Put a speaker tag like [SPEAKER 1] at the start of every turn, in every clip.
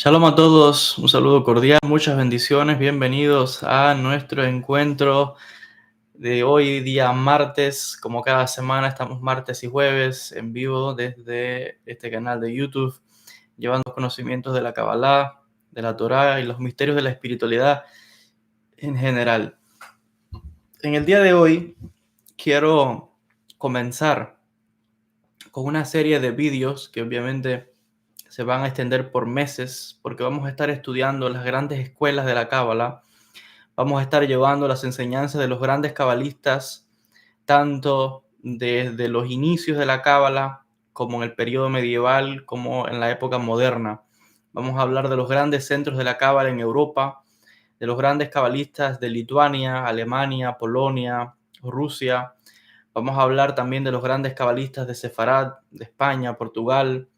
[SPEAKER 1] Shalom a todos, un saludo cordial, muchas bendiciones, bienvenidos a nuestro encuentro de hoy, día martes. Como cada semana estamos martes y jueves en vivo desde este canal de YouTube, llevando conocimientos de la Kabbalah, de la Torá y los misterios de la espiritualidad en general. En el día de hoy quiero comenzar con una serie de vídeos que obviamente se van a extender por meses, porque vamos a estar estudiando las grandes escuelas de la Cábala. Vamos a estar llevando las enseñanzas de los grandes cabalistas, tanto desde los inicios de la Cábala, como en el periodo medieval, como en la época moderna. Vamos a hablar de los grandes centros de la Cábala en Europa, de los grandes cabalistas de Lituania, Alemania, Polonia, Rusia. Vamos a hablar también de los grandes cabalistas de Sefarad, de España, Portugal.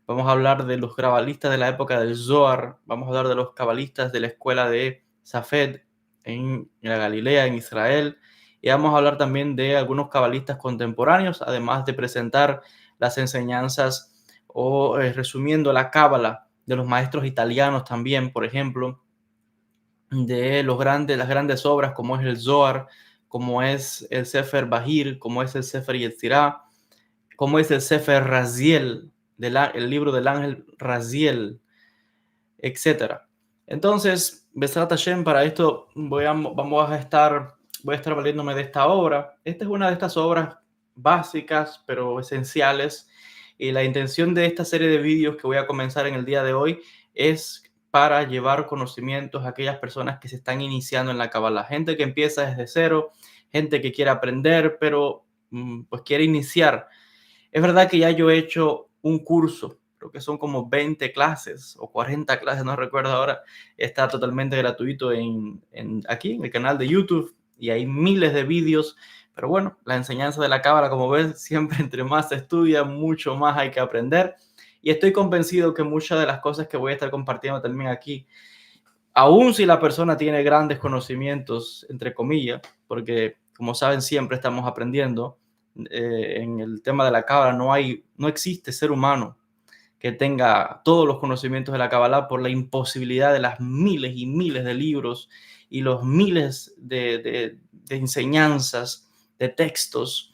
[SPEAKER 1] Vamos a hablar de los cabalistas de la época del Zohar. Vamos a hablar de los cabalistas de la escuela de Safed en la Galilea, en Israel. Y vamos a hablar también de algunos cabalistas contemporáneos, además de presentar las enseñanzas o resumiendo la cábala de los maestros italianos también, por ejemplo, de las grandes obras como es el Zohar, como es el Sefer Bahir, como es el Sefer Yetzirah, como es el Sefer Raziel, el libro del ángel Raziel, etcétera. Entonces, Besrat Hashem, para esto voy a estar valiéndome de esta obra. Esta es una de estas obras básicas, pero esenciales. Y la intención de esta serie de vídeos que voy a comenzar en el día de hoy es para llevar conocimientos a aquellas personas que se están iniciando en la Kabbalah. Gente que empieza desde cero, gente que quiere aprender, pero pues quiere iniciar. Es verdad que ya yo he hecho un curso, creo que son como 20 clases o 40 clases, no recuerdo ahora. Está totalmente gratuito aquí en el canal de YouTube y hay miles de vídeos. Pero bueno, la enseñanza de la Cábala, como ves, siempre entre más se estudia, mucho más hay que aprender. Y estoy convencido que muchas de las cosas que voy a estar compartiendo también aquí, aun si la persona tiene grandes conocimientos, entre comillas, porque como saben siempre estamos aprendiendo, en el tema de la Cábala no existe ser humano que tenga todos los conocimientos de la Cábala por la imposibilidad de las miles y miles de libros y los miles de enseñanzas, de textos,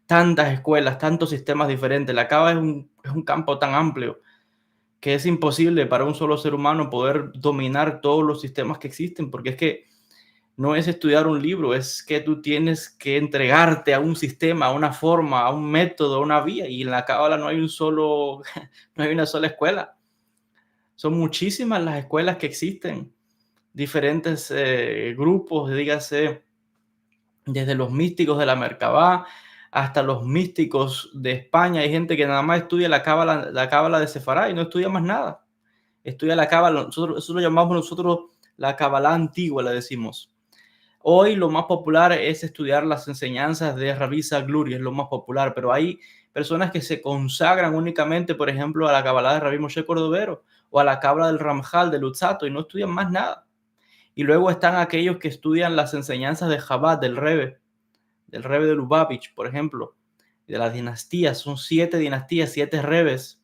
[SPEAKER 1] tantas escuelas, tantos sistemas diferentes. La Cábala es un campo tan amplio que es imposible para un solo ser humano poder dominar todos los sistemas que existen, porque es que no es estudiar un libro, es que tú tienes que entregarte a un sistema, a una forma, a un método, a una vía, y en la Cábala no hay no hay una sola escuela. Son muchísimas las escuelas que existen, diferentes grupos, dígase, desde los místicos de la Merkabá hasta los místicos de España. Hay gente que nada más estudia la cábala de Sefará y no estudia más nada. Estudia la cábala, eso lo llamamos nosotros la cábala antigua, le decimos. Hoy lo más popular es estudiar las enseñanzas de Rabbi Sagluri, es lo más popular, pero hay personas que se consagran únicamente, por ejemplo, a la cábala de Rabbi Moshe Cordovero o a la cábala del Ramjal, de Luzzatto, y no estudian más nada. Y luego están aquellos que estudian las enseñanzas de Chabad, del Rebbe de Lubavitch, por ejemplo, de las dinastías. Son 7 dinastías, 7 rebes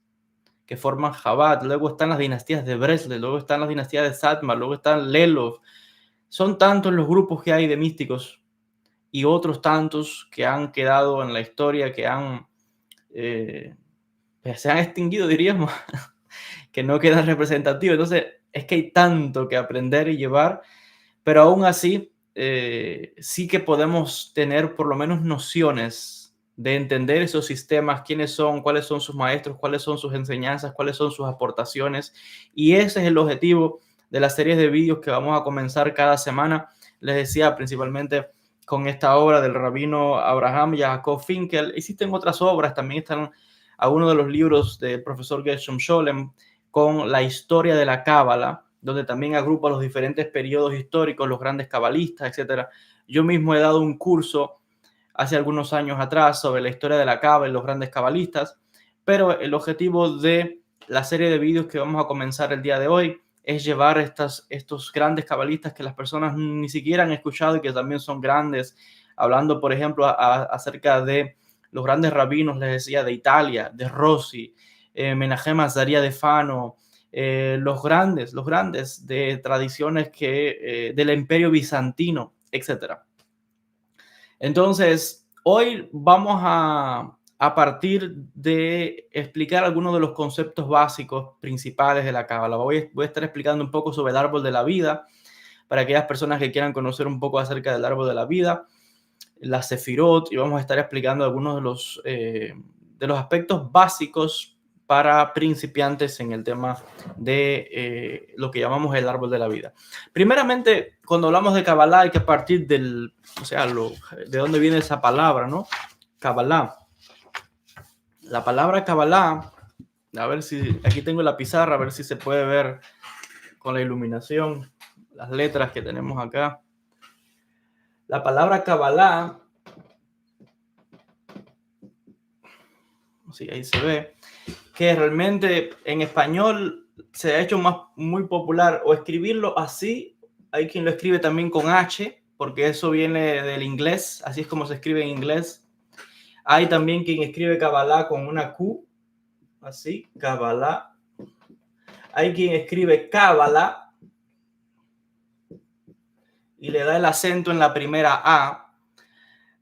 [SPEAKER 1] que forman Chabad. Luego están las dinastías de Breslev, luego están las dinastías de Satmar, luego están Lelov. Son tantos los grupos que hay de místicos y otros tantos que han quedado en la historia, que se han extinguido, diríamos, que no quedan representativos. Entonces, es que hay tanto que aprender y llevar, pero aún así, sí que podemos tener por lo menos nociones de entender esos sistemas, quiénes son, cuáles son sus maestros, cuáles son sus enseñanzas, cuáles son sus aportaciones. Y ese es el objetivo de las series de vídeos que vamos a comenzar cada semana. Les decía, principalmente con esta obra del rabino Abraham Yaakov Finkel. Existen otras obras, también están algunos de los libros del profesor Gershom Scholem con la historia de la Cábala, donde también agrupa los diferentes periodos históricos, los grandes cabalistas, etc. Yo mismo he dado un curso hace algunos años atrás sobre la historia de la Cábala y los grandes cabalistas, pero el objetivo de la serie de vídeos que vamos a comenzar el día de hoy es llevar estos grandes cabalistas que las personas ni siquiera han escuchado y que también son grandes, hablando, por ejemplo, acerca de los grandes rabinos, les decía, de Italia, de Rossi, Menahem Azaria de Fano, los grandes de tradiciones del Imperio Bizantino, etc. Entonces, hoy vamos a partir de explicar algunos de los conceptos básicos principales de la Cábala. Voy a estar explicando un poco sobre el árbol de la vida, para aquellas personas que quieran conocer un poco acerca del árbol de la vida, la Sefirot, y vamos a estar explicando algunos de los aspectos básicos para principiantes en el tema de lo que llamamos el árbol de la vida. Primeramente, cuando hablamos de Kabbalah, hay que partir de dónde viene esa palabra, ¿no? Kabbalah. La palabra Kabbalah, a ver si, aquí tengo la pizarra, a ver si se puede ver con la iluminación, las letras que tenemos acá. La palabra Kabbalah, sí, ahí se ve, que realmente en español se ha hecho muy popular o escribirlo así. Hay quien lo escribe también con H, porque eso viene del inglés, así es como se escribe en inglés. Hay también quien escribe Kabbalah con una Q, así, Kabbalah. Hay quien escribe Kabbalah y le da el acento en la primera A,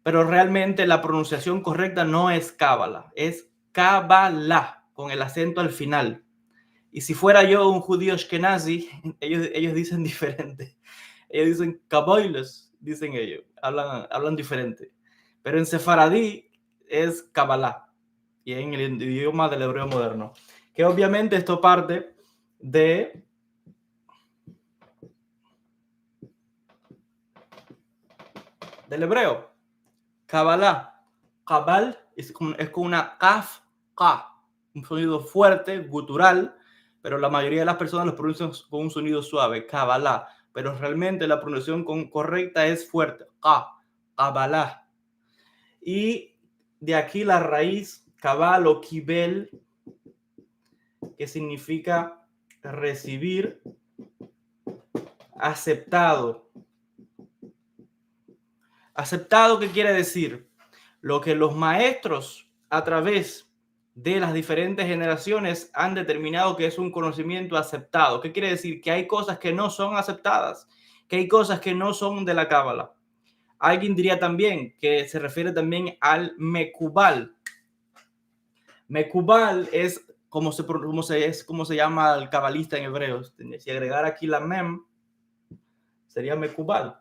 [SPEAKER 1] pero realmente la pronunciación correcta no es Kabbalah, es Kabbalah, con el acento al final. Y si fuera yo un judío ashkenazi, ellos dicen diferente. Ellos dicen Kabbalah, dicen ellos, hablan diferente. Pero en sefaradí es Kabbalah, y en el idioma del hebreo moderno. Que obviamente esto parte del hebreo. Kabbalah. Kabal es con una kaf, ka, un sonido fuerte, gutural, pero la mayoría de las personas lo pronuncian con un sonido suave, Kabbalah, pero realmente la pronunciación correcta es fuerte, ka, Kabbalah. Y de aquí la raíz, kabal o kibel, que significa recibir, aceptado. Aceptado, ¿qué quiere decir? Lo que los maestros a través de las diferentes generaciones han determinado que es un conocimiento aceptado. ¿Qué quiere decir? Que hay cosas que no son aceptadas, que hay cosas que no son de la Cábala. Alguien diría también que se refiere también al Mekubal. Mekubal es como se llama el cabalista en hebreo. Si agregar aquí la mem, sería Mekubal.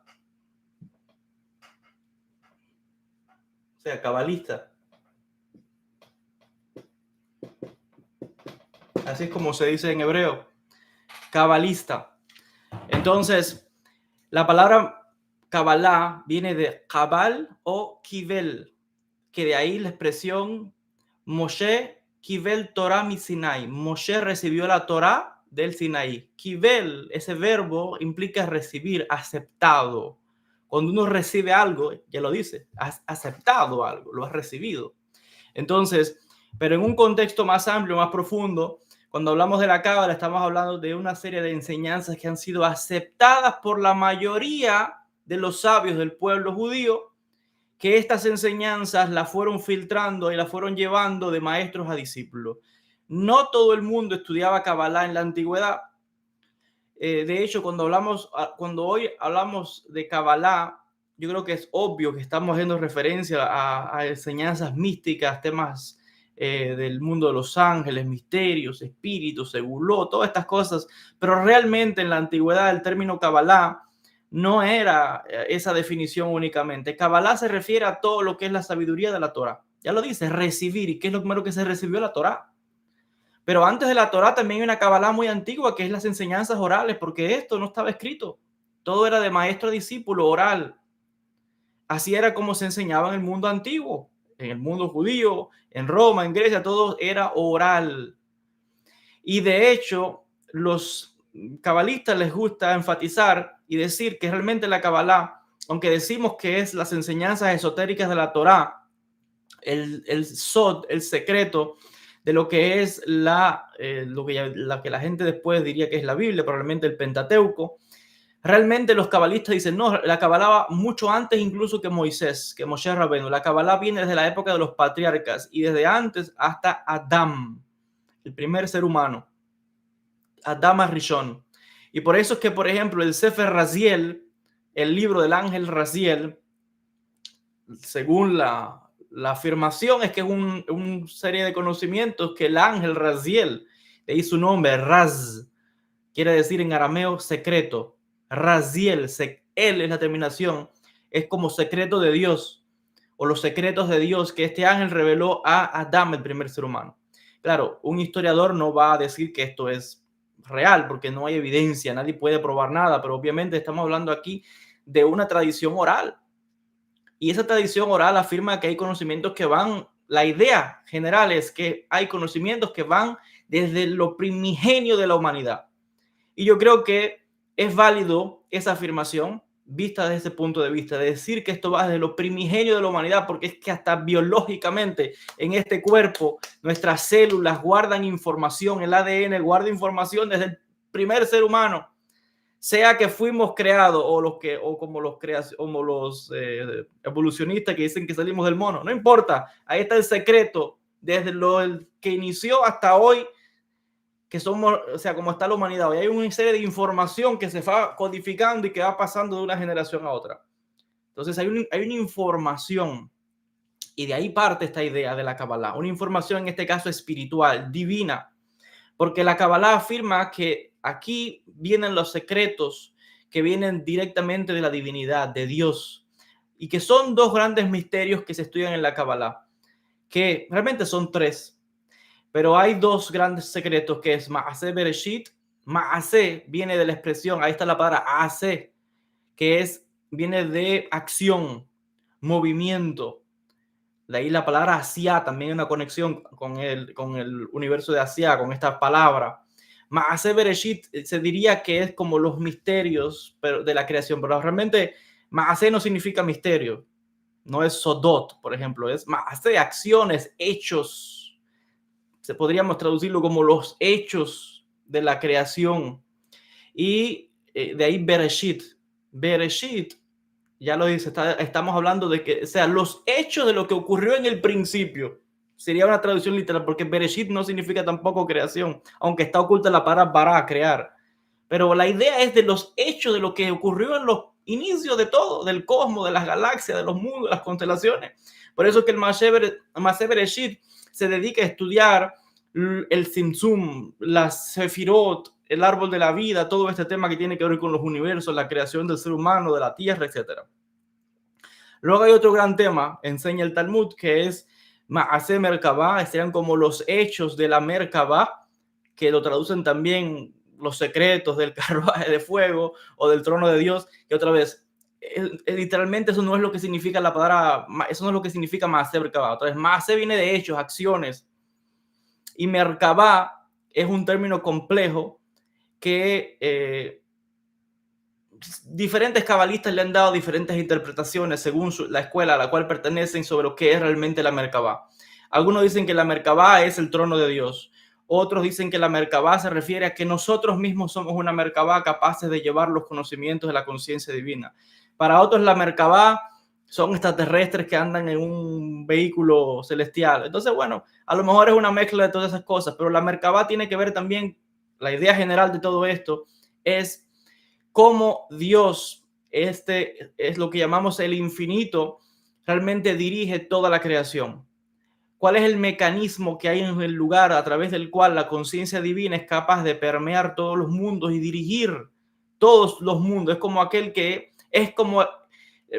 [SPEAKER 1] O sea, cabalista. Así es como se dice en hebreo, cabalista. Entonces, la palabra Kabbalah viene de Kabal o Kivel, que de ahí la expresión Moshe Kivel Torah mi Sinai. Moshe recibió la Torah del Sinaí. Kivel, ese verbo implica recibir, aceptado. Cuando uno recibe algo, ya lo dice, has aceptado algo, lo has recibido. Entonces, pero en un contexto más amplio, más profundo, cuando hablamos de la Cábala, estamos hablando de una serie de enseñanzas que han sido aceptadas por la mayoría de los sabios del pueblo judío, que estas enseñanzas las fueron filtrando y las fueron llevando de maestros a discípulos. No todo el mundo estudiaba Kabbalah en la antigüedad. De hecho, cuando hoy hablamos de Kabbalah, yo creo que es obvio que estamos haciendo referencia a enseñanzas místicas, temas del mundo de los ángeles, misterios, espíritus, seguló, todas estas cosas, pero realmente en la antigüedad el término Kabbalah no era esa definición únicamente. Kabbalah se refiere a todo lo que es la sabiduría de la Torah. Ya lo dice, recibir. ¿Y qué es lo primero que se recibió la Torah? Pero antes de la Torah también hay una Kabbalah muy antigua, que es las enseñanzas orales, porque esto no estaba escrito. Todo era de maestro a discípulo, oral. Así era como se enseñaba en el mundo antiguo, en el mundo judío, en Roma, en Grecia, todo era oral. Y de hecho, los cabalistas les gusta enfatizar y decir que realmente la Kabbalah, aunque decimos que es las enseñanzas esotéricas de la Torah, el sod, el secreto de lo que es lo que la gente después diría que es la Biblia, probablemente el Pentateuco. Realmente los cabalistas dicen, no, la Kabbalah va mucho antes incluso que Moisés, que Moshe Rabbeinu. La Kabbalah viene desde la época de los patriarcas y desde antes hasta Adán, el primer ser humano. Adam Rishon. Y por eso es que, por ejemplo, el Sefer Raziel, el libro del ángel Raziel, según la afirmación, es que es una serie de conocimientos que el ángel Raziel, de ahí su nombre, Raz, quiere decir en arameo secreto. Raziel, él es la terminación, es como secreto de Dios, o los secretos de Dios que este ángel reveló a Adán, el primer ser humano. Claro, un historiador no va a decir que esto es real, porque no hay evidencia, nadie puede probar nada, pero obviamente estamos hablando aquí de una tradición oral. Y esa tradición oral afirma que hay conocimientos que van, la idea general es que hay conocimientos que van desde lo primigenio de la humanidad. Y yo creo que es válido esa afirmación vista desde ese punto de vista, de decir que esto va desde lo primigenio de la humanidad, porque es que hasta biológicamente en este cuerpo nuestras células guardan información, el ADN guarda información desde el primer ser humano, sea que fuimos creados o como los evolucionistas que dicen que salimos del mono, no importa, ahí está el secreto desde lo que inició hasta hoy, que somos, o sea, como está la humanidad hoy. Hay una serie de información que se va codificando y que va pasando de una generación a otra. Entonces hay una información, y de ahí parte esta idea de la Kabbalah, una información en este caso espiritual, divina, porque la Kabbalah afirma que aquí vienen los secretos que vienen directamente de la divinidad, de Dios, y que son dos grandes misterios que se estudian en la Kabbalah, que realmente son tres, pero hay dos grandes secretos que es Maaseh Bereshit. Maaseh viene de la expresión, ahí está la palabra Aseh, que viene de acción, movimiento. De ahí la palabra Asiá, también hay una conexión con el universo de Asiá, con esta palabra. Maaseh Bereshit se diría que es como los misterios de la creación, pero realmente Maaseh no significa misterio, no es Sodot, por ejemplo, es Maaseh, acciones, hechos. Podríamos traducirlo como los hechos de la creación. Y de ahí Bereshit. Bereshit, ya lo dice, estamos hablando de que, o sea, los hechos de lo que ocurrió en el principio. Sería una traducción literal, porque Bereshit no significa tampoco creación, aunque está oculta la palabra bara, crear. Pero la idea es de los hechos de lo que ocurrió en los inicios de todo, del cosmos, de las galaxias, de los mundos, de las constelaciones. Por eso es que el Maaseh Bereshit se dedica a estudiar el Tzimtzum, las Sefirot, el árbol de la vida, todo este tema que tiene que ver con los universos, la creación del ser humano, de la tierra, etc. Luego hay otro gran tema, enseña el Talmud, que es Maaseh Merkabah, serían como los hechos de la Merkabah, que lo traducen también los secretos del carruaje de fuego o del trono de Dios, que otra vez, literalmente eso no es lo que significa la palabra, eso no es lo que significa Maaseh Merkabah. Otra vez, Maaseh viene de hechos, acciones, y Merkabah es un término complejo que diferentes cabalistas le han dado diferentes interpretaciones según la escuela a la cual pertenecen sobre lo que es realmente la Merkabah. Algunos dicen que la Merkabah es el trono de Dios. Otros dicen que la Merkabah se refiere a que nosotros mismos somos una Merkabah capaces de llevar los conocimientos de la conciencia divina. Para otros la Merkabah son extraterrestres que andan en un vehículo celestial. Entonces, bueno, a lo mejor es una mezcla de todas esas cosas, pero la Merkabah tiene que ver también, la idea general de todo esto es cómo Dios, es lo que llamamos el infinito, realmente dirige toda la creación. ¿Cuál es el mecanismo que hay en el lugar a través del cual la conciencia divina es capaz de permear todos los mundos y dirigir todos los mundos? Es como aquel que es como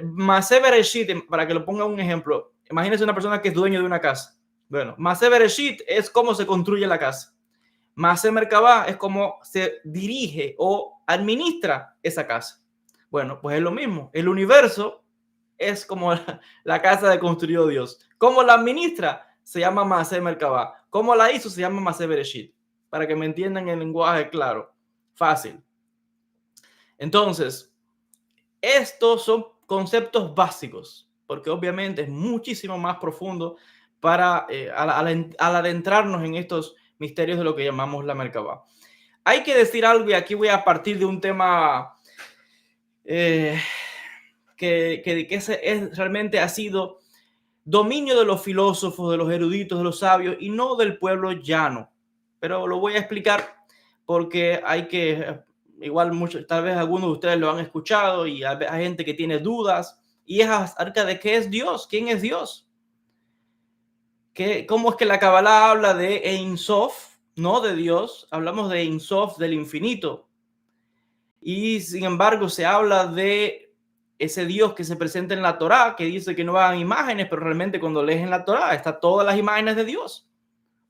[SPEAKER 1] Maaseh Bereshit, para que lo ponga un ejemplo. Imagínense una persona que es dueño de una casa. Bueno, Maaseh Bereshit es cómo se construye la casa. Maaseh Merkabah es cómo se dirige o administra esa casa. Bueno, pues es lo mismo. El universo es como la casa de construyó Dios. ¿Cómo la administra? Se llama Maaseh Merkabah. ¿Cómo la hizo? Se llama Maaseh Bereshit. Para que me entiendan en lenguaje claro, fácil. Entonces, estos son conceptos básicos, porque obviamente es muchísimo más profundo para al adentrarnos en estos misterios de lo que llamamos la Merkabah. Hay que decir algo, y aquí voy a partir de un tema que realmente ha sido dominio de los filósofos, de los eruditos, de los sabios, y no del pueblo llano. Pero lo voy a explicar porque igual tal vez algunos de ustedes lo han escuchado y hay gente que tiene dudas, y es acerca de qué es Dios, quién es Dios. ¿Cómo es que la Kabbalah habla de Ein Sof, no de Dios? Hablamos de Ein Sof, del infinito. Y sin embargo se habla de ese Dios que se presenta en la Torá, que dice que no hagan imágenes, pero realmente cuando lees en la Torá están todas las imágenes de Dios,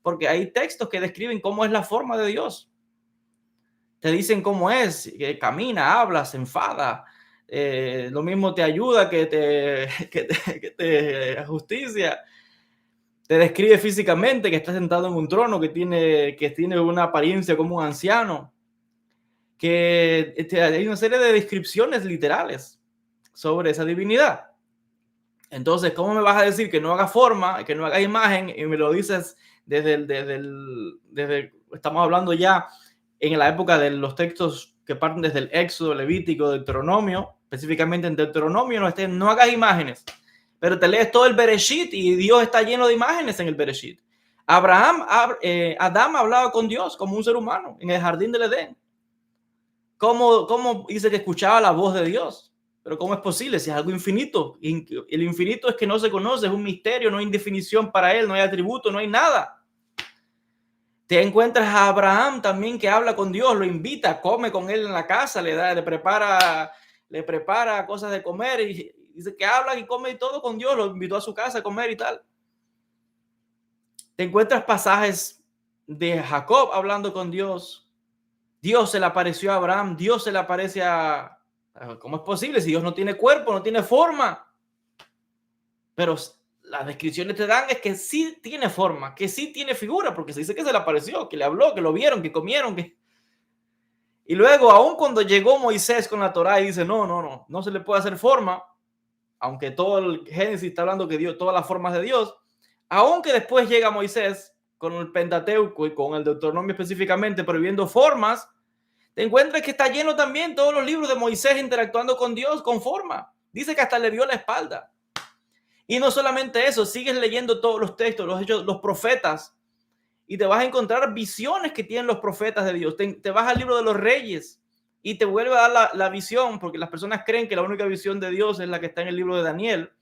[SPEAKER 1] porque hay textos que describen cómo es la forma de Dios. Te dicen cómo es, que camina, habla, se enfada. Lo mismo te ayuda que te justicia. Te describe físicamente que está sentado en un trono, que tiene una apariencia como un anciano, que hay una serie de descripciones literales sobre esa divinidad. Entonces, ¿cómo me vas a decir que no haga forma, que no haga imagen, y me lo dices estamos hablando ya en la época de los textos que parten desde el Éxodo, Levítico, Deuteronomio, específicamente en Deuteronomio no hagas imágenes, pero te lees todo el Bereshit y Dios está lleno de imágenes en el Bereshit. Adán hablaba con Dios como un ser humano en el jardín del Edén. ¿Cómo dice que escuchaba la voz de Dios? Pero ¿cómo es posible si es algo infinito? El infinito es que no se conoce, es un misterio, no hay definición para él, no hay atributo, no hay nada. Te encuentras a Abraham también, que habla con Dios, lo invita, come con él en la casa, le prepara cosas de comer y dice que habla y come y todo con Dios, lo invitó a su casa a comer y tal. Te encuentras pasajes de Jacob hablando con Dios. Dios se le apareció a Abraham, Dios se le aparece a... ¿Cómo es posible si Dios no tiene cuerpo, no tiene forma? Pero las descripciones te dan es que sí tiene forma, que sí tiene figura, porque se dice que se le apareció, que le habló, que lo vieron, que comieron. Y luego, aun cuando llegó Moisés con la Torá y dice, no se le puede hacer forma, aunque todo el Génesis está hablando que Dios, todas las formas de Dios, aunque después llega Moisés con el Pentateuco y con el Deuteronomio específicamente prohibiendo formas, te encuentras que está lleno también todos los libros de Moisés interactuando con Dios con forma. Dice que hasta le vio la espalda. Y no solamente eso, sigues leyendo todos los textos, los profetas, y te vas a encontrar visiones que tienen los profetas de Dios. Te vas al libro de los reyes y te vuelve a dar la visión, porque las personas creen que la única visión de Dios es la que está en el libro de Daniel.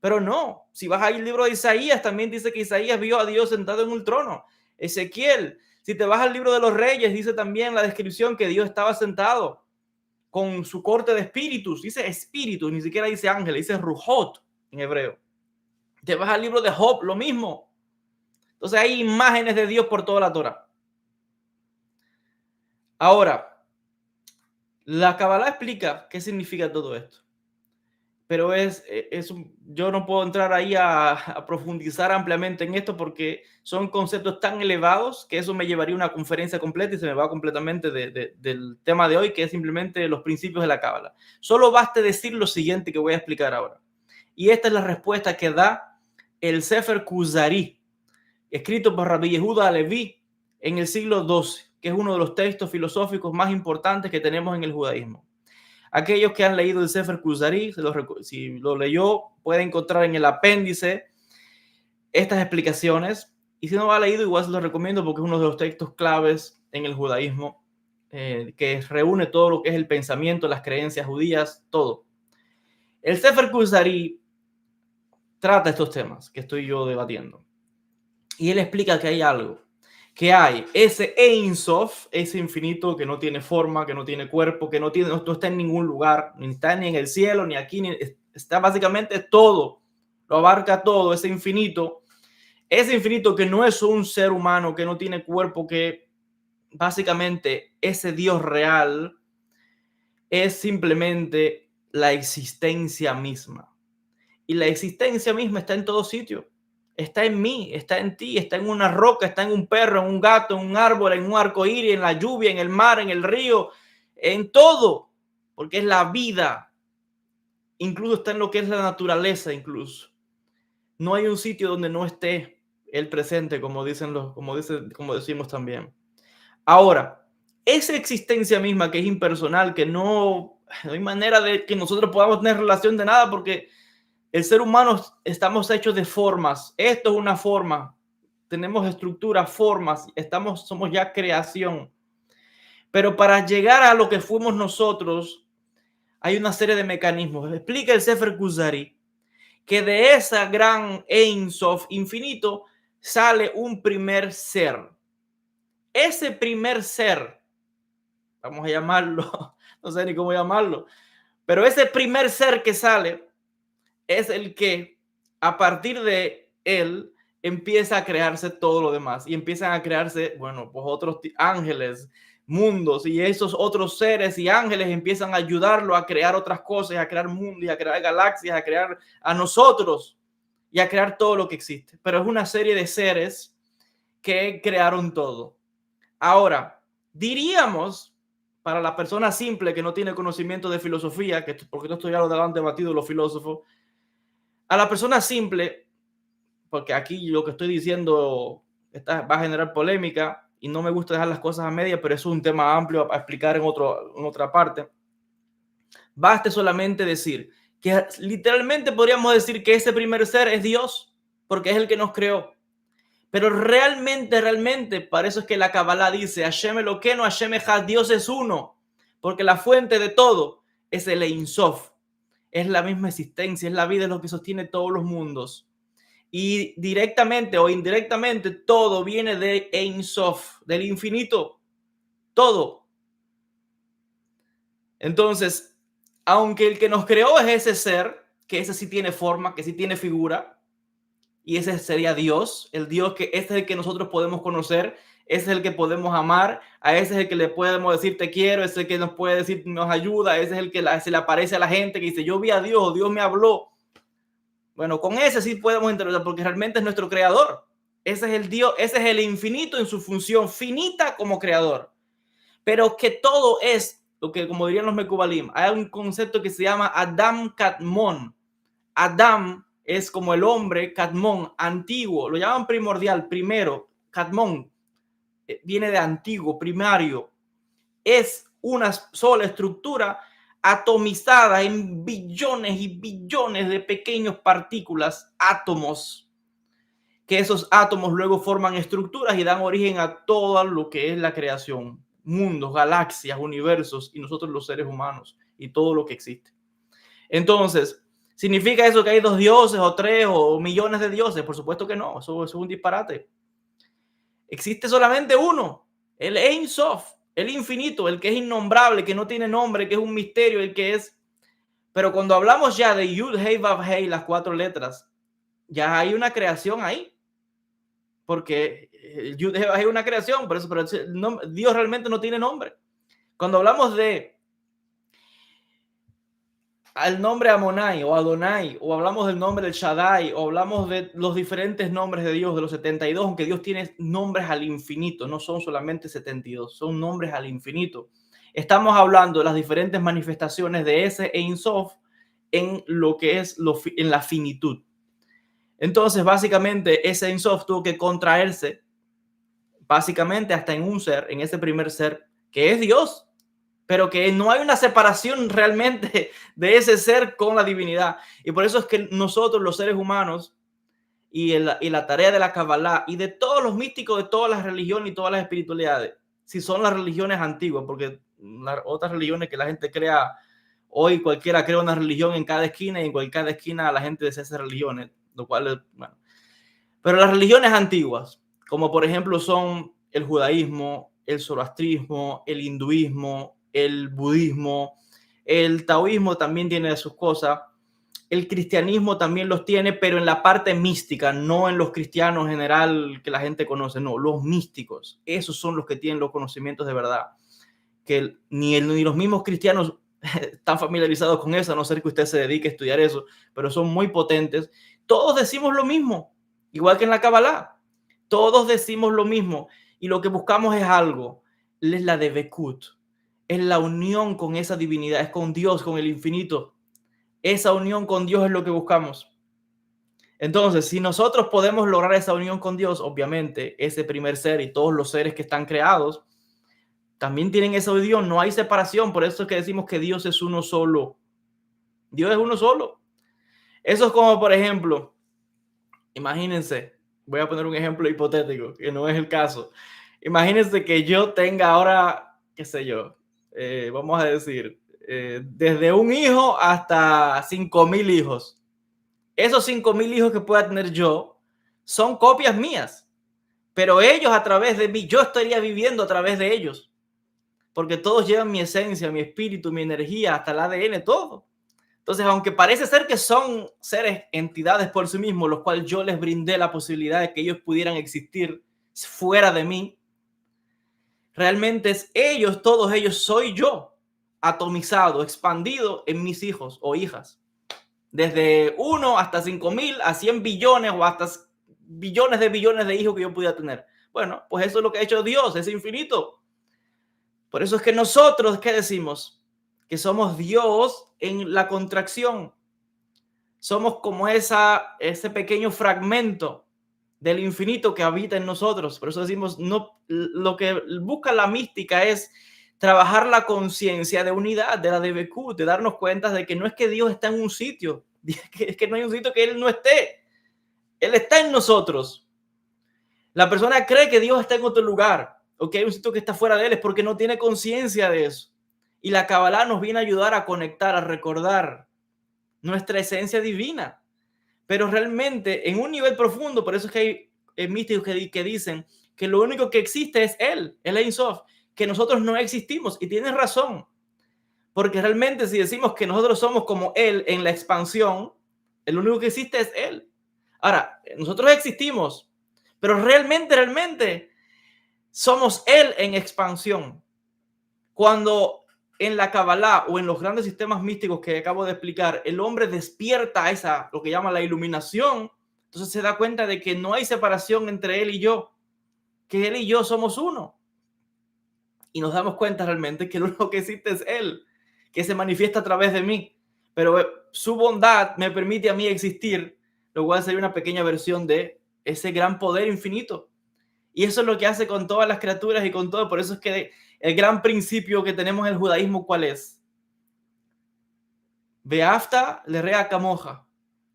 [SPEAKER 1] Pero no, si vas al libro de Isaías, también dice que Isaías vio a Dios sentado en un trono. Ezequiel, si te vas al libro de los reyes, dice también la descripción que Dios estaba sentado con su corte de espíritus. Dice espíritu, ni siquiera dice ángel, dice ruhot en hebreo. Te vas al libro de Job, lo mismo. Entonces hay imágenes de Dios por toda la Torá. Ahora, la Kabbalah explica qué significa todo esto. Pero yo no puedo entrar ahí a profundizar ampliamente en esto porque son conceptos tan elevados que eso me llevaría a una conferencia completa y se me va completamente del tema de hoy, que es simplemente los principios de la Cábala. Solo baste decir lo siguiente que voy a explicar ahora. Y esta es la respuesta que da el Sefer Kuzari, escrito por Rabbi Yehuda Halevi en el siglo XII, que es uno de los textos filosóficos más importantes que tenemos en el judaísmo. Aquellos que han leído el Sefer Kuzari, si lo leyó, puede encontrar en el apéndice estas explicaciones. Y si no lo ha leído, igual se lo recomiendo porque es uno de los textos claves en el judaísmo, que reúne todo lo que es el pensamiento, las creencias judías, todo. El Sefer Kuzari trata estos temas que estoy yo debatiendo. Y él explica que hay algo, que hay ese Ein Sof, ese infinito que no tiene forma, que no tiene cuerpo, que no está en ningún lugar, ni está ni en el cielo, ni aquí, está básicamente todo, lo abarca todo, ese infinito que no es un ser humano, que no tiene cuerpo, que básicamente ese Dios real es simplemente la existencia misma. Y la existencia misma está en todo sitio. Está en mí, está en ti, está en una roca, está en un perro, en un gato, en un árbol, en un arcoíris, en la lluvia, en el mar, en el río, en todo, porque es la vida. Incluso está en lo que es la naturaleza, incluso. No hay un sitio donde no esté el presente, como decimos también. Ahora, esa existencia misma que es impersonal, que no hay manera de que nosotros podamos tener relación de nada, porque el ser humano estamos hechos de formas. Esto es una forma. Tenemos estructuras, formas. Somos ya creación. Pero para llegar a lo que fuimos nosotros, hay una serie de mecanismos. Explica el Sefer Kuzari que de esa gran Ein Sof infinito sale un primer ser. Ese primer ser, vamos a llamarlo, no sé ni cómo llamarlo, pero ese primer ser que sale es el que a partir de él empieza a crearse todo lo demás y empiezan a crearse, bueno, pues otros ángeles, mundos, y esos otros seres y ángeles empiezan a ayudarlo a crear otras cosas, a crear mundos, y a crear galaxias, a crear a nosotros y a crear todo lo que existe. Pero es una serie de seres que crearon todo. Ahora, diríamos, para la persona simple que no tiene conocimiento de filosofía, que porque esto ya lo han debatido los filósofos, a la persona simple, porque aquí lo que estoy diciendo va a generar polémica y no me gusta dejar las cosas a media, pero eso es un tema amplio a explicar en otra parte. Baste solamente decir que literalmente podríamos decir que ese primer ser es Dios, porque es el que nos creó. Pero realmente, para eso es que la Kabbalah dice, Hashem Elokeinu, Hashem Echad, Dios es uno, porque la fuente de todo es el Ein Sof, es la misma existencia, es la vida, es lo que sostiene todos los mundos. Y directamente o indirectamente todo viene de Ein Sof, del infinito, todo. Entonces, aunque el que nos creó es ese ser, que ese sí tiene forma, que sí tiene figura, y ese sería Dios, el Dios que ese es el que nosotros podemos conocer, ese es el que podemos amar, a ese es el que le podemos decir te quiero, ese es el que nos puede decir nos ayuda, ese es el que se le aparece a la gente que dice yo vi a Dios, Dios me habló. Bueno, con ese sí podemos interpretar porque realmente es nuestro creador. Ese es el Dios, ese es el infinito en su función finita como creador. Pero que todo es lo que, como dirían los Mekubalim, hay un concepto que se llama Adam Kadmon. Adam es como el hombre, Kadmon, antiguo, lo llaman primordial, primero, Kadmon, viene de antiguo, primario. Es una sola estructura atomizada en billones y billones de pequeñas partículas, átomos, que esos átomos luego forman estructuras y dan origen a todo lo que es la creación, mundos, galaxias, universos y nosotros los seres humanos y todo lo que existe. Entonces, ¿significa eso que hay dos dioses o tres o millones de dioses? Por supuesto que no, eso es un disparate. Existe solamente uno, el Ein Sof, el infinito, el que es innombrable, que no tiene nombre, que es un misterio, el que es. Pero cuando hablamos ya de Yud, Hei, Vav, Hei, las 4 letras, ya hay una creación ahí. Porque Yud, Hei, Vav, Hei es una creación, pero Dios realmente no tiene nombre. Cuando hablamos de al nombre Amonai o Adonai, o hablamos del nombre del Shaddai, o hablamos de los diferentes nombres de Dios, de los 72, aunque Dios tiene nombres al infinito, no son solamente 72, son nombres al infinito. Estamos hablando de las diferentes manifestaciones de ese Ein Sof en lo que es en la finitud. Entonces, básicamente, ese Ein Sof tuvo que contraerse, básicamente hasta en un ser, en ese primer ser, que es Dios, pero que no hay una separación realmente de ese ser con la divinidad. Y por eso es que nosotros, los seres humanos, y la tarea de la Kabbalah y de todos los místicos de todas las religiones y todas las espiritualidades, si son las religiones antiguas, porque las otras religiones que la gente crea hoy, cualquiera crea una religión en cada esquina y en cada esquina la gente desea esas religiones, lo cual es, bueno. Pero las religiones antiguas, como por ejemplo son el judaísmo, el zoroastrismo, el hinduismo, el budismo, el taoísmo también tiene sus cosas, el cristianismo también los tiene, pero en la parte mística, no en los cristianos en general que la gente conoce, no, los místicos, esos son los que tienen los conocimientos de verdad, que ni los mismos cristianos están familiarizados con eso, a no ser que usted se dedique a estudiar eso, pero son muy potentes. Todos decimos lo mismo, igual que en la Kabbalah, todos decimos lo mismo y lo que buscamos es algo, es la de Bekut, es la unión con esa divinidad, es con Dios, con el infinito. Esa unión con Dios es lo que buscamos. Entonces, si nosotros podemos lograr esa unión con Dios, obviamente, ese primer ser y todos los seres que están creados también tienen esa unión, no hay separación. Por eso es que decimos que Dios es uno solo. Dios es uno solo. Eso es como, por ejemplo, imagínense, voy a poner un ejemplo hipotético, que no es el caso. Imagínense que yo tenga ahora qué sé yo, vamos a decir, desde un hijo hasta 5,000 hijos. Esos 5,000 hijos que pueda tener yo son copias mías, pero ellos a través de mí, yo estaría viviendo a través de ellos, porque todos llevan mi esencia, mi espíritu, mi energía, hasta el ADN, todo. Entonces, aunque parece ser que son seres, entidades por sí mismos, los cuales yo les brindé la posibilidad de que ellos pudieran existir fuera de mí, realmente es ellos, todos ellos, soy yo, atomizado, expandido en mis hijos o hijas. Desde 1 hasta 5,000, a 100 billones o hasta billones de hijos que yo pudiera tener. Bueno, pues eso es lo que ha hecho Dios, es infinito. Por eso es que nosotros, ¿qué decimos? Que somos Dios en la contracción. Somos como ese pequeño fragmento del infinito que habita en nosotros. Por eso decimos, no, lo que busca la mística es trabajar la conciencia de unidad, de la DBQ, de darnos cuenta de que no es que Dios está en un sitio, es que no hay un sitio que Él no esté. Él está en nosotros. La persona cree que Dios está en otro lugar o que hay un sitio que está fuera de Él, es porque no tiene conciencia de eso. Y la Kabbalah nos viene a ayudar a conectar, a recordar nuestra esencia divina. Pero realmente en un nivel profundo, por eso es que hay místicos que dicen que lo único que existe es Él, el Ein Sof, que nosotros no existimos. Y tienes razón, porque realmente si decimos que nosotros somos como Él en la expansión, el único que existe es Él. Ahora, nosotros existimos, pero realmente somos Él en expansión. Cuando en la Kabbalah o en los grandes sistemas místicos que acabo de explicar, el hombre despierta esa, lo que llama la iluminación, entonces se da cuenta de que no hay separación entre él y yo, que él y yo somos uno. Y nos damos cuenta realmente que lo único que existe es él, que se manifiesta a través de mí. Pero su bondad me permite a mí existir, lo cual sería una pequeña versión de ese gran poder infinito. Y eso es lo que hace con todas las criaturas y con todo. Por eso es que el gran principio que tenemos en el judaísmo, ¿cuál es? Veafta lerea camoja.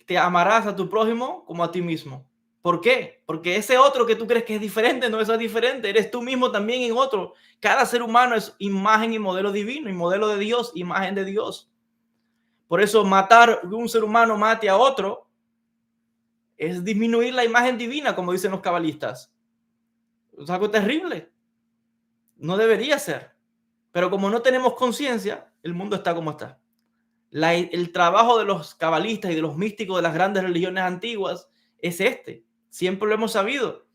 [SPEAKER 1] Te amarás a tu prójimo como a ti mismo. ¿Por qué? Porque ese otro que tú crees que es diferente no es diferente. Eres tú mismo también en otro. Cada ser humano es imagen y modelo divino, y modelo de Dios, imagen de Dios. Por eso matar, que un ser humano mate a otro, es disminuir la imagen divina, como dicen los cabalistas. Es algo terrible. No debería ser. Pero como no tenemos conciencia, el mundo está como está. El trabajo de los cabalistas y de los místicos de las grandes religiones antiguas es este. Siempre lo hemos sabido.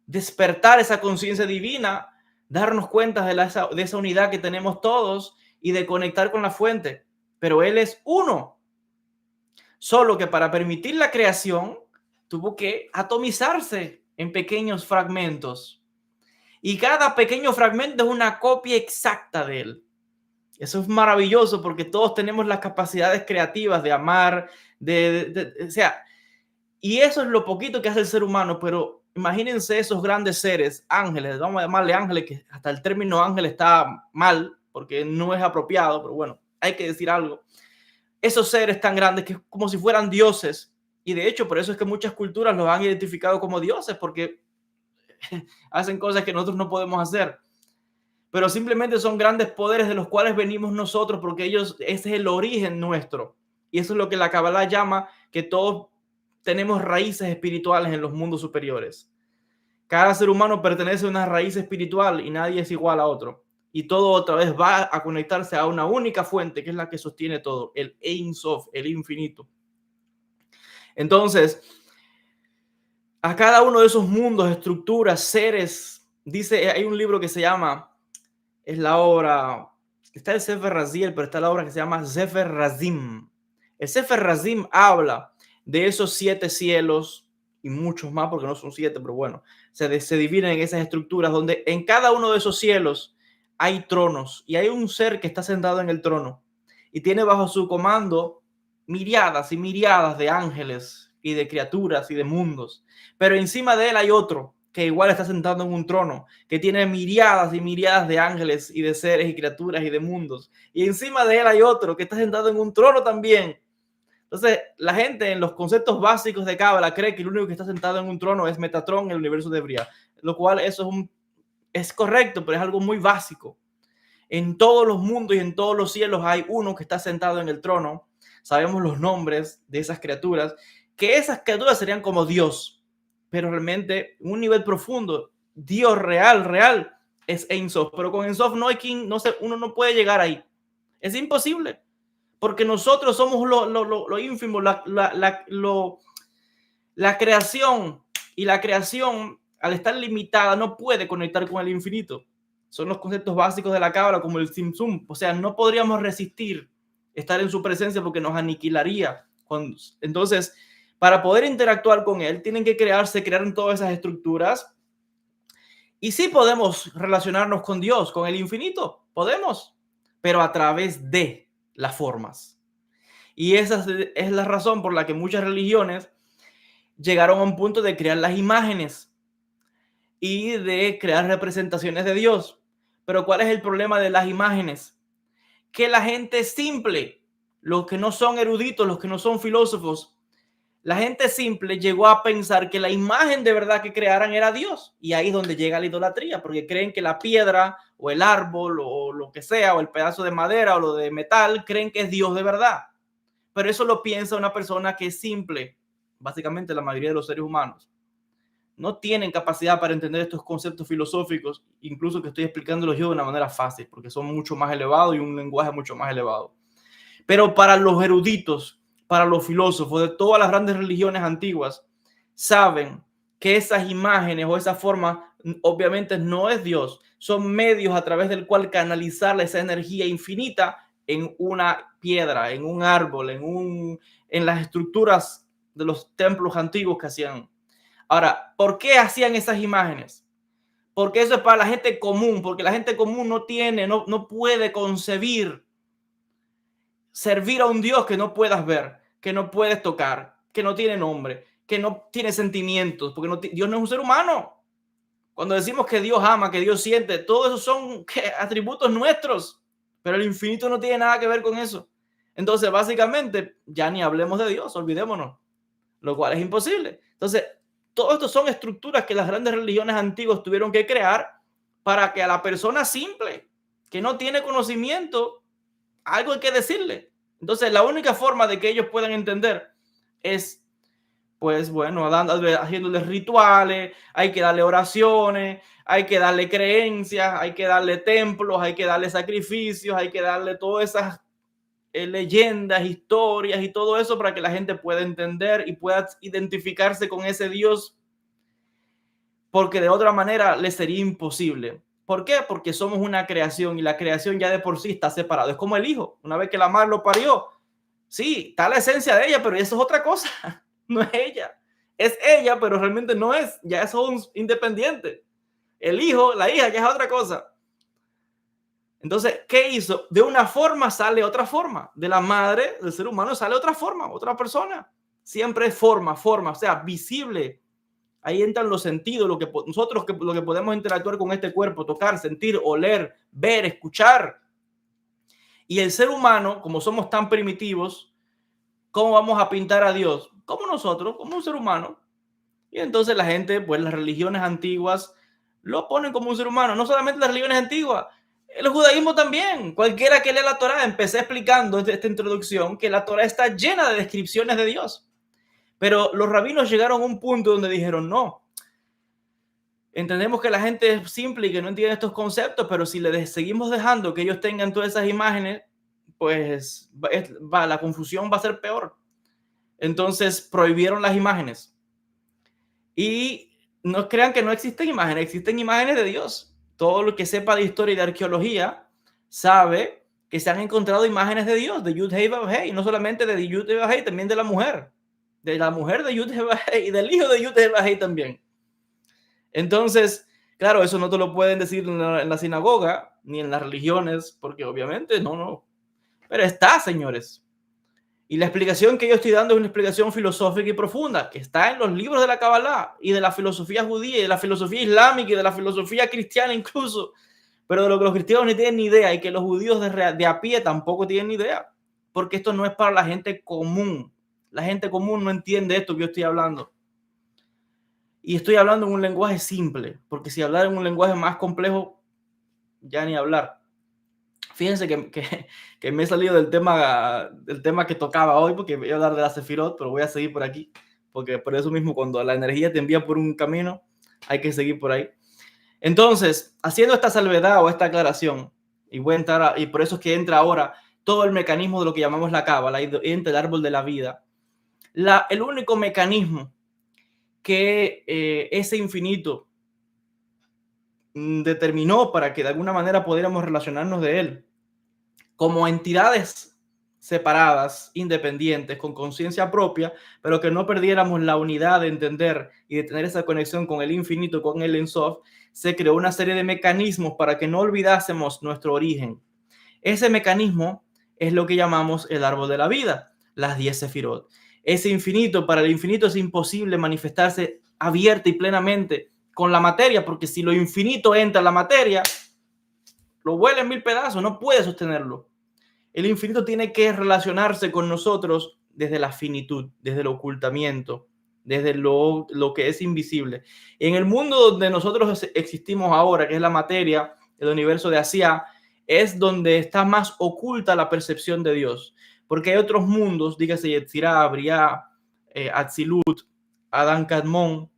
[SPEAKER 1] Despertar esa conciencia divina, darnos cuenta de esa unidad que tenemos todos y de conectar con la fuente. Pero Él es uno. Solo que para permitir la creación tuvo que atomizarse en pequeños fragmentos. Y cada pequeño fragmento es una copia exacta de Él. Eso es maravilloso porque todos tenemos las capacidades creativas de amar, o sea, y eso es lo poquito que hace el ser humano, pero imagínense esos grandes seres, ángeles, vamos a llamarle ángeles, que hasta el término ángel está mal porque no es apropiado, pero bueno, hay que decir algo. Esos seres tan grandes que es como si fueran dioses, y de hecho por eso es que muchas culturas los han identificado como dioses, porque hacen cosas que nosotros no podemos hacer. Pero simplemente son grandes poderes de los cuales venimos nosotros, porque ese es el origen nuestro. Y eso es lo que la Kabbalah llama que todos tenemos raíces espirituales en los mundos superiores. Cada ser humano pertenece a una raíz espiritual y nadie es igual a otro. Y todo otra vez va a conectarse a una única fuente, que es la que sostiene todo, el Ein Sof, el infinito. Entonces, a cada uno de esos mundos, estructuras, seres, dice, hay un libro que se llama, es la obra, está el Sefer Raziel, pero está la obra que se llama Sefer Razim. El Sefer Razim habla de esos 7 cielos y muchos más, porque no son 7, pero bueno, se dividen en esas estructuras donde en cada uno de esos cielos hay tronos y hay un ser que está sentado en el trono y tiene bajo su comando miriadas y miriadas de ángeles y de criaturas y de mundos, pero encima de él hay otro que igual está sentado en un trono, que tiene miriadas y miriadas de ángeles y de seres y criaturas y de mundos. Y encima de él hay otro que está sentado en un trono también. Entonces, la gente en los conceptos básicos de Cábala cree que el único que está sentado en un trono es Metatron en el universo de Bria, lo cual eso es correcto, pero es algo muy básico. en todos los mundos y en todos los cielos hay uno que está sentado en el trono. Sabemos los nombres de esas criaturas, que esas criaturas serían como Dios, pero realmente un nivel profundo, Dios real, es Ein Sof, pero con Ein Sof no hay quien, no sé, uno no puede llegar ahí. Es imposible, porque nosotros somos lo ínfimo, la creación, y la creación, al estar limitada, no puede conectar con el infinito. Son los conceptos básicos de la cábala, como el Tzimtzum. O sea, no podríamos resistir estar en su presencia porque nos aniquilaría. Entonces, para poder interactuar con él, tienen que crear todas esas estructuras. Y sí podemos relacionarnos con Dios, con el infinito, podemos, pero a través de las formas. Y esa es la razón por la que muchas religiones llegaron a un punto de crear las imágenes y de crear representaciones de Dios. Pero ¿cuál es el problema de las imágenes? Que la gente simple, los que no son eruditos, los que no son filósofos, la gente simple llegó a pensar que la imagen de verdad que crearan era Dios. Y ahí es donde llega la idolatría, porque creen que la piedra o el árbol o lo que sea, o el pedazo de madera o lo de metal, creen que es Dios de verdad. Pero eso lo piensa una persona que es simple. Básicamente la mayoría de los seres humanos no tienen capacidad para entender estos conceptos filosóficos, incluso que estoy explicándolos yo de una manera fácil, porque son mucho más elevados y un lenguaje mucho más elevado. Pero para los eruditos, para los filósofos de todas las grandes religiones antiguas, saben que esas imágenes o esa forma obviamente no es Dios, son medios a través del cual canalizar esa energía infinita en una piedra, en un árbol, en las estructuras de los templos antiguos que hacían. Ahora, ¿por qué hacían esas imágenes? Porque eso es para la gente común, porque la gente común no puede concebir servir a un Dios que no puedas ver, que no puedes tocar, que no tiene nombre, que no tiene sentimientos, porque Dios no es un ser humano. Cuando decimos que Dios ama, que Dios siente, todo eso son atributos nuestros, pero el infinito no tiene nada que ver con eso. Entonces, básicamente, ya ni hablemos de Dios, olvidémonos, lo cual es imposible. Entonces, todo esto son estructuras que las grandes religiones antiguas tuvieron que crear para que a la persona simple, que no tiene conocimiento, algo hay que decirle. Entonces, la única forma de que ellos puedan entender es, pues bueno, haciéndoles rituales, hay que darle oraciones, hay que darle creencias, hay que darle templos, hay que darle sacrificios, hay que darle todas esas leyendas, historias y todo eso para que la gente pueda entender y pueda identificarse con ese Dios, porque de otra manera le sería imposible. ¿Por qué? Porque somos una creación y la creación ya de por sí está separada. Es como el hijo. Una vez que la madre lo parió, sí, está la esencia de ella, pero eso es otra cosa. No es ella. Es ella, pero realmente no es. Ya eso es independiente. El hijo, la hija, ya es otra cosa. Entonces, ¿qué hizo? De una forma sale otra forma. De la madre del ser humano sale otra forma, otra persona. Siempre es forma, o sea, visible. Ahí entran los sentidos, lo que podemos interactuar con este cuerpo, tocar, sentir, oler, ver, escuchar. Y el ser humano, como somos tan primitivos, ¿cómo vamos a pintar a Dios? Como nosotros, como un ser humano. Y entonces la gente, pues las religiones antiguas lo ponen como un ser humano. No solamente las religiones antiguas, el judaísmo también. Cualquiera que lea la Torá, empecé explicando esta introducción que la Torá está llena de descripciones de Dios. Pero los rabinos llegaron a un punto donde dijeron, no, entendemos que la gente es simple y que no entiende estos conceptos, pero si seguimos dejando que ellos tengan todas esas imágenes, pues la confusión va a ser peor. Entonces prohibieron las imágenes. Y no crean que no existen imágenes de Dios. Todo lo que sepa de historia y de arqueología sabe que se han encontrado imágenes de Dios, de Yud-Heh Vav-Heh, no solamente de Yud-Heh Vav-Heh, también de la mujer de Yud-Heh Vav-Heh y del hijo de Yud-Heh Vav-Heh también. Entonces, claro, eso no te lo pueden decir en la sinagoga ni en las religiones, porque obviamente no. Pero está, señores. Y la explicación que yo estoy dando es una explicación filosófica y profunda, que está en los libros de la Kabbalah y de la filosofía judía y de la filosofía islámica y de la filosofía cristiana incluso, pero de lo que los cristianos no tienen ni idea y que los judíos de a pie tampoco tienen ni idea, porque esto no es para la gente común. La gente común no entiende esto que yo estoy hablando. Y estoy hablando en un lenguaje simple, porque si hablar en un lenguaje más complejo, ya ni hablar. Fíjense que me he salido del tema que tocaba hoy, porque voy a hablar de la Sefirot, pero voy a seguir por aquí, porque por eso mismo cuando la energía te envía por un camino, hay que seguir por ahí. Entonces, haciendo esta salvedad o esta aclaración, y por eso es que entra ahora todo el mecanismo de lo que llamamos la cábala, y entra el árbol de la vida. El único mecanismo que ese infinito determinó para que de alguna manera pudiéramos relacionarnos de él como entidades separadas, independientes, con conciencia propia, pero que no perdiéramos la unidad de entender y de tener esa conexión con el infinito, con el Ein Sof, se creó una serie de mecanismos para que no olvidásemos nuestro origen. Ese mecanismo es lo que llamamos el árbol de la vida, las 10 sefirot. Ese infinito, para el infinito es imposible manifestarse abierta y plenamente con la materia, porque si lo infinito entra en la materia, lo vuela en mil pedazos, no puede sostenerlo. El infinito tiene que relacionarse con nosotros desde la finitud, desde el ocultamiento, desde lo que es invisible. En el mundo donde nosotros existimos ahora, que es la materia, el universo de Asia, es donde está más oculta la percepción de Dios. Porque hay otros mundos, dígase Yetzirah, Briah, Atzilut, Adán Kadmon.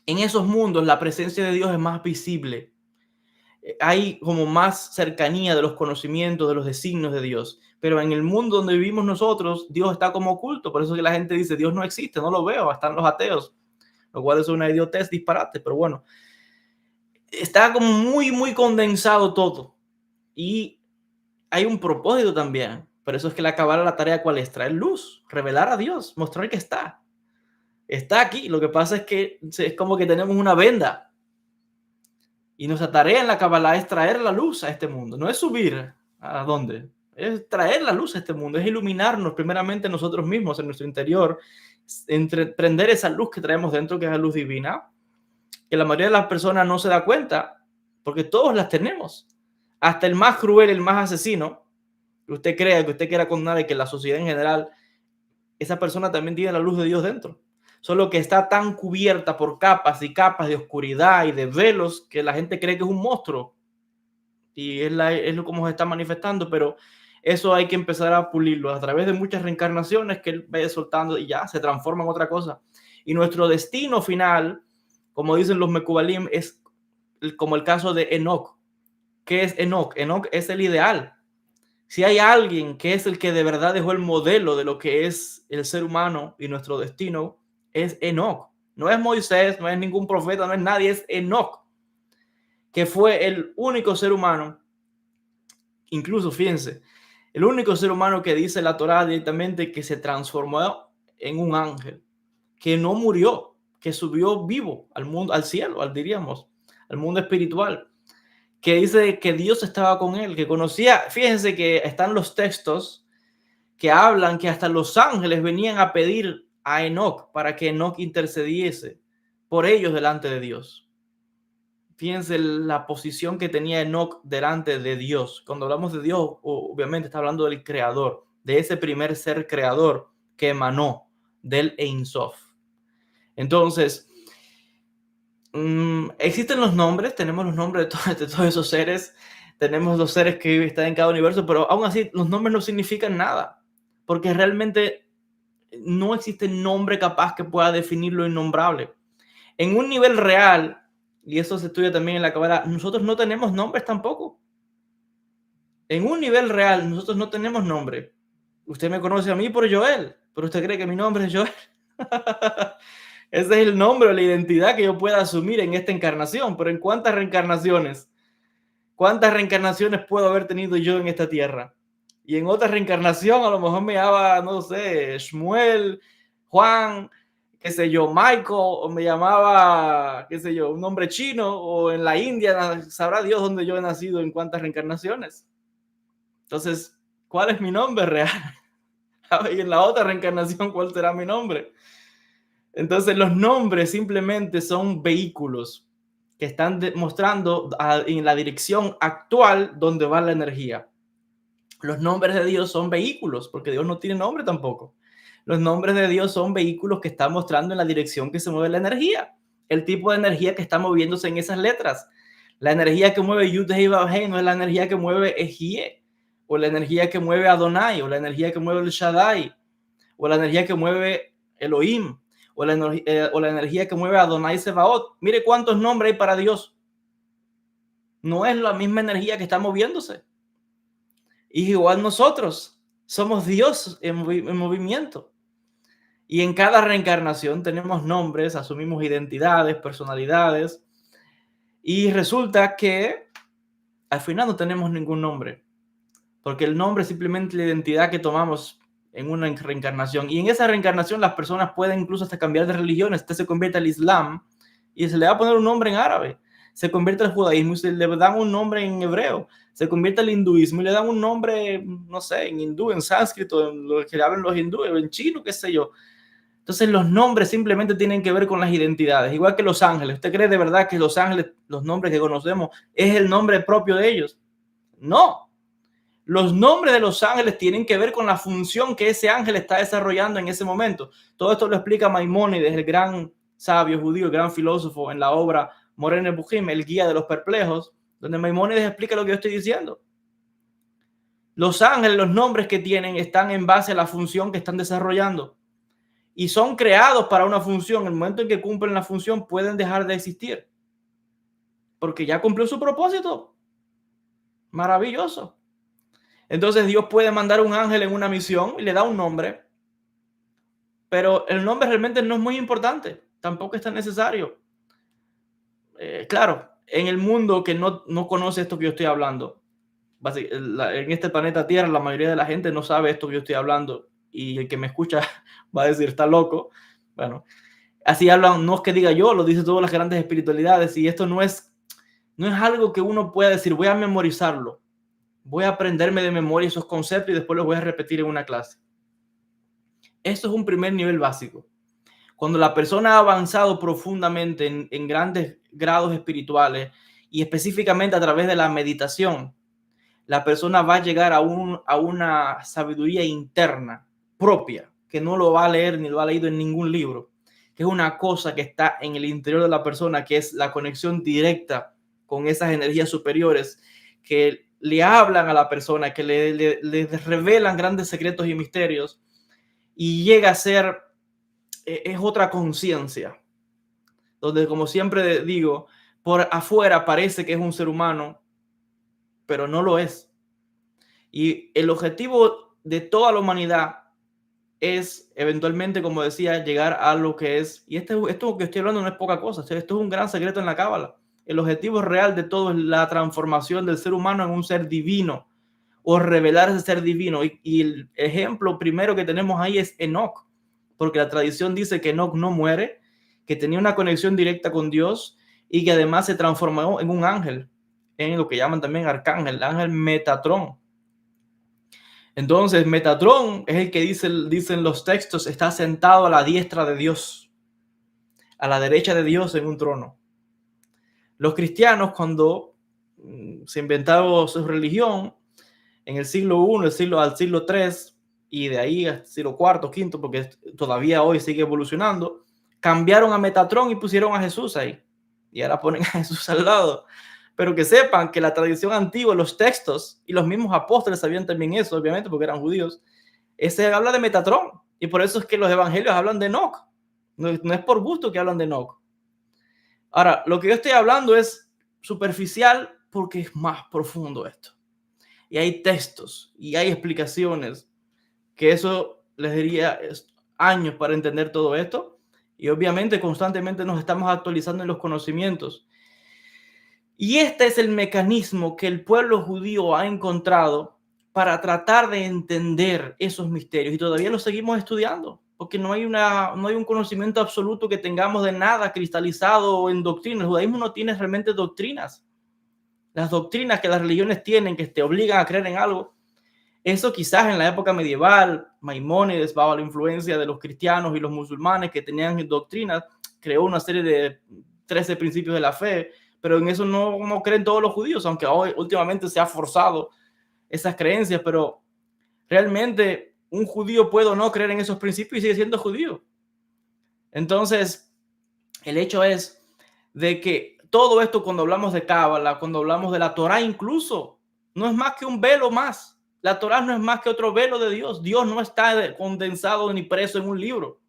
[SPEAKER 1] En esos mundos la presencia de Dios es más visible. Hay como más cercanía de los conocimientos, de los designios de Dios. Pero en el mundo donde vivimos nosotros, Dios está como oculto. Por eso que la gente dice, Dios no existe, no lo veo, están los ateos. Lo cual es una idiotez, disparate, pero bueno. Está como muy, muy condensado todo. Y hay un propósito también. Por eso es que le acabara la tarea, ¿cuál es? Traer luz, revelar a Dios, mostrar que está. Está aquí. Lo que pasa es que es como que tenemos una venda. Y nuestra tarea en la Kabbalah es traer la luz a este mundo. No es subir a dónde. Es traer la luz a este mundo. Es iluminarnos primeramente nosotros mismos en nuestro interior. Prender esa luz que traemos dentro, que es la luz divina. Que la mayoría de las personas no se da cuenta. Porque todos las tenemos. Hasta el más cruel, el más asesino. Que usted crea, que usted quiera condenar y que la sociedad en general. Esa persona también tiene la luz de Dios dentro. Solo que está tan cubierta por capas y capas de oscuridad y de velos que la gente cree que es un monstruo. Y es lo como se está manifestando, pero eso hay que empezar a pulirlo a través de muchas reencarnaciones que él vaya soltando y ya se transforma en otra cosa. Y nuestro destino final, como dicen los Mekubalim, es como el caso de Enoch. ¿Qué es Enoch? Enoch es el ideal. Si hay alguien que es el que de verdad dejó el modelo de lo que es el ser humano y nuestro destino, es Enoch. No es Moisés, no es ningún profeta, no es nadie, es Enoch, que fue el único ser humano, incluso fíjense, el único ser humano que dice la Torá directamente que se transformó en un ángel, que no murió, que subió vivo al mundo, al cielo, diríamos, al mundo espiritual, que dice que Dios estaba con él, que conocía. Fíjense que están los textos que hablan que hasta los ángeles venían a pedir a Enoch para que Enoch intercediese por ellos delante de Dios. Fíjense la posición que tenía Enoch delante de Dios. Cuando hablamos de Dios, obviamente está hablando del creador, de ese primer ser creador que emanó del Ein Sof. Entonces, existen los nombres, tenemos los nombres de todos esos seres, tenemos los seres que están en cada universo, pero aún así los nombres no significan nada, porque realmente no existe nombre capaz que pueda definir lo innombrable. En un nivel real, y eso se estudia también en la Kabbalah, nosotros no tenemos nombres tampoco. En un nivel real, nosotros no tenemos nombre. Usted me conoce a mí por Joel, pero usted cree que mi nombre es Joel. Ese es el nombre o la identidad que yo pueda asumir en esta encarnación. Pero ¿en cuántas reencarnaciones? ¿Cuántas reencarnaciones puedo haber tenido yo en esta tierra? Y en otra reencarnación a lo mejor me llamaba, no sé, Shmuel, Juan, qué sé yo, Michael, o me llamaba, qué sé yo, un nombre chino, o en la India, sabrá Dios dónde yo he nacido, en cuántas reencarnaciones. Entonces, ¿cuál es mi nombre real? Y en la otra reencarnación, ¿cuál será mi nombre? Entonces, los nombres simplemente son vehículos que están mostrando en la dirección actual donde va la energía. Los nombres de Dios son vehículos, porque Dios no tiene nombre tampoco. Los nombres de Dios son vehículos que están mostrando en la dirección que se mueve la energía, el tipo de energía que está moviéndose en esas letras. La energía que mueve Yud Hei Vav Hei no es la energía que mueve Ejie, o la energía que mueve Adonai, o la energía que mueve el Shaddai, o la energía que mueve Elohim, o la energía que mueve Adonai Sebaot. Mire cuántos nombres hay para Dios. No es la misma energía que está moviéndose. Y igual nosotros somos Dios en movimiento. Y en cada reencarnación tenemos nombres, asumimos identidades, personalidades. Y resulta que al final no tenemos ningún nombre. Porque el nombre es simplemente la identidad que tomamos en una reencarnación. Y en esa reencarnación las personas pueden incluso hasta cambiar de religión. Usted se convierte al Islam y se le va a poner un nombre en árabe. Se convierte al judaísmo y se le dan un nombre en hebreo. Se convierte al hinduismo y le dan un nombre, no sé, en hindú, en sánscrito, en lo que hablan los hindúes, en chino, qué sé yo. Entonces los nombres simplemente tienen que ver con las identidades. Igual que los ángeles. ¿Usted cree de verdad que los ángeles, los nombres que conocemos, es el nombre propio de ellos? No. Los nombres de los ángeles tienen que ver con la función que ese ángel está desarrollando en ese momento. Todo esto lo explica Maimónides, el gran sabio judío, el gran filósofo, en la obra Moreh Nevuchim, el guía de los perplejos, donde Maimónides explica lo que yo estoy diciendo. Los ángeles, los nombres que tienen, están en base a la función que están desarrollando y son creados para una función. En el momento en que cumplen la función, pueden dejar de existir porque ya cumplió su propósito. Maravilloso. Entonces Dios puede mandar un ángel en una misión y le da un nombre, pero el nombre realmente no es muy importante, tampoco es tan necesario. Claro, en el mundo que no conoce esto que yo estoy hablando, en este planeta Tierra la mayoría de la gente no sabe esto que yo estoy hablando y el que me escucha va a decir, está loco. Bueno, así hablan, no es que diga yo, lo dicen todas las grandes espiritualidades y esto no es algo que uno pueda decir, voy a memorizarlo. Voy a aprenderme de memoria esos conceptos y después los voy a repetir en una clase. Esto es un primer nivel básico. Cuando la persona ha avanzado profundamente en grandes grados espirituales y específicamente a través de la meditación, la persona va a llegar a una sabiduría interna propia, que no lo va a leer ni lo ha leído en ningún libro, que es una cosa que está en el interior de la persona, que es la conexión directa con esas energías superiores que le hablan a la persona, que le revelan grandes secretos y misterios y llega a ser, es otra conciencia, donde como siempre digo, por afuera parece que es un ser humano, pero no lo es. Y el objetivo de toda la humanidad es eventualmente, como decía, llegar a lo que es, y esto que estoy hablando no es poca cosa, esto es un gran secreto en la Cábala. El objetivo real de todo es la transformación del ser humano en un ser divino o revelar ese ser divino. Y el ejemplo primero que tenemos ahí es Enoc, porque la tradición dice que Enoc no muere, que tenía una conexión directa con Dios y que además se transformó en un ángel, en lo que llaman también arcángel, el ángel Metatrón. Entonces, Metatrón es el que dicen los textos, está sentado a la diestra de Dios, a la derecha de Dios en un trono. Los cristianos, cuando se inventaron su religión, en el siglo I, al siglo III, y de ahí al siglo IV, V, porque todavía hoy sigue evolucionando, cambiaron a Metatrón y pusieron a Jesús ahí. Y ahora ponen a Jesús al lado. Pero que sepan que la tradición antigua, los textos, y los mismos apóstoles sabían también eso, obviamente, porque eran judíos, ese habla de Metatrón. Y por eso es que los evangelios hablan de Enoc. No es por gusto que hablan de Enoc. Ahora, lo que yo estoy hablando es superficial porque es más profundo esto. Y hay textos y hay explicaciones que eso les diría años para entender todo esto. Y obviamente constantemente nos estamos actualizando en los conocimientos. Y este es el mecanismo que el pueblo judío ha encontrado para tratar de entender esos misterios. Y todavía los seguimos estudiando, porque no hay un conocimiento absoluto que tengamos de nada cristalizado en doctrina. El judaísmo no tiene realmente doctrinas. Las doctrinas que las religiones tienen, que te obligan a creer en algo, eso quizás en la época medieval, Maimónides, bajo la influencia de los cristianos y los musulmanes que tenían doctrinas, creó una serie de 13 principios de la fe, pero en eso no creen todos los judíos, aunque hoy últimamente se ha forzado esas creencias, pero realmente un judío puede o no creer en esos principios y sigue siendo judío. Entonces, el hecho es de que todo esto cuando hablamos de Cábala, cuando hablamos de la Torá incluso, no es más que un velo más. La Torá no es más que otro velo de Dios. Dios no está condensado ni preso en un libro.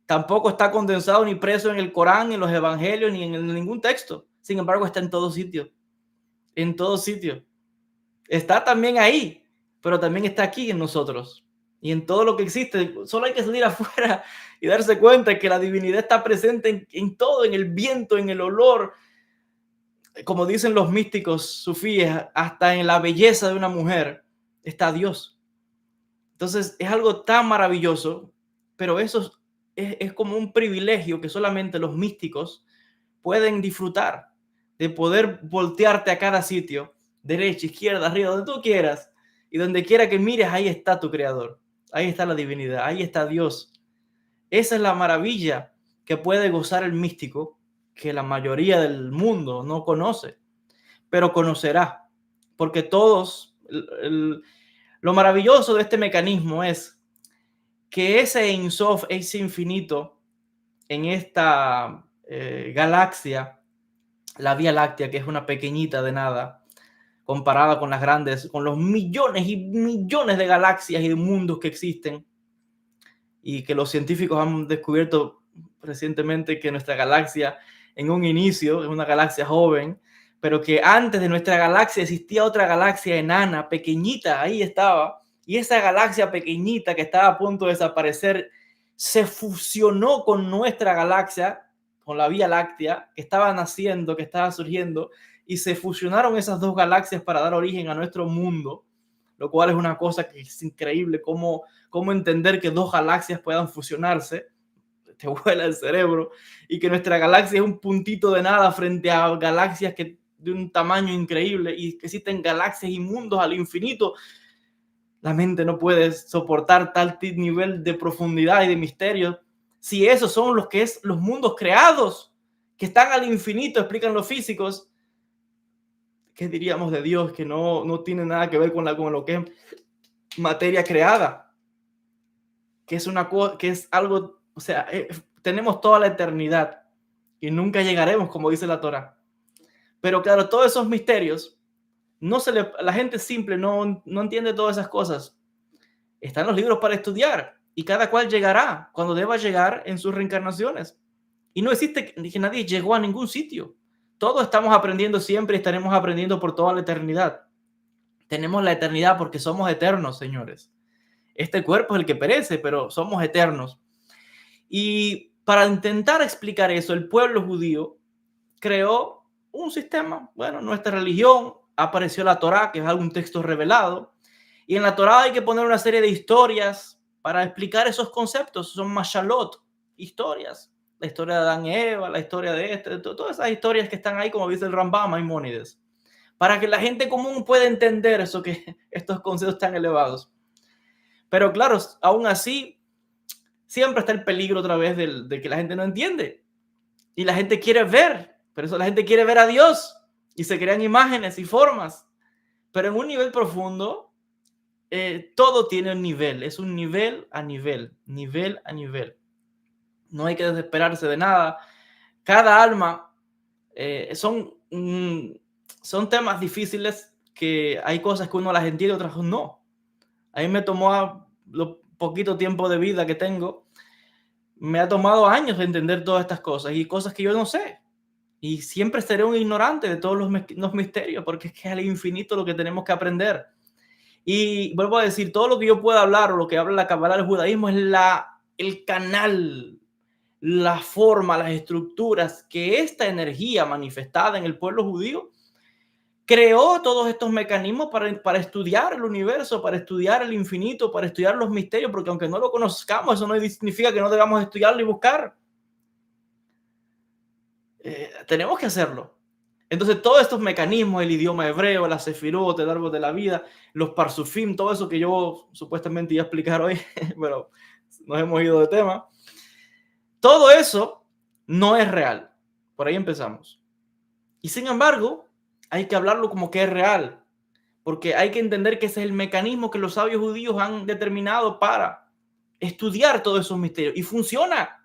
[SPEAKER 1] Tampoco está condensado ni preso en el Corán, en los evangelios, ni en ningún texto. Sin embargo, está en todo sitio. En todo sitio. Está también ahí, pero también está aquí en nosotros. Y en todo lo que existe. Solo hay que salir afuera y darse cuenta que la divinidad está presente en todo, en el viento, en el olor. Como dicen los místicos sufíes, hasta en la belleza de una mujer está Dios. Entonces es algo tan maravilloso, pero eso es como un privilegio que solamente los místicos pueden disfrutar, de poder voltearte a cada sitio, derecha, izquierda, arriba, donde tú quieras, y donde quiera que mires, ahí está tu creador, ahí está la divinidad, ahí está Dios. Esa es la maravilla que puede gozar el místico, que la mayoría del mundo no conoce, pero conocerá, porque todos, lo maravilloso de este mecanismo es que ese Ein Sof, ese infinito en esta galaxia, la Vía Láctea, que es una pequeñita de nada, comparada con las grandes, con los millones y millones de galaxias y de mundos que existen, y que los científicos han descubierto recientemente que nuestra galaxia en un inicio es una galaxia joven, pero que antes de nuestra galaxia existía otra galaxia enana, pequeñita, ahí estaba, y esa galaxia pequeñita que estaba a punto de desaparecer se fusionó con nuestra galaxia, con la Vía Láctea, que estaba naciendo, que estaba surgiendo, y se fusionaron esas dos galaxias para dar origen a nuestro mundo, lo cual es una cosa que es increíble, cómo entender que dos galaxias puedan fusionarse, te vuela el cerebro, y que nuestra galaxia es un puntito de nada frente a galaxias que de un tamaño increíble, y que existen galaxias y mundos al infinito. La mente no puede soportar tal nivel de profundidad y de misterio. Si esos son los que es los mundos creados, que están al infinito, explican los físicos, ¿qué diríamos de Dios que no tiene nada que ver con lo que es materia creada? Que es que es algo, o sea, tenemos toda la eternidad y nunca llegaremos, como dice la Torá. Pero claro, todos esos misterios, la gente simple no entiende todas esas cosas. Están los libros para estudiar y cada cual llegará cuando deba llegar en sus reencarnaciones. Y no existe que nadie llegó a ningún sitio. Todos estamos aprendiendo siempre y estaremos aprendiendo por toda la eternidad. Tenemos la eternidad porque somos eternos, señores. Este cuerpo es el que perece, pero somos eternos. Y para intentar explicar eso, el pueblo judío creó un sistema. Bueno, nuestra religión, apareció la Torá, que es algún texto revelado. Y en la Torá hay que poner una serie de historias para explicar esos conceptos. Son mashalot, historias. La historia de Adán y Eva, la historia de todas esas historias que están ahí, como dice el Rambam Maimónides, para que la gente común pueda entender estos conceptos tan elevados. Pero claro, aún así, siempre está el peligro otra vez de que la gente no entiende. Y la gente quiere ver, por eso la gente quiere ver a Dios. Y se crean imágenes y formas. Pero en un nivel profundo, todo tiene un nivel. Es un nivel a nivel, nivel a nivel. No hay que desesperarse de nada. Cada alma son temas difíciles, que hay cosas que uno las entiende, otras no. A mí me tomó lo poquito tiempo de vida que tengo, me ha tomado años de entender todas estas cosas y cosas que yo no sé. Y siempre seré un ignorante de todos los misterios, porque es que es al infinito lo que tenemos que aprender. Y vuelvo a decir, todo lo que yo pueda hablar o lo que habla la Kabbalah del judaísmo es el canal, la forma, las estructuras que esta energía manifestada en el pueblo judío creó todos estos mecanismos para estudiar el universo, para estudiar el infinito, para estudiar los misterios, porque aunque no lo conozcamos, eso no significa que no debamos estudiarlo y buscar. Tenemos que hacerlo. Entonces, todos estos mecanismos, el idioma hebreo, la sefirot, el árbol de la vida, los parsufim, todo eso que yo supuestamente iba a explicar hoy, pero nos hemos ido de tema. Todo eso no es real. Por ahí empezamos. Y sin embargo, hay que hablarlo como que es real, porque hay que entender que ese es el mecanismo que los sabios judíos han determinado para estudiar todos esos misterios. Y funciona.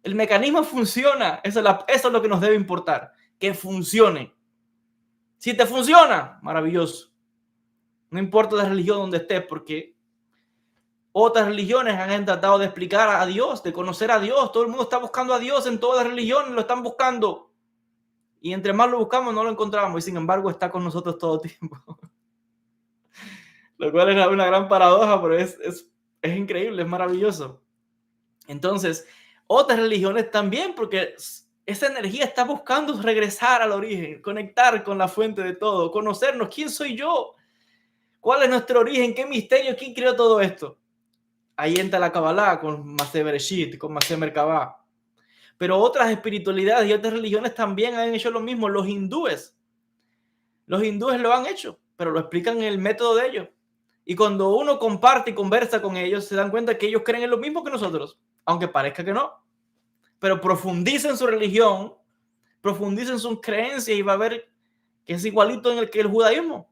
[SPEAKER 1] El mecanismo funciona. Eso es lo que nos debe importar. que funcione. Si te funciona, maravilloso. No importa la religión donde estés, porque otras religiones han tratado de explicar a Dios, de conocer a Dios. Todo el mundo está buscando a Dios en todas las religiones, lo están buscando. Y entre más lo buscamos, no lo encontramos. Y sin embargo, está con nosotros todo el tiempo. Lo cual es una gran paradoja, pero es increíble, es maravilloso. Entonces, otras religiones también, porque esa energía está buscando regresar al origen, conectar con la fuente de todo, conocernos. ¿Quién soy yo? ¿Cuál es nuestro origen? ¿Qué misterio? ¿Quién creó todo esto? Ahí entra la Kabbalah con Maseh Bereshit, con Maseh Merkabah. Pero otras espiritualidades y otras religiones también han hecho lo mismo. Los hindúes lo han hecho, pero lo explican en el método de ellos. Y cuando uno comparte y conversa con ellos, se dan cuenta que ellos creen en lo mismo que nosotros, aunque parezca que no. Pero profundicen su religión, profundicen sus creencias y va a ver que es igualito en que el judaísmo.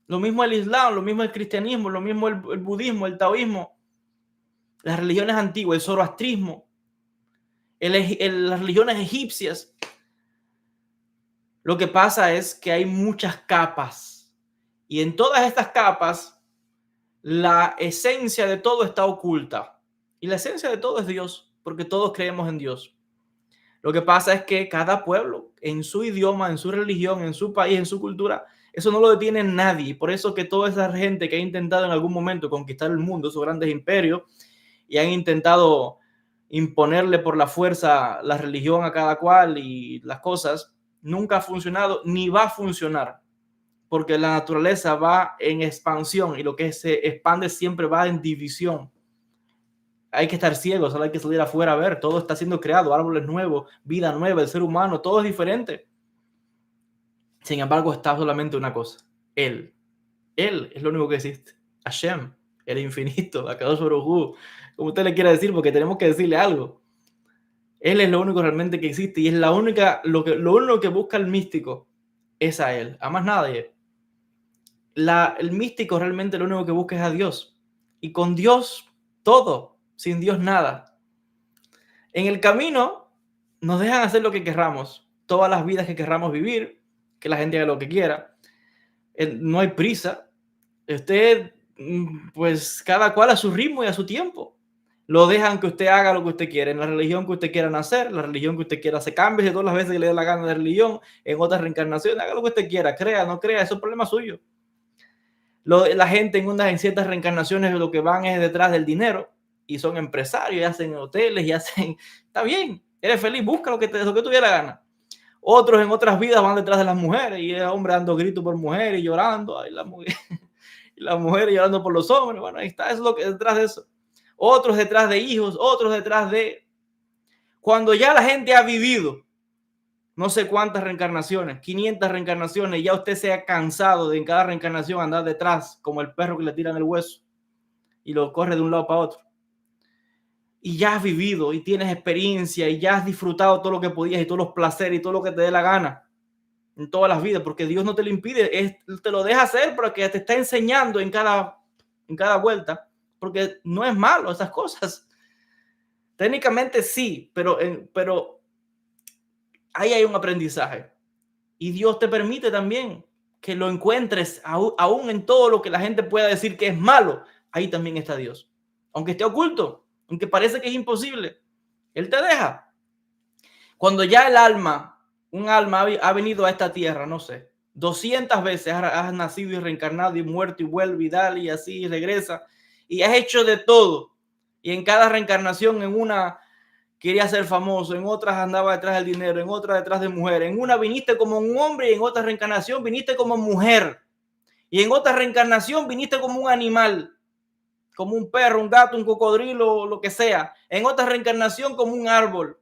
[SPEAKER 1] Lo mismo el islam, lo mismo el cristianismo, lo mismo el budismo, el taoísmo, las religiones antiguas, el zoroastrismo, las religiones egipcias. Lo que pasa es que hay muchas capas y en todas estas capas la esencia de todo está oculta. Y la esencia de todo es Dios, porque todos creemos en Dios. Lo que pasa es que cada pueblo, en su idioma, en su religión, en su país, en su cultura, eso no lo detiene nadie. Por eso que toda esa gente que ha intentado en algún momento conquistar el mundo, esos grandes imperios, y han intentado imponerle por la fuerza la religión a cada cual y las cosas, nunca ha funcionado ni va a funcionar. Porque la naturaleza va en expansión y lo que se expande siempre va en división. Hay que estar ciegos, solo hay que salir afuera a ver. Todo está siendo creado, árboles nuevos, vida nueva, el ser humano, todo es diferente. Sin embargo, está solamente una cosa. Él es lo único que existe. Hashem, el infinito, Akadosh Baruj Hu, como usted le quiera decir, porque tenemos que decirle algo. Él es lo único realmente que existe y es lo único que busca el místico es a él, a más nadie. El místico realmente lo único que busca es a Dios. Y con Dios todo, sin Dios nada. En el camino nos dejan hacer lo que querramos, todas las vidas que querramos vivir, que la gente haga lo que quiera. No hay prisa. Usted, pues cada cual a su ritmo y a su tiempo. Lo dejan que usted haga lo que usted quiera, en la religión que usted quiera nacer, la religión que usted quiera hacer cambios de todas las veces que le dé la gana de religión, en otras reencarnaciones, haga lo que usted quiera, crea, no crea, eso es un problema suyo. La gente en ciertas reencarnaciones lo que van es detrás del dinero y son empresarios y hacen hoteles y hacen, está bien, eres feliz, busca lo que te dé la gana. Otros en otras vidas van detrás de las mujeres y el hombre dando gritos por mujeres y llorando, ay, y las mujeres llorando por los hombres, bueno, ahí está, eso es lo que detrás de eso. Otros detrás de hijos, otros detrás de... Cuando ya la gente ha vivido no sé cuántas reencarnaciones, 500 reencarnaciones, ya usted se ha cansado de en cada reencarnación andar detrás como el perro que le tiran el hueso y lo corre de un lado para otro. Y ya has vivido y tienes experiencia y ya has disfrutado todo lo que podías y todos los placeres y todo lo que te dé la gana en todas las vidas, porque Dios no te lo impide, te lo deja hacer porque te está enseñando en cada vuelta, porque no es malo esas cosas. Técnicamente sí, pero ahí hay un aprendizaje. Y Dios te permite también que lo encuentres aún en todo lo que la gente pueda decir que es malo. Ahí también está Dios. Aunque esté oculto, aunque parece que es imposible, Él te deja. Cuando ya un alma ha venido a esta tierra, no sé, 200 veces has nacido y reencarnado y muerto y vuelve y dale y así y regresa y has hecho de todo. Y en cada reencarnación, en una quería ser famoso, en otras andaba detrás del dinero, en otras detrás de mujer. En una viniste como un hombre y en otra reencarnación viniste como mujer. Y en otra reencarnación viniste como un animal, como un perro, un gato, un cocodrilo, lo que sea. En otra reencarnación como un árbol.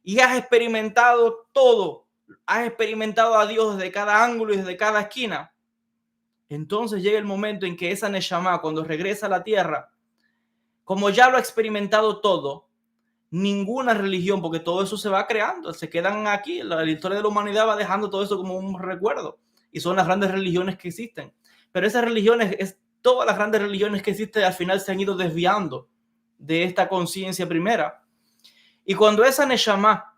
[SPEAKER 1] Y has experimentado todo. Has experimentado a Dios desde cada ángulo y desde cada esquina. Entonces llega el momento en que esa Neshama, cuando regresa a la tierra, como ya lo ha experimentado todo, ninguna religión, porque todo eso se va creando, se quedan aquí, la historia de la humanidad va dejando todo eso como un recuerdo y son las grandes religiones que existen, pero esas religiones, todas las grandes religiones que existen al final se han ido desviando de esta conciencia primera y cuando esa Neshama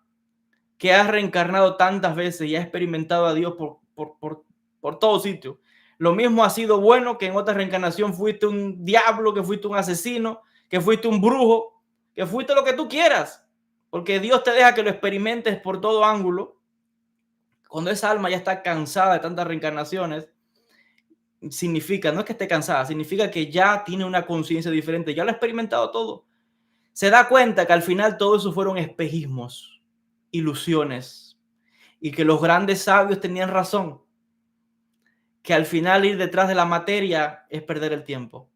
[SPEAKER 1] que ha reencarnado tantas veces y ha experimentado a Dios por todo sitio. Lo mismo ha sido bueno que en otra reencarnación fuiste un diablo, que fuiste un asesino, que fuiste un brujo, que fuiste lo que tú quieras, porque Dios te deja que lo experimentes por todo ángulo. Cuando esa alma ya está cansada de tantas reencarnaciones, significa, no es que esté cansada, significa que ya tiene una conciencia diferente, ya lo ha experimentado todo. Se da cuenta que al final todo eso fueron espejismos, ilusiones, y que los grandes sabios tenían razón, que al final ir detrás de la materia es perder el tiempo.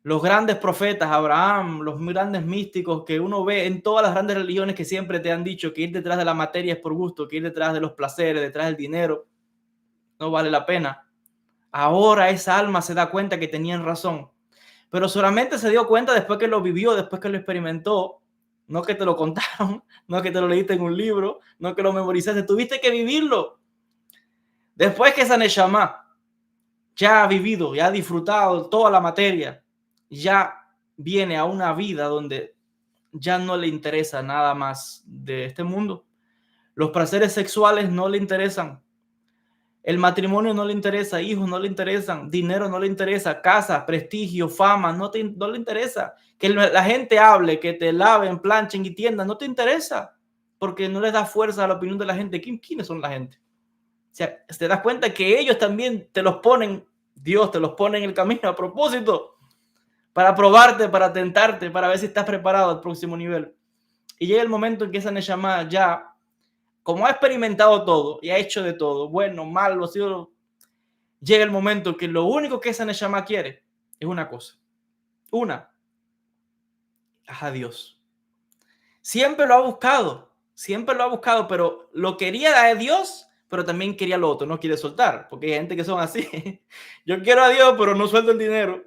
[SPEAKER 1] Los grandes profetas, Abraham, los grandes místicos que uno ve en todas las grandes religiones que siempre te han dicho que ir detrás de la materia es por gusto, que ir detrás de los placeres, detrás del dinero, no vale la pena. Ahora esa alma se da cuenta que tenían razón, pero solamente se dio cuenta después que lo vivió, después que lo experimentó, no que te lo contaron, no que te lo leíste en un libro, no que lo memorizaste, tuviste que vivirlo. Después que esa Neshama ya ha vivido, ya ha disfrutado toda la materia, ya viene a una vida donde ya no le interesa nada más de este mundo. Los placeres sexuales no le interesan. El matrimonio no le interesa, hijos no le interesan, dinero no le interesa, casa, prestigio, fama, no le interesa. Que la gente hable, que te laven, planchen y tiendan, no te interesa, porque no les da fuerza a la opinión de la gente. ¿Quiénes son la gente? O sea, te das cuenta que ellos también te los ponen, Dios te los pone en el camino a propósito, para probarte, para tentarte, para ver si estás preparado al próximo nivel. Y llega el momento en que esa Neshama ya, como ha experimentado todo y ha hecho de todo, bueno, malo, llega el momento que lo único que esa Neshama quiere es una cosa. A Dios. Siempre lo ha buscado, pero lo quería de Dios, pero también quería lo otro, no quiere soltar, porque hay gente que son así. Yo quiero a Dios, pero no suelto el dinero.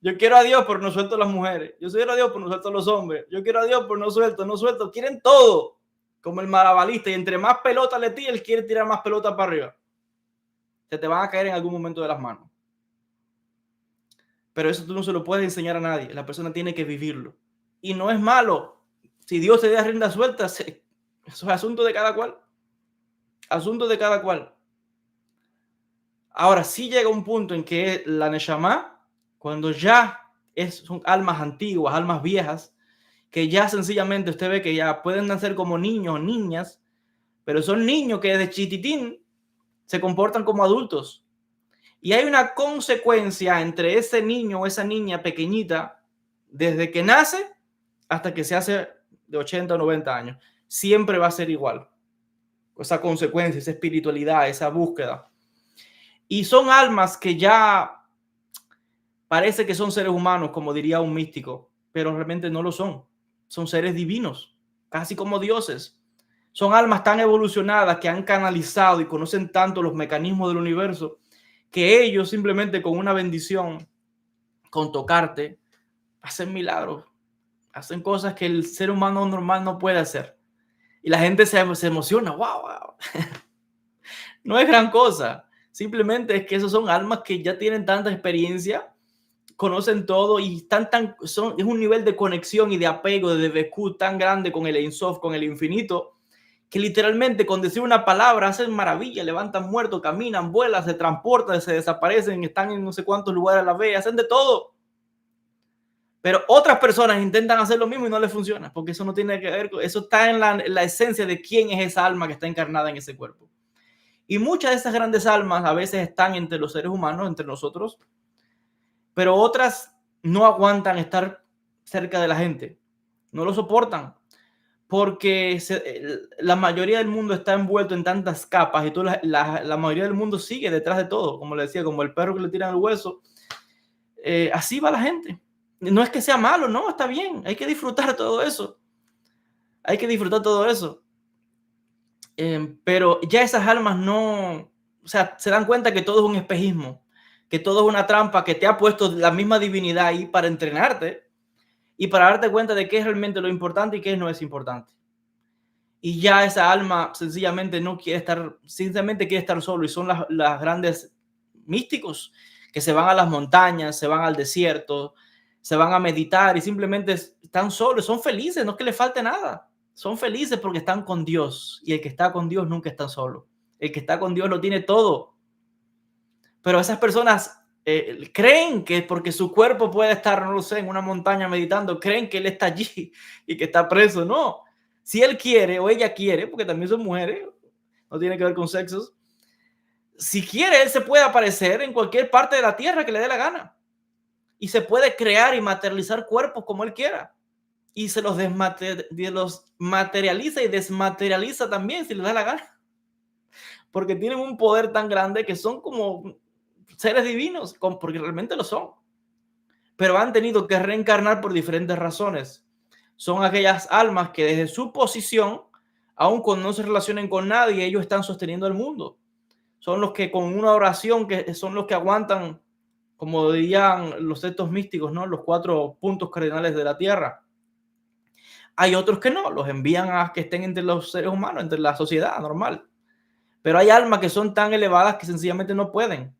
[SPEAKER 1] Yo quiero a Dios, pero no suelto a las mujeres. Yo quiero a Dios, pero no suelto a los hombres. Yo quiero a Dios, pero no suelto. Quieren todo, como el malabarista, y entre más pelota le tira, él quiere tirar más pelota para arriba. Se te van a caer en algún momento de las manos. Pero eso tú no se lo puedes enseñar a nadie. La persona tiene que vivirlo. Y no es malo. Si Dios te da rienda suelta, eso es asunto de cada cual. Asunto de cada cual. Ahora sí llega un punto en que la Neshama, cuando ya son almas antiguas, almas viejas, que ya sencillamente usted ve que ya pueden nacer como niños o niñas, pero son niños que desde chiquitín se comportan como adultos. Y hay una consecuencia entre ese niño o esa niña pequeñita desde que nace hasta que se hace de 80 o 90 años. Siempre va a ser igual. Esa consecuencia, esa espiritualidad, esa búsqueda. Y son almas que ya parece que son seres humanos, como diría un místico, pero realmente no lo son. Son seres divinos, casi como dioses. Son almas tan evolucionadas que han canalizado y conocen tanto los mecanismos del universo que ellos simplemente con una bendición, con tocarte, hacen milagros, hacen cosas que el ser humano normal no puede hacer. Y la gente se emociona, wow. No es gran cosa, simplemente es que esos son almas que ya tienen tanta experiencia, conocen todo y es un nivel de conexión y de apego, de Debekut tan grande con el Ein Sof, con el infinito, que literalmente con decir una palabra hacen maravilla, levantan muertos, caminan, vuelan, se transportan, se desaparecen, están en no sé cuántos lugares a la vez, hacen de todo. Pero otras personas intentan hacer lo mismo y no les funciona, porque eso no tiene que ver, eso está en la esencia de quién es esa alma que está encarnada en ese cuerpo. Y muchas de esas grandes almas a veces están entre los seres humanos, entre nosotros, pero otras no aguantan estar cerca de la gente, no lo soportan, porque la mayoría del mundo está envuelto en tantas capas y la mayoría del mundo sigue detrás de todo, como le decía, como el perro que le tiran el hueso. Así va la gente. No es que sea malo, no, está bien, hay que disfrutar todo eso. Hay que disfrutar todo eso. Pero ya esas almas no, o sea, se dan cuenta que todo es un espejismo, que todo es una trampa, que te ha puesto la misma divinidad ahí para entrenarte y para darte cuenta de qué es realmente lo importante y qué no es importante. Y ya esa alma sencillamente no quiere estar, simplemente quiere estar solo, y son las grandes místicos que se van a las montañas, se van al desierto, se van a meditar y simplemente están solos, son felices, no es que les falte nada. Son felices porque están con Dios, y el que está con Dios nunca está solo. El que está con Dios lo tiene todo. Pero esas personas creen que porque su cuerpo puede estar, no lo sé, en una montaña meditando, creen que él está allí y que está preso. No. Si él quiere o ella quiere, porque también son mujeres, no tiene que ver con sexos. Si quiere, él se puede aparecer en cualquier parte de la tierra que le dé la gana. Y se puede crear y materializar cuerpos como él quiera. Y se los materializa y desmaterializa también si le da la gana. Porque tienen un poder tan grande que son como seres divinos, porque realmente lo son. Pero han tenido que reencarnar por diferentes razones. Son aquellas almas que desde su posición, aun cuando no se relacionen con nadie, ellos están sosteniendo el mundo. Son los que con una oración, que son los que aguantan, como dirían los textos místicos, ¿no? Los 4 puntos cardinales de la tierra. Hay otros que no, los envían a que estén entre los seres humanos, entre la sociedad normal. Pero hay almas que son tan elevadas que sencillamente no pueden.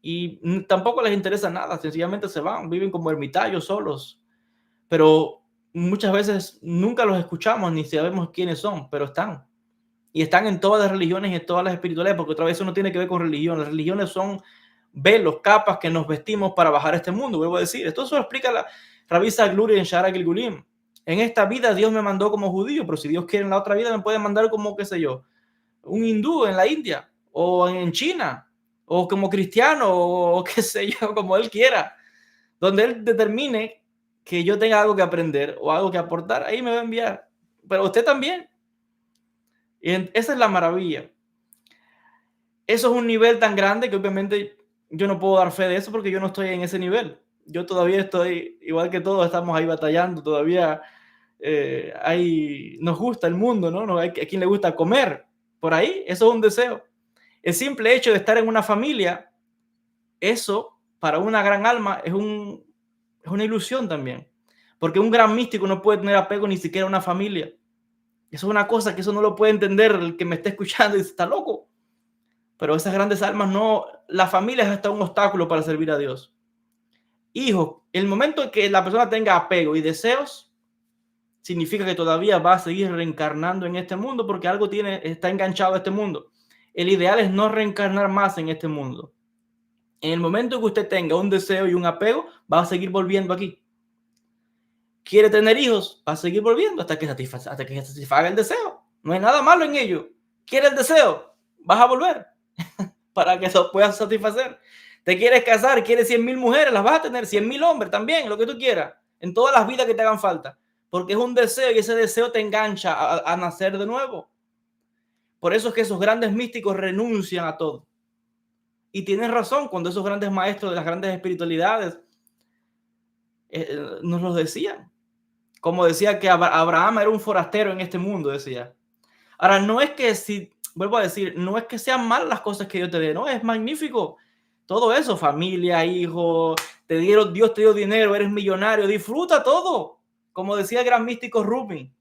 [SPEAKER 1] Y tampoco les interesa nada, sencillamente se van, viven como ermitaños solos. Pero muchas veces nunca los escuchamos ni sabemos quiénes son, pero están. Y están en todas las religiones y en todas las espiritualidades, porque otra vez eso no tiene que ver con religión. Las religiones son velos, capas que nos vestimos para bajar a este mundo. Vuelvo a decir, esto se lo explica la Rabbi Zaghloul en Shara Gilgulim. En esta vida Dios me mandó como judío, pero si Dios quiere en la otra vida me puede mandar como, qué sé yo, un hindú en la India, o en China, o como cristiano, o qué sé yo, como él quiera. Donde él determine que yo tenga algo que aprender o algo que aportar, ahí me va a enviar. Pero usted también. Y esa es la maravilla. Eso es un nivel tan grande que obviamente yo no puedo dar fe de eso porque yo no estoy en ese nivel. Yo todavía estoy, igual que todos, estamos ahí batallando. Todavía nos gusta el mundo, ¿no? Hay a quien le gusta comer. Por ahí, eso es un deseo. El simple hecho de estar en una familia, eso para una gran alma es una ilusión también. Porque un gran místico no puede tener apego ni siquiera a una familia. Eso es una cosa que eso no lo puede entender el que me está escuchando y dice, está loco. Pero esas grandes almas no, la familia es hasta un obstáculo para servir a Dios. Hijo, el momento en que la persona tenga apego y deseos, significa que todavía va a seguir reencarnando en este mundo porque algo está enganchado a este mundo. El ideal es no reencarnar más en este mundo. En el momento que usted tenga un deseo y un apego, va a seguir volviendo aquí. Quiere tener hijos, va a seguir volviendo hasta que satisfaga el deseo. No hay nada malo en ello. Quiere el deseo, vas a volver para que eso puedas satisfacer. Te quieres casar, quieres 100,000 mujeres, las vas a tener, 100,000 hombres también, lo que tú quieras, en todas las vidas que te hagan falta, porque es un deseo y ese deseo te engancha a nacer de nuevo. Por eso es que esos grandes místicos renuncian a todo. Y tienen razón cuando esos grandes maestros de las grandes espiritualidades nos lo decían. Como decía que Abraham era un forastero en este mundo, decía. Ahora, no es que vuelvo a decir, no es que sean malas las cosas que Dios te dé, no, es magnífico. Todo eso, familia, hijo, Dios te dio dinero, eres millonario, disfruta todo. Como decía el gran místico Rumi,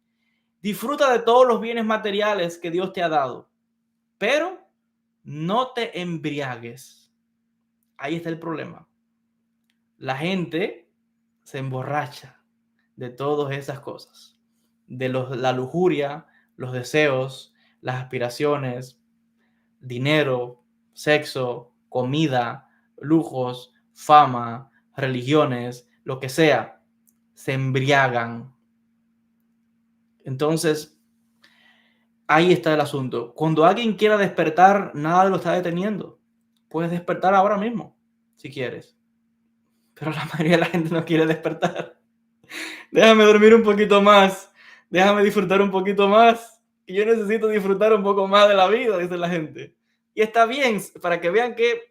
[SPEAKER 1] disfruta de todos los bienes materiales que Dios te ha dado, pero no te embriagues. Ahí está el problema. La gente se emborracha de todas esas cosas, de la lujuria, los deseos, las aspiraciones, dinero, sexo, comida, lujos, fama, religiones, lo que sea, se embriagan. Entonces, ahí está el asunto. Cuando alguien quiera despertar, nada lo está deteniendo. Puedes despertar ahora mismo, si quieres. Pero la mayoría de la gente no quiere despertar. Déjame dormir un poquito más. Déjame disfrutar un poquito más. Y yo necesito disfrutar un poco más de la vida, dice la gente. Y está bien, para que vean que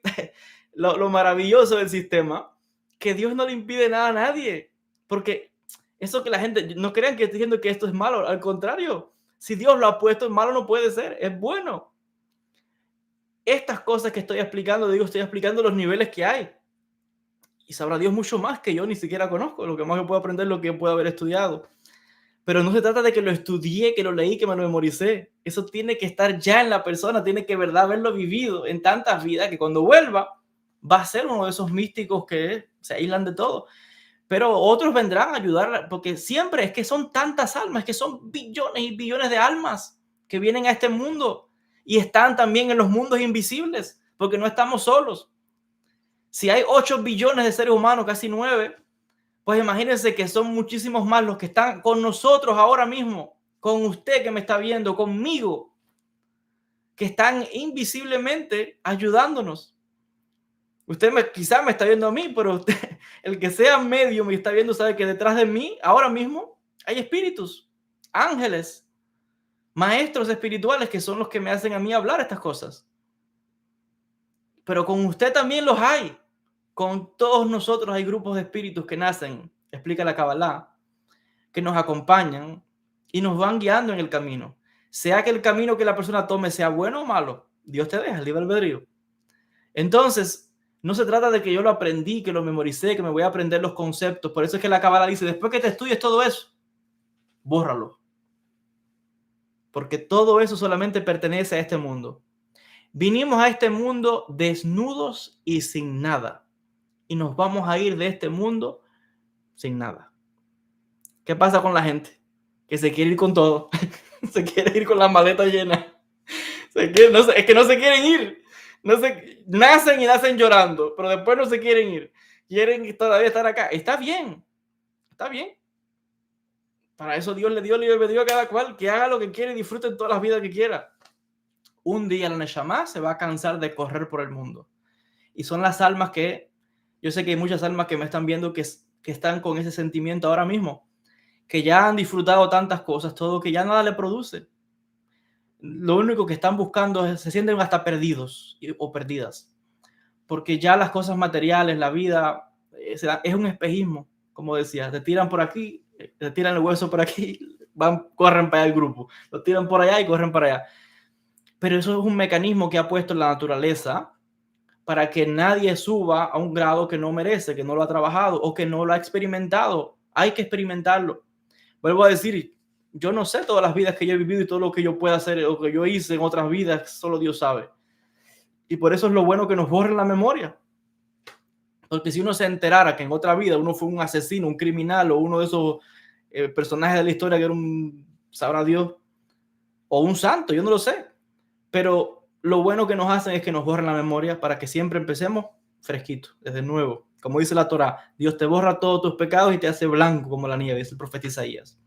[SPEAKER 1] lo maravilloso del sistema, que Dios no le impide nada a nadie. Porque eso que la gente, no crean que estoy diciendo que esto es malo. Al contrario, si Dios lo ha puesto, malo no puede ser. Es bueno. Estas cosas que estoy explicando, estoy explicando los niveles que hay. Y sabrá Dios mucho más que yo ni siquiera conozco. Lo que más yo puedo aprender es lo que yo puedo haber estudiado. Pero no se trata de que lo estudié, que lo leí, que me lo memoricé. Eso tiene que estar ya en la persona, tiene que verdad haberlo vivido en tantas vidas que cuando vuelva va a ser uno de esos místicos que se aíslan de todo. pero otros vendrán a ayudar, porque siempre es que son tantas almas, que son billones y billones de almas que vienen a este mundo y están también en los mundos invisibles, porque no estamos solos. Si hay 8 billones de seres humanos, casi 9, pues imagínense que son muchísimos más los que están con nosotros ahora mismo, con usted que me está viendo, conmigo, que están invisiblemente ayudándonos. Usted quizá me está viendo a mí, pero usted, el que sea medio me está viendo, sabe que detrás de mí, ahora mismo, hay espíritus, ángeles, maestros espirituales que son los que me hacen a mí hablar estas cosas. Pero con usted también los hay. Con todos nosotros hay grupos de espíritus que nacen, explica la Kabbalah, que nos acompañan y nos van guiando en el camino. Sea que el camino que la persona tome sea bueno o malo, Dios te deja, libre albedrío. Entonces, no se trata de que yo lo aprendí, que lo memoricé, que me voy a aprender los conceptos. Por eso es que la Kabbalah dice, después que te estudies todo eso, bórralo. Porque todo eso solamente pertenece a este mundo. Vinimos a este mundo desnudos y sin nada. Y nos vamos a ir de este mundo sin nada. ¿Qué pasa con la gente? Que se quiere ir con todo. Se quiere ir con las maletas llenas. Es que no se quieren ir. Nacen y nacen llorando, pero después no se quieren ir. Quieren todavía estar acá. Está bien. Está bien. Para eso Dios le dio libre albedrío a cada cual, que haga lo que quiere y disfrute en todas las vidas que quiera. Un día la Neshama se va a cansar de correr por el mundo. Y son las almas que, yo sé que hay muchas almas que me están viendo que están con ese sentimiento ahora mismo, que ya han disfrutado tantas cosas, todo, que ya nada le produce. Lo único que están buscando es, se sienten hasta perdidos o perdidas, porque ya las cosas materiales, la vida, es un espejismo, como decía, te tiran por aquí, te tiran el hueso por aquí, corren para allá el grupo, lo tiran por allá y corren para allá. Pero eso es un mecanismo que ha puesto la naturaleza para que nadie suba a un grado que no merece, que no lo ha trabajado o que no lo ha experimentado. Hay que experimentarlo. Vuelvo a decir, yo no sé todas las vidas que yo he vivido y todo lo que yo pueda hacer o que yo hice en otras vidas, solo Dios sabe. Y por eso es lo bueno que nos borren la memoria. Porque si uno se enterara que en otra vida uno fue un asesino, un criminal o uno de esos personajes de la historia que era un, sabrá Dios, o un santo, yo no lo sé. Pero lo bueno que nos hacen es que nos borren la memoria para que siempre empecemos fresquito, desde nuevo. Como dice la Torá, Dios te borra todos tus pecados y te hace blanco como la nieve, dice el profeta Isaías.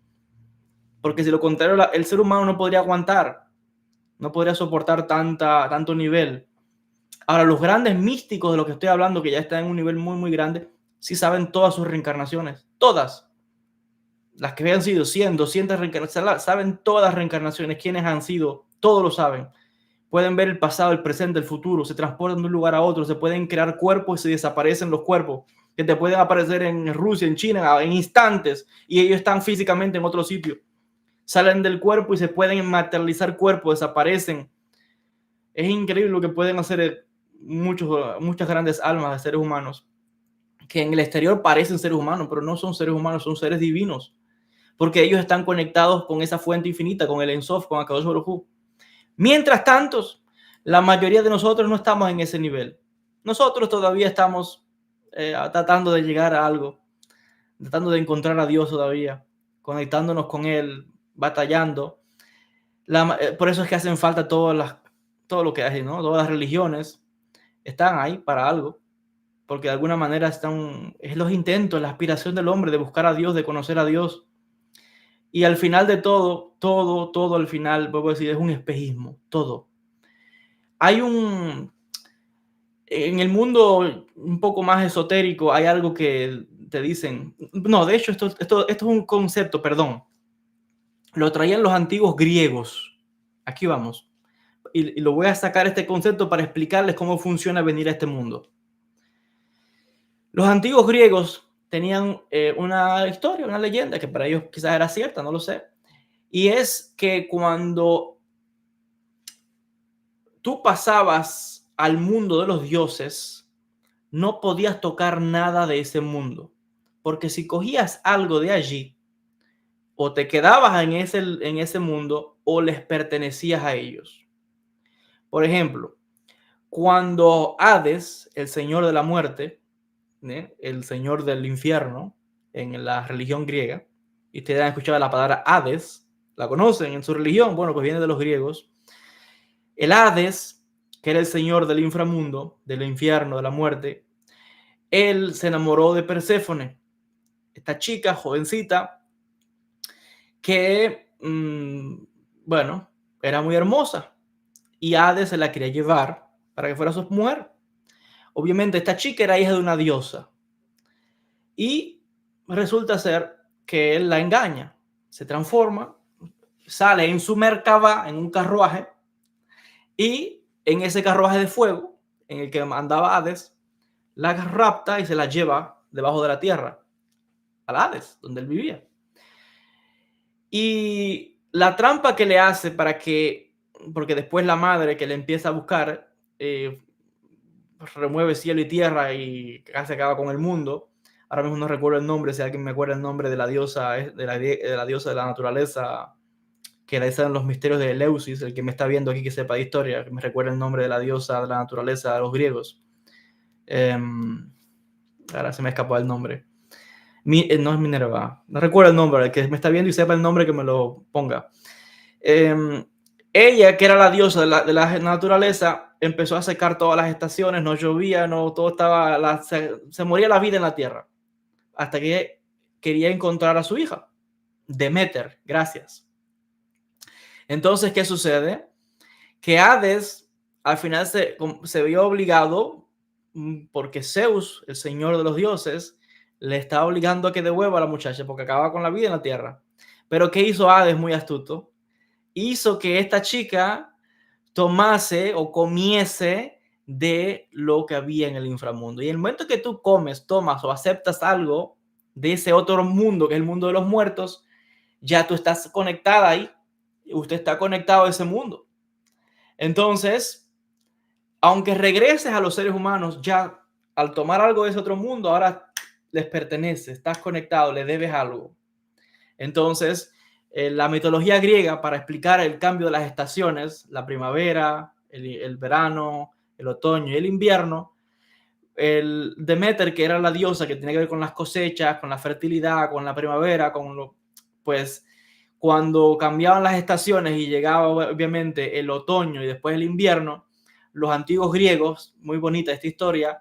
[SPEAKER 1] Porque si lo contrario, el ser humano no podría aguantar, no podría soportar tanto nivel. Ahora, los grandes místicos de los que estoy hablando, que ya están en un nivel muy, muy grande, sí saben todas sus reencarnaciones, todas. Las que hayan sido 100, 200 reencarnaciones, saben todas las reencarnaciones, quiénes han sido, todos lo saben. Pueden ver el pasado, el presente, el futuro, se transportan de un lugar a otro, se pueden crear cuerpos y se desaparecen los cuerpos, que te pueden aparecer en Rusia, en China, en instantes, y ellos están físicamente en otro sitio. Salen del cuerpo y se pueden materializar cuerpos, desaparecen. Es increíble lo que pueden hacer muchas grandes almas de seres humanos, que en el exterior parecen seres humanos, pero no son seres humanos, son seres divinos, porque ellos están conectados con esa fuente infinita, con el Ein Sof, con Akadosh Baruj Hu. Mientras tanto, la mayoría de nosotros no estamos en ese nivel. Nosotros todavía estamos tratando de llegar a algo, tratando de encontrar a Dios todavía, conectándonos con Él, batallando. Por eso es que hacen falta todo lo que hay, ¿no? Todas las religiones están ahí para algo, porque de alguna manera es los intentos, la aspiración del hombre de buscar a Dios, de conocer a Dios. Y al final de todo al final, vuelvo a decir, es un espejismo, todo. En el mundo un poco más esotérico hay algo que te dicen, no, de hecho esto es un concepto, perdón, lo traían los antiguos griegos. Aquí vamos. Y lo voy a sacar este concepto para explicarles cómo funciona venir a este mundo. Los antiguos griegos tenían una historia, una leyenda que para ellos quizás era cierta, no lo sé. Y es que cuando tú pasabas al mundo de los dioses, no podías tocar nada de ese mundo. Porque si cogías algo de allí, o te quedabas en ese mundo, o les pertenecías a ellos. Por ejemplo, cuando Hades, el señor de la muerte, el señor del infierno, en la religión griega. Y ustedes han escuchado la palabra Hades. ¿La conocen en su religión? Bueno, pues viene de los griegos. El Hades, que era el señor del inframundo, del infierno, de la muerte, él se enamoró de Perséfone, esta chica jovencita que, bueno, era muy hermosa. Y Hades se la quería llevar para que fuera su mujer. Obviamente, esta chica era hija de una diosa. Y resulta ser que él la engaña, se transforma, sale en su Merkabah, en un carruaje, y en ese carruaje de fuego en el que andaba Hades, la rapta y se la lleva debajo de la tierra, al Hades, donde él vivía. Y la trampa que le hace para que, porque después la madre que le empieza a buscar, remueve cielo y tierra y casi acaba con el mundo. Ahora mismo no recuerdo el nombre, si alguien me acuerda el nombre de la diosa de la naturaleza, que le dicen los misterios de Eleusis, el que me está viendo aquí que sepa de historia, que me recuerda el nombre de la diosa de la naturaleza de los griegos. Ahora se me escapó el nombre. No es Minerva, no recuerdo el nombre, el que me está viendo y sepa el nombre que me lo ponga. Ella, que era la diosa de la naturaleza, empezó a secar todas las estaciones, no llovía, no, todo estaba, se moría la vida en la tierra, hasta que quería encontrar a su hija, Demeter, gracias. Entonces, ¿qué sucede? Que Hades al final se vio obligado, porque Zeus, el señor de los dioses, le estaba obligando a que devuelva a la muchacha porque acababa con la vida en la tierra. Pero ¿qué hizo Hades muy astuto? Hizo que esta chica tomase o comiese de lo que había en el inframundo. Y en el momento que tú comes, tomas o aceptas algo de ese otro mundo, que es el mundo de los muertos, ya tú estás conectada ahí. Usted está conectado a ese mundo. Entonces, aunque regreses a los seres humanos, ya al tomar algo de ese otro mundo, ahora les pertenece, estás conectado, le debes algo. Entonces, la mitología griega, para explicar el cambio de las estaciones, la primavera, el verano, el otoño y el invierno, el Demeter, que era la diosa que tenía que ver con las cosechas, con la fertilidad, con la primavera, pues cuando cambiaban las estaciones y llegaba obviamente el otoño y después el invierno, los antiguos griegos, muy bonita esta historia,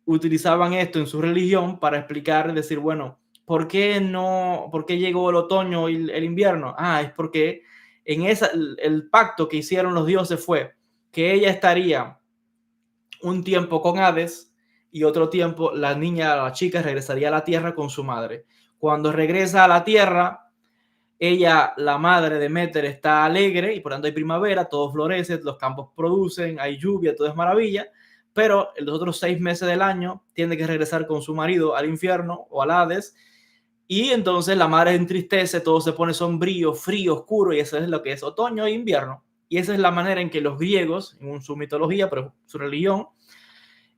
[SPEAKER 1] utilizaban esto en su religión para explicar, decir, bueno, ¿por qué llegó el otoño y el invierno? Es porque el pacto que hicieron los dioses fue que ella estaría un tiempo con Hades y otro tiempo la chica regresaría a la tierra con su madre. Cuando regresa a la tierra, ella, la madre de Demeter, está alegre y por tanto hay primavera, todo florece, los campos producen, hay lluvia, todo es maravilla, pero en los otros 6 meses del año tiene que regresar con su marido al infierno o al Hades, y entonces la madre entristece, todo se pone sombrío, frío, oscuro, y eso es lo que es otoño e invierno. Y esa es la manera en que los griegos, en su mitología, pero su religión,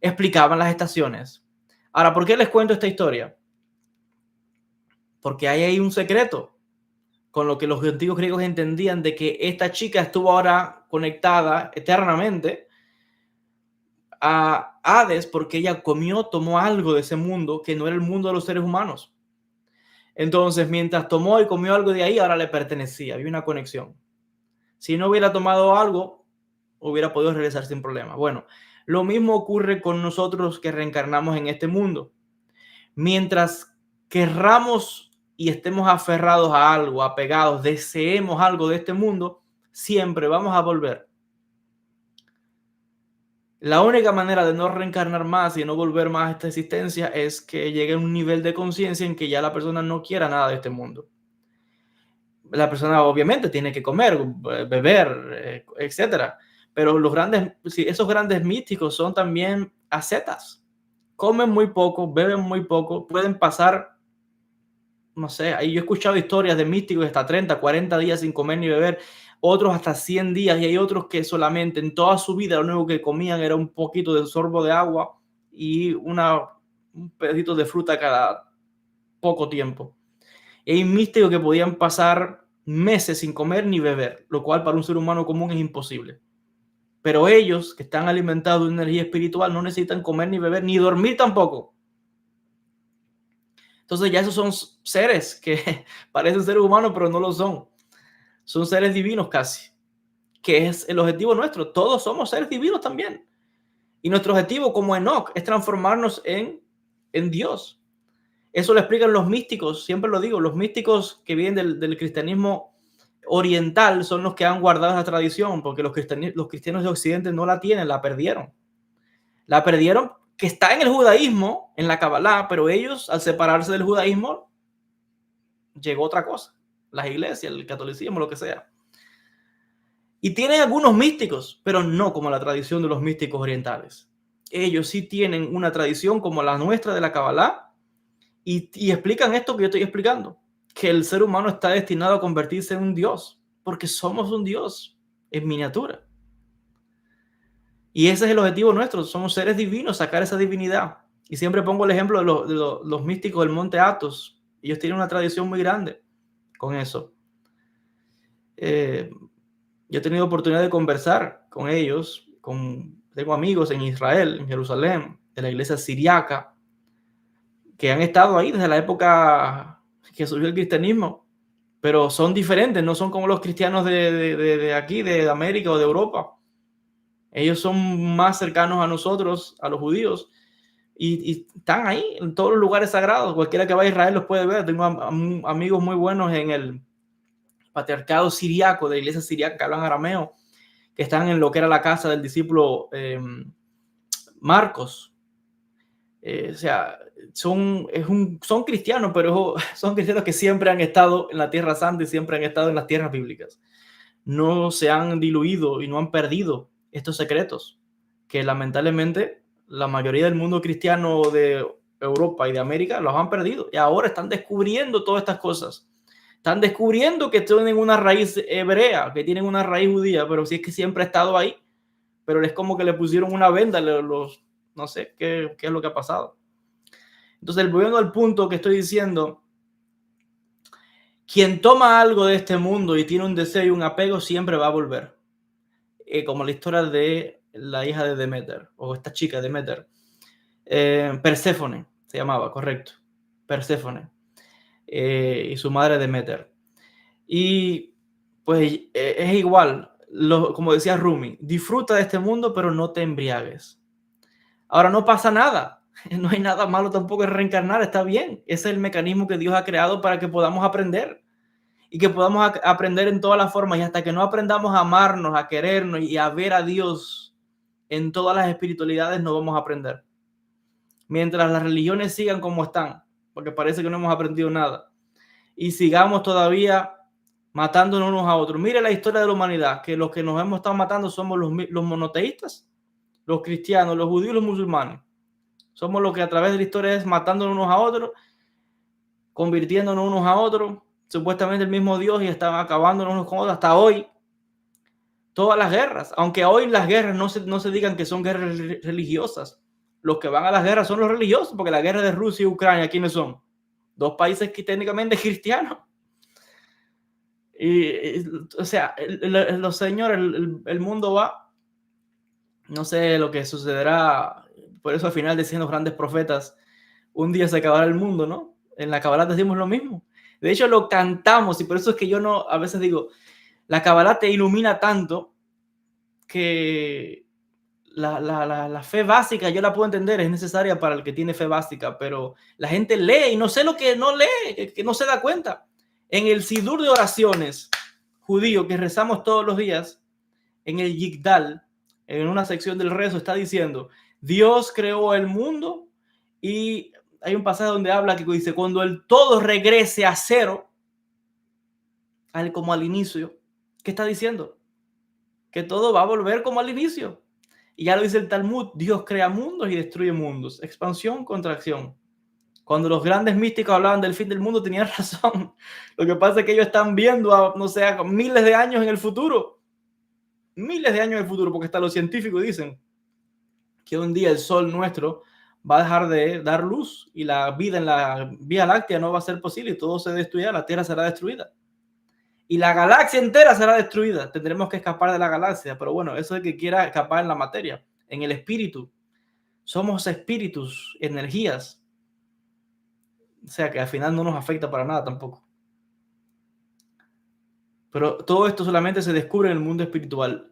[SPEAKER 1] explicaban las estaciones. Ahora, ¿por qué les cuento esta historia? Porque hay ahí un secreto con lo que los antiguos griegos entendían de que esta chica estuvo ahora conectada eternamente a Hades porque ella tomó algo de ese mundo que no era el mundo de los seres humanos. Entonces, mientras tomó y comió algo de ahí, ahora le pertenecía, había una conexión. Si no hubiera tomado algo, hubiera podido regresar sin problema. Bueno, lo mismo ocurre con nosotros que reencarnamos en este mundo. Mientras querramos y estemos aferrados a algo, apegados, deseemos algo de este mundo, siempre vamos a volver. La única manera de no reencarnar más y no volver más a esta existencia es que llegue a un nivel de conciencia en que ya la persona no quiera nada de este mundo. La persona obviamente tiene que comer, beber, etcétera. Pero esos grandes místicos son también ascetas. Comen muy poco, beben muy poco, pueden pasar, no sé, ahí yo he escuchado historias de místicos hasta 30, 40 días sin comer ni beber, otros hasta 100 días, y hay otros que solamente en toda su vida lo único que comían era un poquito de sorbo de agua y un pedacito de fruta cada poco tiempo. Y hay místicos que podían pasar meses sin comer ni beber, lo cual para un ser humano común es imposible. Pero ellos, que están alimentados de energía espiritual, no necesitan comer ni beber ni dormir tampoco. Entonces ya esos son seres que parecen seres humanos, pero no lo son. Son seres divinos casi, que es el objetivo nuestro. Todos somos seres divinos también. Y nuestro objetivo como Enoch es transformarnos en Dios. Eso lo explican los místicos, siempre lo digo, los místicos que vienen del cristianismo oriental son los que han guardado la tradición, porque los cristianos de Occidente no la tienen, la perdieron. La perdieron, que está en el judaísmo, en la Kabbalah, pero ellos, al separarse del judaísmo, llegó otra cosa, las iglesias, el catolicismo, lo que sea. Y tienen algunos místicos, pero no como la tradición de los místicos orientales. Ellos sí tienen una tradición como la nuestra de la Kabbalah y explican esto que yo estoy explicando, que el ser humano está destinado a convertirse en un Dios, porque somos un Dios en miniatura. Y ese es el objetivo nuestro, somos seres divinos, sacar esa divinidad. Y siempre pongo el ejemplo de los místicos del Monte Athos. Ellos tienen una tradición muy grande con eso. Yo he tenido oportunidad de conversar con ellos, tengo amigos en Israel, en Jerusalén, de la iglesia siriaca, que han estado ahí desde la época que surgió el cristianismo, pero son diferentes, no son como los cristianos de aquí, de América o de Europa. Ellos son más cercanos a nosotros, a los judíos, y están ahí en todos los lugares sagrados. Cualquiera que vaya a Israel los puede ver. Tengo amigos muy buenos en el patriarcado siriaco, de la iglesia siriaca que hablan arameo, que están en lo que era la casa del discípulo Marcos. O sea, son cristianos, pero son cristianos que siempre han estado en la Tierra Santa y siempre han estado en las tierras bíblicas. No se han diluido y no han perdido estos secretos que lamentablemente la mayoría del mundo cristiano de Europa y de América los han perdido y ahora están descubriendo todas estas cosas. Están descubriendo que tienen una raíz hebrea, que tienen una raíz judía, pero sí es que siempre ha estado ahí, pero es como que le pusieron una venda, no sé qué es lo que ha pasado. Entonces, volviendo al punto que estoy diciendo, quien toma algo de este mundo y tiene un deseo y un apego siempre va a volver. Como la historia de la hija de Demeter, o esta chica Demeter. Perséfone se llamaba, correcto. Perséfone. Y su madre Demeter. Y pues es igual, como decía Rumi, disfruta de este mundo, pero no te embriagues. Ahora no pasa nada. No hay nada malo tampoco en reencarnar, está bien. Ese es el mecanismo que Dios ha creado para que podamos aprender. Y que podamos aprender en todas las formas. Y hasta que no aprendamos a amarnos, a querernos y a ver a Dios en todas las espiritualidades, no vamos a aprender. Mientras las religiones sigan como están, porque parece que no hemos aprendido nada, y sigamos todavía matándonos unos a otros. Mire la historia de la humanidad, que los que nos hemos estado matando somos los monoteístas, los cristianos, los judíos y los musulmanes. Somos los que a través de la historia es matándonos unos a otros, convirtiéndonos unos a otros, supuestamente el mismo Dios, y están acabándonos unos con otros hasta hoy. Todas las guerras, aunque hoy las guerras no se digan que son guerras religiosas, los que van a las guerras son los religiosos, porque la guerra de Rusia y Ucrania, ¿quiénes son? Dos países que técnicamente cristianos. O sea, los señores, el mundo va, no sé lo que sucederá, por eso al final decían los grandes profetas, un día se acabará el mundo, ¿no? En la Kabbalah decimos lo mismo. De hecho, lo cantamos, y por eso es que yo no, a veces digo, la Kabbalah te ilumina tanto que la fe básica yo la puedo entender, es necesaria para el que tiene fe básica, pero la gente lee y no sé lo que no lee, que no se da cuenta. En el Sidur de oraciones judío que rezamos todos los días, en el Yigdal, en una sección del rezo, está diciendo, Dios creó el mundo, y hay un pasaje donde habla que dice, cuando el todo regrese a cero, como al inicio, ¿qué está diciendo? Que todo va a volver como al inicio. Y ya lo dice el Talmud, Dios crea mundos y destruye mundos. Expansión, contracción. Cuando los grandes místicos hablaban del fin del mundo, tenían razón. Lo que pasa es que ellos están viendo, no sé, miles de años en el futuro. Miles de años en el futuro, porque hasta los científicos dicen que un día el sol nuestro va a dejar de dar luz y la vida en la Vía Láctea no va a ser posible y todo se destruirá, la Tierra será destruida. Y la galaxia entera será destruida. Tendremos que escapar de la galaxia. Pero bueno, eso es que quiera escapar en la materia, en el espíritu. Somos espíritus, energías. O sea que al final no nos afecta para nada tampoco. Pero todo esto solamente se descubre en el mundo espiritual.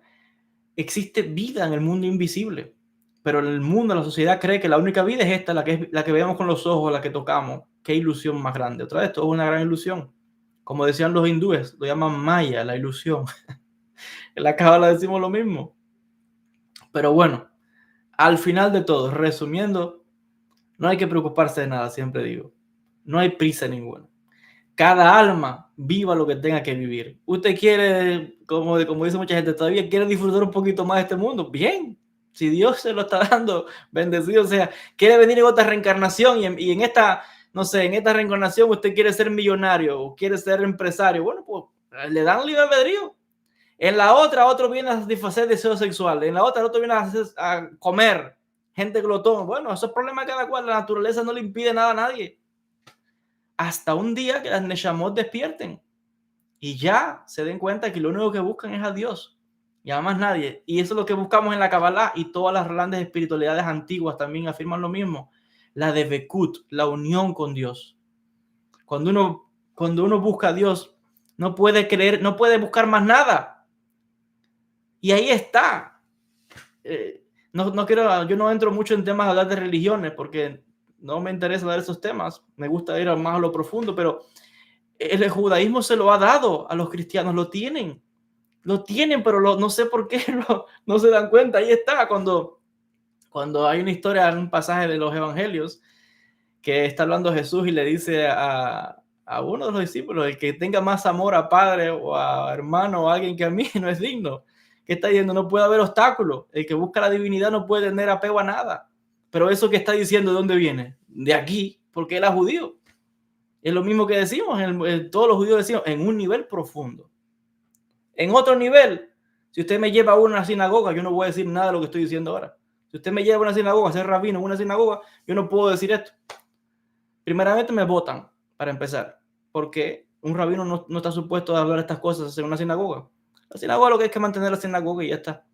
[SPEAKER 1] Existe vida en el mundo invisible, pero el mundo, la sociedad cree que la única vida es esta, la que veamos con los ojos, la que tocamos. Qué ilusión más grande. Otra vez, esto es una gran ilusión. Como decían los hindúes, lo llaman maya, la ilusión. En la cábala decimos lo mismo. Pero bueno, al final de todo, resumiendo, no hay que preocuparse de nada, siempre digo. No hay prisa ninguna. Cada alma viva lo que tenga que vivir. Usted quiere, como dice mucha gente, todavía quiere disfrutar un poquito más de este mundo. Bien, si Dios se lo está dando, bendecido. O sea, quiere venir en otra reencarnación y en esta, no sé, en esta reencarnación usted quiere ser millonario o quiere ser empresario. Bueno, pues le dan libre albedrío. En la otra, otro viene a satisfacer deseos sexuales. En la otra, otro viene a comer. Gente glotón. Bueno, eso es problema de cada cual. La naturaleza no le impide nada a nadie. Hasta un día que las Neshamot despierten y ya se den cuenta que lo único que buscan es a Dios y a más nadie. Y eso es lo que buscamos en la Kabbalah, y todas las grandes espiritualidades antiguas también afirman lo mismo. La de Bekut, la unión con Dios. Cuando uno busca a Dios, no puede creer, no puede buscar más nada. Y ahí está. Yo no entro mucho en temas de hablar de religiones porque no me interesa hablar de esos temas. Me gusta ir más a lo profundo, pero el judaísmo se lo ha dado a los cristianos, lo tienen, pero no sé por qué no se dan cuenta. Ahí está, cuando hay una historia en un pasaje de los evangelios que está hablando Jesús y le dice a uno de los discípulos: el que tenga más amor a padre o a hermano o a alguien que a mí no es digno. ¿Qué está diciendo? No puede haber obstáculos. El que busca la divinidad no puede tener apego a nada. Pero eso que está diciendo, ¿de dónde viene? De aquí, porque él es judío. Es lo mismo que decimos, todos los judíos decimos, en un nivel profundo. En otro nivel, si usted me lleva a una sinagoga, yo no voy a decir nada de lo que estoy diciendo ahora. Si usted me lleva a una sinagoga, a ser rabino en una sinagoga, yo no puedo decir esto. Primeramente me votan, para empezar, porque un rabino no está supuesto a hablar estas cosas en una sinagoga. La sinagoga lo que es que mantener la sinagoga y ya está.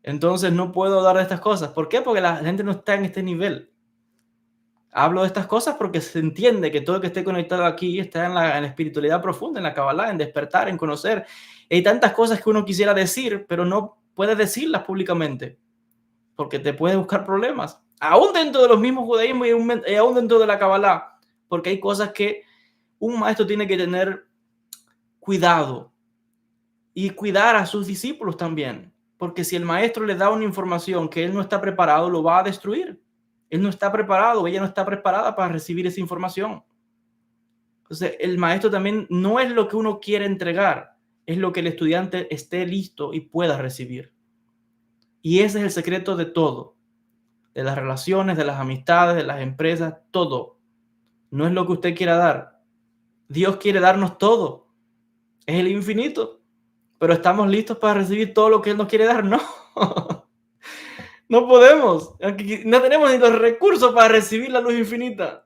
[SPEAKER 1] Entonces no puedo hablar de estas cosas. ¿Por qué? Porque la gente no está en este nivel. Hablo de estas cosas porque se entiende que todo el que esté conectado aquí está en la espiritualidad profunda, en la Kabbalah, en despertar, en conocer. Hay tantas cosas que uno quisiera decir, pero no puede decirlas públicamente porque te puede buscar problemas. Aún dentro de los mismos judaísmos y aún dentro de la Kabbalah, porque hay cosas que un maestro tiene que tener cuidado y cuidar a sus discípulos también. Porque si el maestro le da una información que él no está preparado, lo va a destruir. Él no está preparado, ella no está preparada para recibir esa información. Entonces, el maestro también no es lo que uno quiere entregar, es lo que el estudiante esté listo y pueda recibir. Y ese es el secreto de todo, de las relaciones, de las amistades, de las empresas, todo. No es lo que usted quiera dar. Dios quiere darnos todo. Es el infinito. Pero estamos listos para recibir todo lo que Él nos quiere dar, ¿no? No podemos. No tenemos ni los recursos para recibir la luz infinita.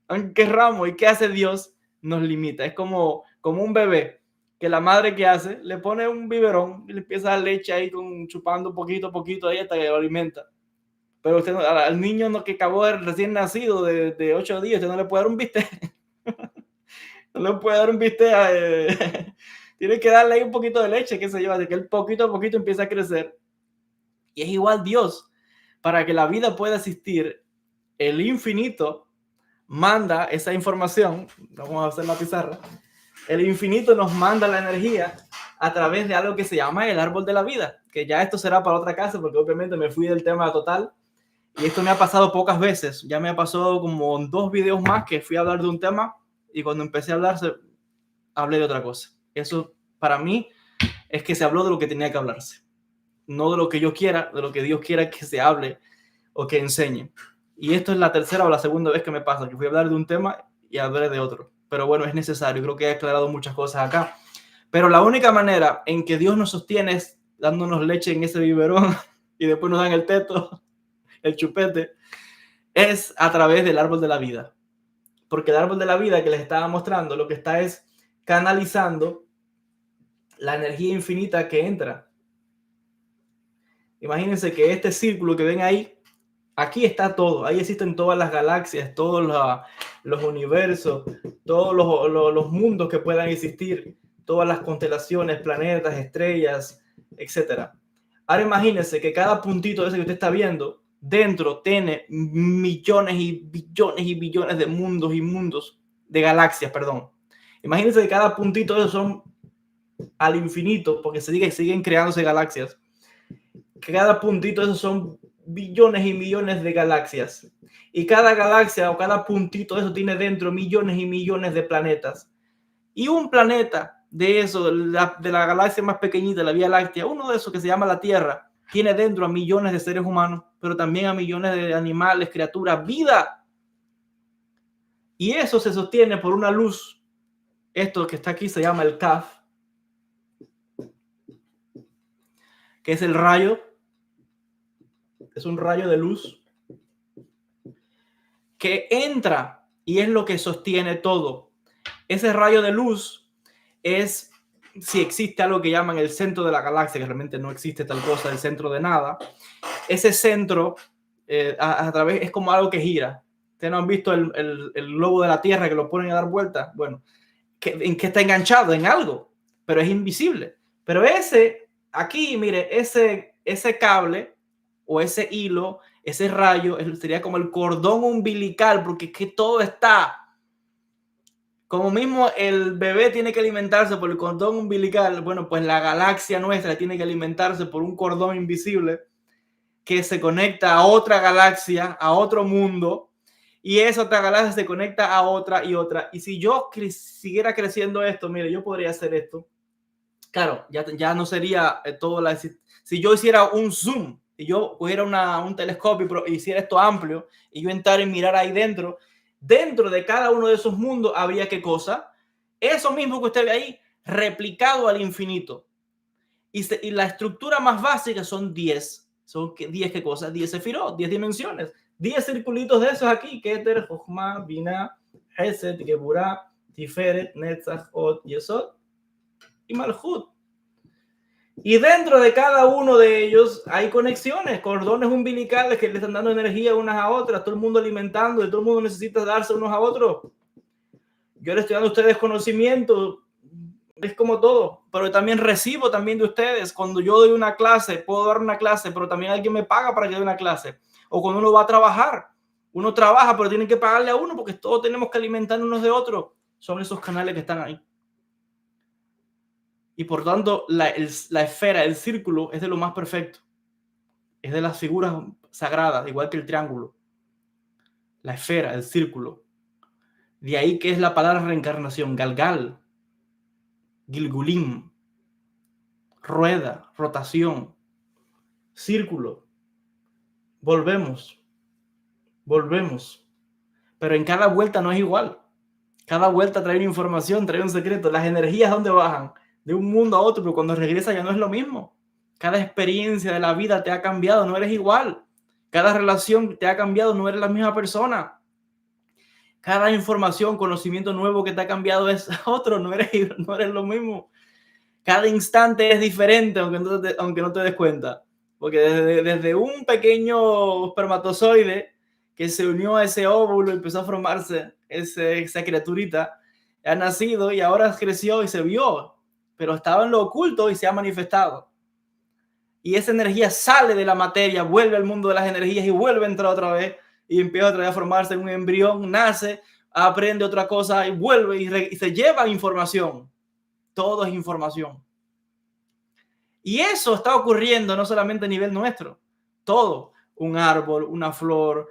[SPEAKER 1] Aunque querramos. ¿Y qué hace Dios? Nos limita. Es como un bebé que la madre, que hace, le pone un biberón y le empieza a dar leche ahí chupando poquito a poquito ahí hasta que lo alimenta. Pero usted al niño que acabó de recién nacido de 8 días, usted no le puede dar un bistec. No le puede dar un bistec. Tiene que darle ahí un poquito de leche, qué sé yo, de que él poquito a poquito empieza a crecer. Y es igual Dios. Para que la vida pueda existir, el infinito manda esa información. Vamos a hacer la pizarra. El infinito nos manda la energía a través de algo que se llama el árbol de la vida, que ya esto será para otra casa, porque obviamente me fui del tema total. Y esto me ha pasado pocas veces. Ya me ha pasado como 2 videos más que fui a hablar de un tema y cuando empecé a hablar, hablé de otra cosa. Eso para mí es que se habló de lo que tenía que hablarse. No de lo que yo quiera, de lo que Dios quiera que se hable o que enseñe. Y esto es la tercera o la segunda vez que me pasa, que fui a hablar de un tema y hablé de otro. Pero bueno, es necesario. Creo que he aclarado muchas cosas acá. Pero la única manera en que Dios nos sostiene es dándonos leche en ese biberón y después nos dan el teto, el chupete, es a través del árbol de la vida. Porque el árbol de la vida que les estaba mostrando lo que está es canalizando la energía infinita que entra. Imagínense que este círculo que ven ahí, Aquí está todo, ahí existen todas las galaxias, todos los universos, todos los mundos que puedan existir, todas las constelaciones, planetas, estrellas, etc. Ahora imagínense que cada puntito de ese que usted está viendo, dentro tiene millones y billones de mundos y mundos, de galaxias, perdón. Imagínense que cada puntito de esos son al infinito, porque siguen creándose galaxias. Cada puntito de esos son billones y millones de galaxias. Y cada galaxia o cada puntito de eso tiene dentro millones y millones de planetas. Y un planeta de eso, de la galaxia más pequeñita, la Vía Láctea, uno de esos que se llama la Tierra, tiene dentro a millones de seres humanos, pero también a millones de animales, criaturas, vida. Y eso se sostiene por una luz. Esto que está aquí se llama el CAF, que es el rayo. Es un rayo de luz que entra y es lo que sostiene todo. Ese rayo de luz es, si existe algo que llaman el centro de la galaxia, que realmente no existe tal cosa, el centro de nada. Ese centro a través es como algo que gira. ¿Ustedes no han visto el globo de la Tierra que lo ponen a dar vueltas? Bueno, ¿en qué está enganchado? En algo, pero es invisible. Pero ese, aquí, mire, ese cable o ese hilo, ese rayo, sería como el cordón umbilical, porque es que todo está. Como mismo el bebé tiene que alimentarse por el cordón umbilical, bueno, pues la galaxia nuestra tiene que alimentarse por un cordón invisible que se conecta a otra galaxia, a otro mundo, y esa otra galaxia se conecta a otra y otra. Y si yo siguiera creciendo esto, mire, yo podría hacer esto. Claro, ya no sería todo la... Si yo hiciera un zoom y yo cogiera un telescopio y hiciera esto amplio y yo entrar y mirar ahí dentro de cada uno de esos mundos habría qué cosa, eso mismo que usted ve ahí, replicado al infinito. Y la estructura más básica son 10. Son 10 qué cosas, 10 sefirot, 10 dimensiones, 10 circulitos de esos aquí, Keter, Jochma, Binah, Hesed, Geburah, Tiferet, Netzach, Od, Yesod y Malchut. Y dentro de cada uno de ellos hay conexiones, cordones umbilicales que le están dando energía unas a otras, todo el mundo alimentando, y todo el mundo necesita darse unos a otros. Yo les estoy dando a ustedes conocimiento, es como todo, pero también recibo también de ustedes. Cuando yo doy una clase, puedo dar una clase, pero también alguien me paga para que dé una clase. O cuando uno va a trabajar, uno trabaja, pero tienen que pagarle a uno porque todos tenemos que alimentarnos unos de otros. Son esos canales que están ahí. Y por tanto, la esfera, el círculo, es de lo más perfecto. Es de las figuras sagradas, igual que el triángulo. La esfera, el círculo. De ahí que es la palabra reencarnación, Galgal, Gilgulim, rueda, rotación, círculo. Volvemos. Pero en cada vuelta no es igual. Cada vuelta trae una información, trae un secreto. Las energías, ¿dónde bajan? De un mundo a otro, pero cuando regresa ya no es lo mismo. Cada experiencia de la vida te ha cambiado, no eres igual. Cada relación te ha cambiado, no eres la misma persona. Cada información, conocimiento nuevo que te ha cambiado es otro, no eres lo mismo. Cada instante es diferente, aunque no te des cuenta. Porque desde un pequeño espermatozoide que se unió a ese óvulo y empezó a formarse esa criaturita, ha nacido y ahora creció y se vio, pero estaba en lo oculto y se ha manifestado. Y esa energía sale de la materia, vuelve al mundo de las energías y vuelve a entrar otra vez y empieza otra vez a formarse en un embrión, nace, aprende otra cosa y vuelve y se lleva información. Todo es información. Y eso está ocurriendo no solamente a nivel nuestro, todo, un árbol, una flor,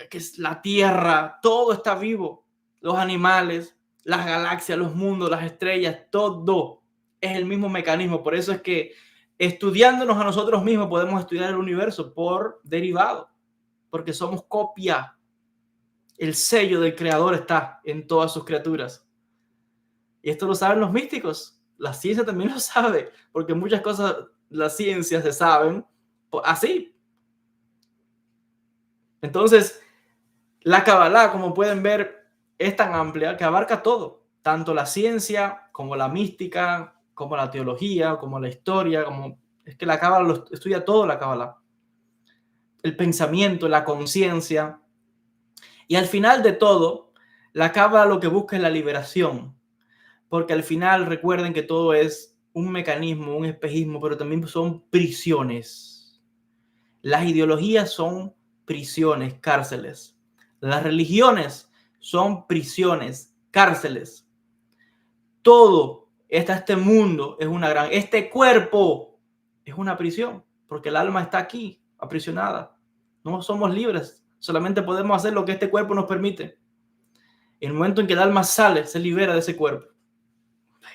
[SPEAKER 1] que es la tierra, todo está vivo, los animales, las galaxias, los mundos, las estrellas, todo es el mismo mecanismo. Por eso es que estudiándonos a nosotros mismos podemos estudiar el universo por derivado, porque somos copia. El sello del creador está en todas sus criaturas. Y esto lo saben los místicos. La ciencia también lo sabe, porque muchas cosas, las ciencias se saben así. Entonces, la Kabbalah, como pueden ver, es tan amplia que abarca todo, tanto la ciencia como la mística, como la teología, como la historia, es que la Kabbalah lo estudia todo, la Kabbalah. el pensamiento, la conciencia. Y al final de todo, la cábala lo que busca es la liberación. Porque al final recuerden que todo es un mecanismo, un espejismo, pero también son prisiones. Las ideologías son prisiones, cárceles. Las religiones son prisiones, cárceles. Todo este mundo es una gran... Este cuerpo es una prisión, porque el alma está aquí, aprisionada. No somos libres, solamente podemos hacer lo que este cuerpo nos permite. En el momento en que el alma sale, se libera de ese cuerpo.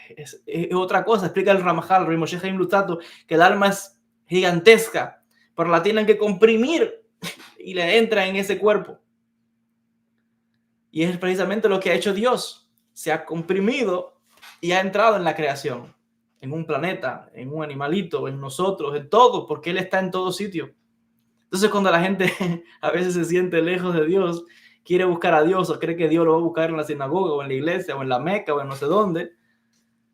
[SPEAKER 1] Es otra cosa, explica el Ramajal, Rey Moshe Chaim Luzzatto, que el alma es gigantesca, pero la tienen que comprimir y le entra en ese cuerpo. Y es precisamente lo que ha hecho Dios. Se ha comprimido y ha entrado en la creación, en un planeta, en un animalito, en nosotros, en todo, porque Él está en todo sitio. Entonces, cuando la gente a veces se siente lejos de Dios, quiere buscar a Dios o cree que Dios lo va a buscar en la sinagoga o en la iglesia o en la Meca o en no sé dónde,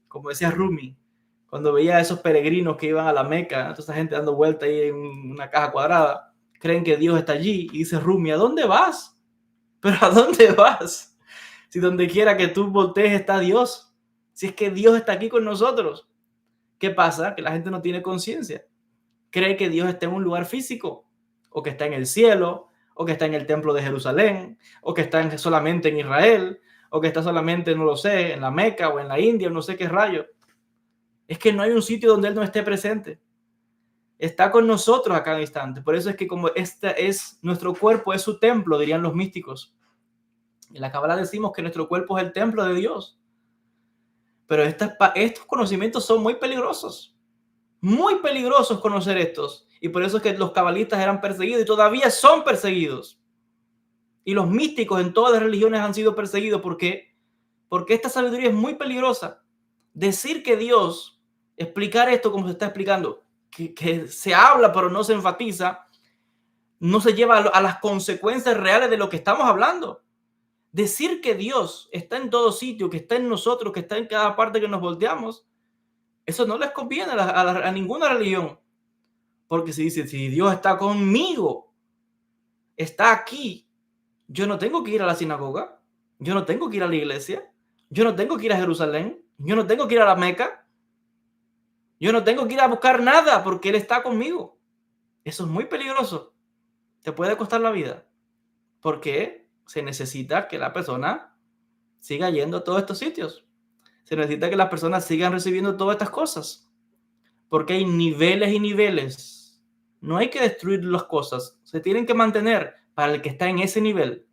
[SPEAKER 1] como decía Rumi, cuando veía a esos peregrinos que iban a la Meca, toda esa gente dando vuelta ahí en una caja cuadrada, creen que Dios está allí y dice Rumi, ¿a dónde vas? ¿Pero a dónde vas? Si donde quiera que tú voltees está Dios, si es que Dios está aquí con nosotros. ¿Qué pasa? Que la gente no tiene conciencia. Cree que Dios está en un lugar físico, o que está en el cielo, o que está en el templo de Jerusalén, o que está solamente en Israel, o que está solamente, no lo sé, en la Meca o en la India, o no sé qué rayo. Es que no hay un sitio donde Él no esté presente. Está con nosotros a cada instante. Por eso es que como este es nuestro cuerpo, es su templo, dirían los místicos. En la Cábala decimos que nuestro cuerpo es el templo de Dios. Pero estos conocimientos son muy peligrosos. Muy peligrosos conocer estos. Y por eso es que los cabalistas eran perseguidos y todavía son perseguidos. Y los místicos en todas las religiones han sido perseguidos. ¿Por qué? Porque esta sabiduría es muy peligrosa. Decir que Dios, explicar esto como se está explicando, que se habla pero no se enfatiza, no se lleva a las consecuencias reales de lo que estamos hablando. Decir que Dios está en todo sitio, que está en nosotros, que está en cada parte que nos volteamos, eso no les conviene a ninguna religión. Porque si dice, si Dios está conmigo, está aquí, yo no tengo que ir a la sinagoga, yo no tengo que ir a la iglesia, yo no tengo que ir a Jerusalén, yo no tengo que ir a la Meca, yo no tengo que ir a buscar nada porque Él está conmigo. Eso es muy peligroso. Te puede costar la vida. Porque se necesita que la persona siga yendo a todos estos sitios. Se necesita que las personas sigan recibiendo todas estas cosas. Porque hay niveles y niveles. No hay que destruir las cosas. Se tienen que mantener para el que está en ese nivel.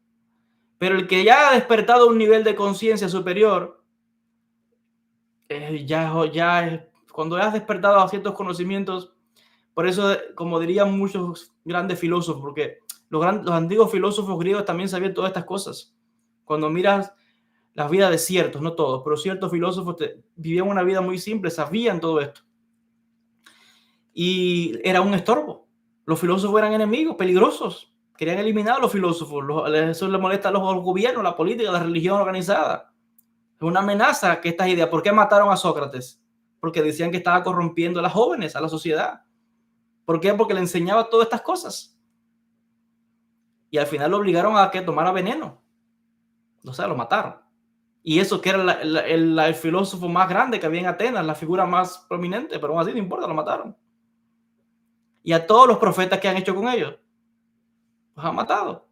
[SPEAKER 1] Pero el que ya ha despertado un nivel de conciencia superior, ya es, cuando has despertado a ciertos conocimientos, por eso, como dirían muchos grandes filósofos, porque los antiguos filósofos griegos también sabían todas estas cosas. Cuando miras las vidas de ciertos, no todos, pero ciertos filósofos vivían una vida muy simple, sabían todo esto. Y era un estorbo. Los filósofos eran enemigos, peligrosos. Querían eliminar a los filósofos. Eso les molesta a los gobiernos, la política, la religión organizada. Es una amenaza que estas ideas. ¿Por qué mataron a Sócrates? Porque decían que estaba corrompiendo a las jóvenes, a la sociedad. ¿Por qué? Porque le enseñaba todas estas cosas. Y al final lo obligaron a que tomara veneno. O sea, lo mataron. Y eso que era el filósofo más grande que había en Atenas, la figura más prominente, pero aún así no importa, lo mataron. Y a todos los profetas que han hecho con ellos, los han matado.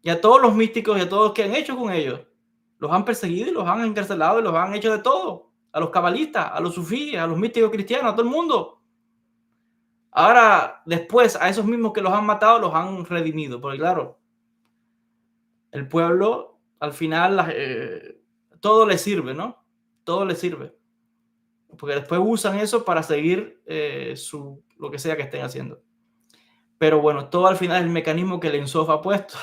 [SPEAKER 1] Y a todos los místicos y a todos los que han hecho con ellos, los han perseguido y los han encarcelado y los han hecho de todo. A los cabalistas, a los sufíes, a los místicos cristianos, a todo el mundo. Ahora, después, a esos mismos que los han matado, los han redimido. Porque claro, el pueblo, al final, todo le sirve, ¿no? Todo le sirve. Porque después usan eso para seguir lo que sea que estén haciendo. Pero bueno, todo al final es el mecanismo que el Ensof ha puesto.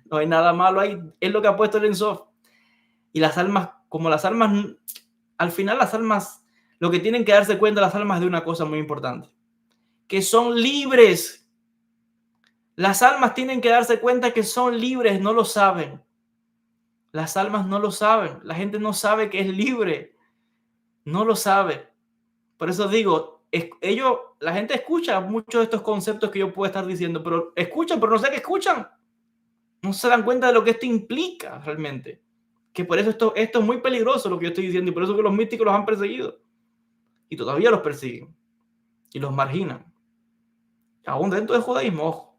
[SPEAKER 1] No hay nada malo ahí. Es lo que ha puesto el Ensof. Y las almas, como las almas, al final las almas, lo que tienen que darse cuenta las almas de una cosa muy importante. Que son libres. Las almas tienen que darse cuenta que son libres, no lo saben. Las almas no lo saben. La gente no sabe que es libre. No lo sabe. Por eso digo, la gente escucha muchos de estos conceptos que yo puedo estar diciendo, pero escuchan, pero no sé qué escuchan. No se dan cuenta de lo que esto implica realmente. Que por eso esto es muy peligroso lo que yo estoy diciendo y por eso que los místicos los han perseguido. Y todavía los persiguen y los marginan. Aún dentro del judaísmo, ojo.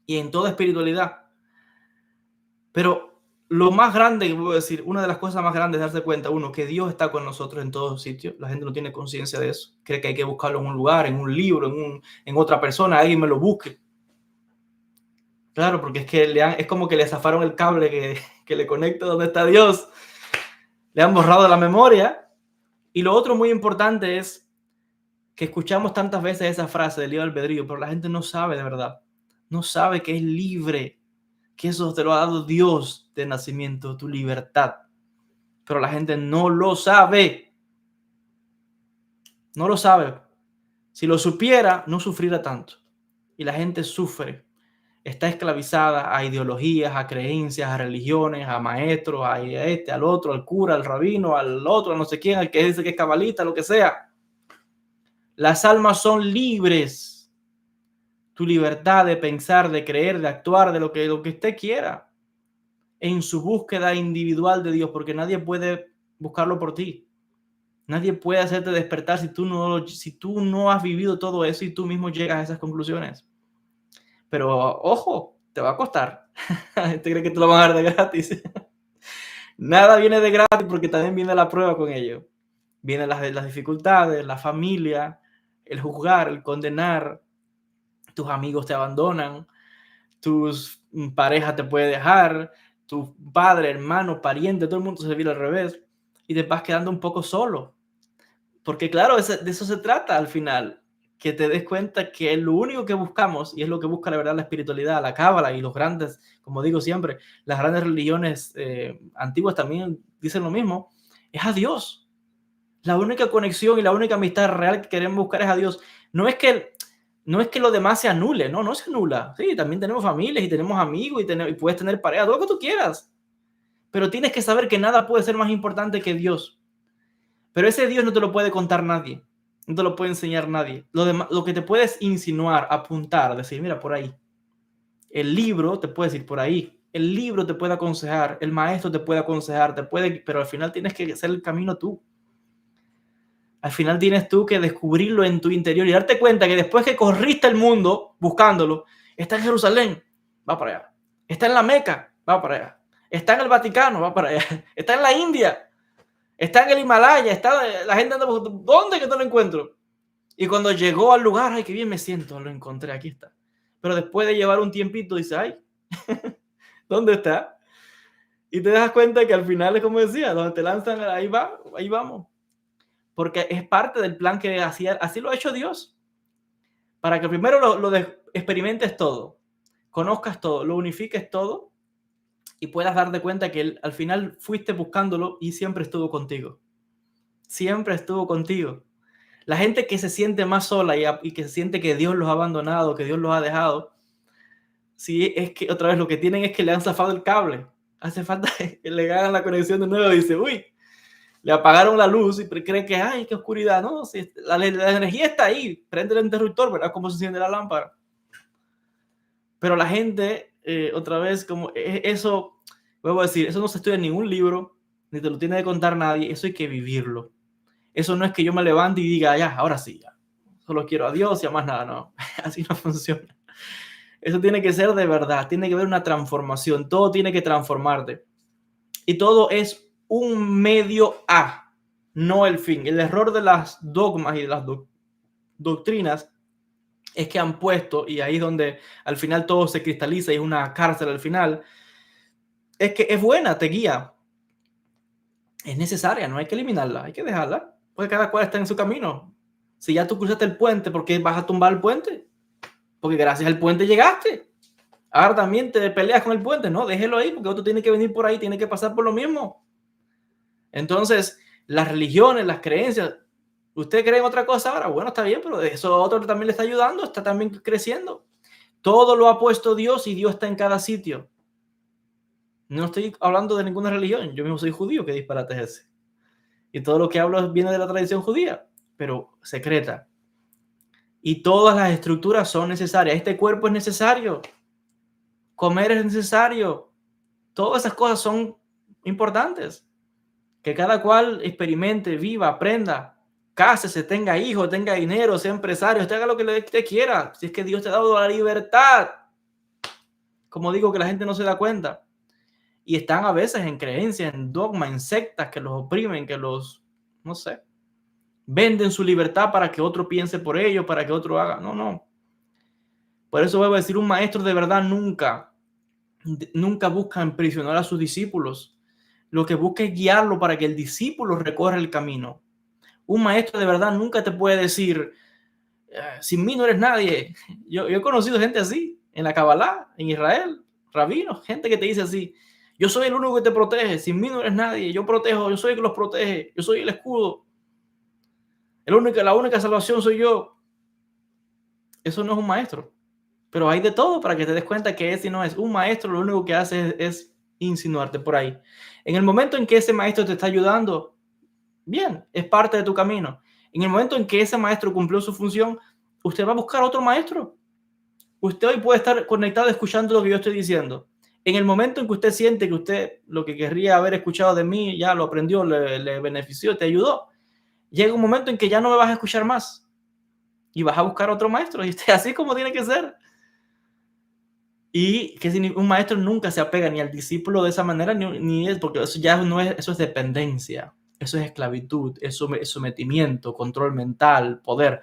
[SPEAKER 1] Y en toda espiritualidad. Pero lo más grande que puedo decir, una de las cosas más grandes es darse cuenta, uno, que Dios está con nosotros en todos sitios. La gente no tiene conciencia de eso. Cree que hay que buscarlo en un lugar, en un libro, en otra persona, alguien me lo busque. Claro, porque es que es como que le zafaron el cable que le conecta donde está Dios. Le han borrado la memoria. Y lo otro muy importante es que escuchamos tantas veces esa frase del libre albedrío, pero la gente no sabe de verdad. No sabe que es libre, que eso te lo ha dado Dios de nacimiento, tu libertad. Pero la gente no lo sabe. No lo sabe. Si lo supiera, no sufriera tanto. Y la gente sufre. Está esclavizada a ideologías, a creencias, a religiones, a maestros, a este, al otro, al cura, al rabino, al otro, a no sé quién, al que dice que es cabalista, lo que sea. Las almas son libres. Tu libertad de pensar, de creer, de actuar, de lo que usted quiera. En su búsqueda individual de Dios, porque nadie puede buscarlo por ti. Nadie puede hacerte despertar si tú no has vivido todo eso y tú mismo llegas a esas conclusiones. Pero ojo, te va a costar. ¿Te crees que te lo van a dar de gratis? Nada viene de gratis porque también viene la prueba con ello. Vienen las dificultades, la familia, el juzgar, el condenar. Tus amigos te abandonan, tus parejas te puede dejar, tu padre, hermano, pariente, todo el mundo se vira al revés y te vas quedando un poco solo. Porque claro, de eso se trata al final, que te des cuenta que lo único que buscamos, y es lo que busca la verdad la espiritualidad, la cábala y los grandes, como digo siempre, las grandes religiones antiguas también dicen lo mismo, es a Dios. La única conexión y la única amistad real que queremos buscar es a Dios. No es que lo demás se anule, no se anula. Sí, también tenemos familias y tenemos amigos y puedes tener pareja, todo lo que tú quieras. Pero tienes que saber que nada puede ser más importante que Dios. Pero ese Dios no te lo puede contar nadie, no te lo puede enseñar nadie. Lo que te puedes insinuar, apuntar, decir, mira, por ahí. El libro te puede decir por ahí. El libro te puede aconsejar, el maestro te puede aconsejar, pero al final tienes que hacer el camino tú. Al final tienes tú que descubrirlo en tu interior y darte cuenta que después que corriste el mundo buscándolo, está en Jerusalén, va para allá. Está en la Meca, va para allá. Está en el Vaticano, va para allá. Está en la India. Está en el Himalaya, la gente anda buscando, ¿dónde que no lo encuentro? Y cuando llegó al lugar, ay, qué bien me siento, lo encontré, aquí está. Pero después de llevar un tiempito, dice, ay, ¿dónde está? Y te das cuenta que al final es como decía, donde te lanzan, ahí vamos. Porque es parte del plan que así lo ha hecho Dios. Para que primero lo experimentes todo, conozcas todo, lo unifiques todo y puedas darte cuenta que al final fuiste buscándolo y siempre estuvo contigo. Siempre estuvo contigo. La gente que se siente más sola y que se siente que Dios los ha abandonado, que Dios los ha dejado, sí, es que otra vez lo que tienen es que le han zafado el cable. Hace falta que le hagan la conexión de nuevo y dice, uy, le apagaron la luz y creen que, ay, qué oscuridad. No, si la energía está ahí, prende el interruptor, ¿verdad? Cómo se enciende la lámpara. Pero la gente, otra vez, como eso, vuelvo a decir, eso no se estudia en ningún libro, ni te lo tiene que contar nadie, eso hay que vivirlo. Eso no es que yo me levante y diga, ya, ahora sí, ya. Solo quiero a Dios y a más nada, no. Así no funciona. Eso tiene que ser de verdad, tiene que haber una transformación, todo tiene que transformarte. Y todo es un medio a, no el fin. El error de las dogmas y de las doctrinas es que han puesto, y ahí es donde al final todo se cristaliza y es una cárcel al final, es que es buena, te guía. Es necesaria, no hay que eliminarla, hay que dejarla, porque cada cual está en su camino. Si ya tú cruzaste el puente, ¿por qué vas a tumbar el puente? Porque gracias al puente llegaste. Ahora también te peleas con el puente, no, déjelo ahí, porque otro tiene que venir por ahí, tiene que pasar por lo mismo. Entonces, las religiones, las creencias, ¿usted cree en otra cosa ahora? Bueno, está bien, pero eso otro también le está ayudando, está también creciendo. Todo lo ha puesto Dios y Dios está en cada sitio. No estoy hablando de ninguna religión, yo mismo soy judío, ¿qué disparate es ese? Y todo lo que hablo viene de la tradición judía. pero secreta. Y todas las estructuras son necesarias. Este cuerpo es necesario. Comer es necesario. Todas esas cosas son importantes. Que cada cual experimente, viva, aprenda, cásese, tenga hijos, tenga dinero, sea empresario, usted haga lo que usted quiera. Si es que Dios te ha dado la libertad. Como digo, que la gente no se da cuenta. Y están a veces en creencias, en dogma, en sectas que los oprimen, que los, no sé, venden su libertad para que otro piense por ellos, para que otro haga. No, no. Por eso voy a decir, un maestro de verdad nunca busca impresionar a sus discípulos. Lo que busca es guiarlo para que el discípulo recorra el camino. Un maestro de verdad nunca te puede decir, sin mí no eres nadie. Yo he conocido gente así, en la Kabbalah, en Israel, rabinos, gente que te dice así, yo soy el único que te protege, sin mí no eres nadie, yo protejo, yo soy el que los protege, yo soy el escudo, la única salvación soy yo. Eso no es un maestro. Pero hay de todo para que te des cuenta que ese no es un maestro. Lo único que hace es insinuarte por ahí. En el momento en que ese maestro te está ayudando, bien, es parte de tu camino. En el momento en que ese maestro cumplió su función, usted va a buscar otro maestro. Usted hoy puede estar conectado escuchando lo que yo estoy diciendo. En el momento en que usted siente que usted lo que querría haber escuchado de mí ya lo aprendió, le benefició, te ayudó, llega un momento en que ya no me vas a escuchar más y vas a buscar otro maestro. Y así como tiene que ser. Y que un maestro nunca se apega ni al discípulo de esa manera, ni es, porque eso ya no es, eso es dependencia, eso es esclavitud, eso es sometimiento, control mental, poder.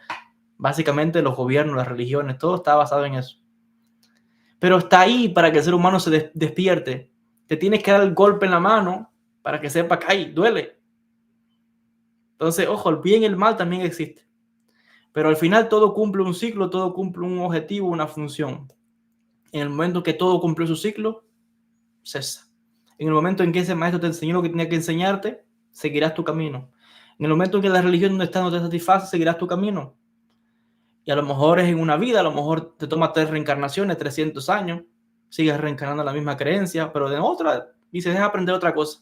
[SPEAKER 1] Básicamente los gobiernos, las religiones, todo está basado en eso. Pero está ahí para que el ser humano se despierte. Te tienes que dar el golpe en la mano para que sepa que ay, duele. Entonces, ojo, el bien y el mal también existe. Pero al final todo cumple un ciclo, todo cumple un objetivo, una función. En el momento que todo cumplió su ciclo, cesa. En el momento en que ese maestro te enseñó lo que tenía que enseñarte, seguirás tu camino. En el momento en que la religión donde estás no te satisface, seguirás tu camino. Y a lo mejor es en una vida, a lo mejor te toma 3 reencarnaciones, 300 años, sigues reencarnando la misma creencia, pero de otra, y se deja aprender otra cosa.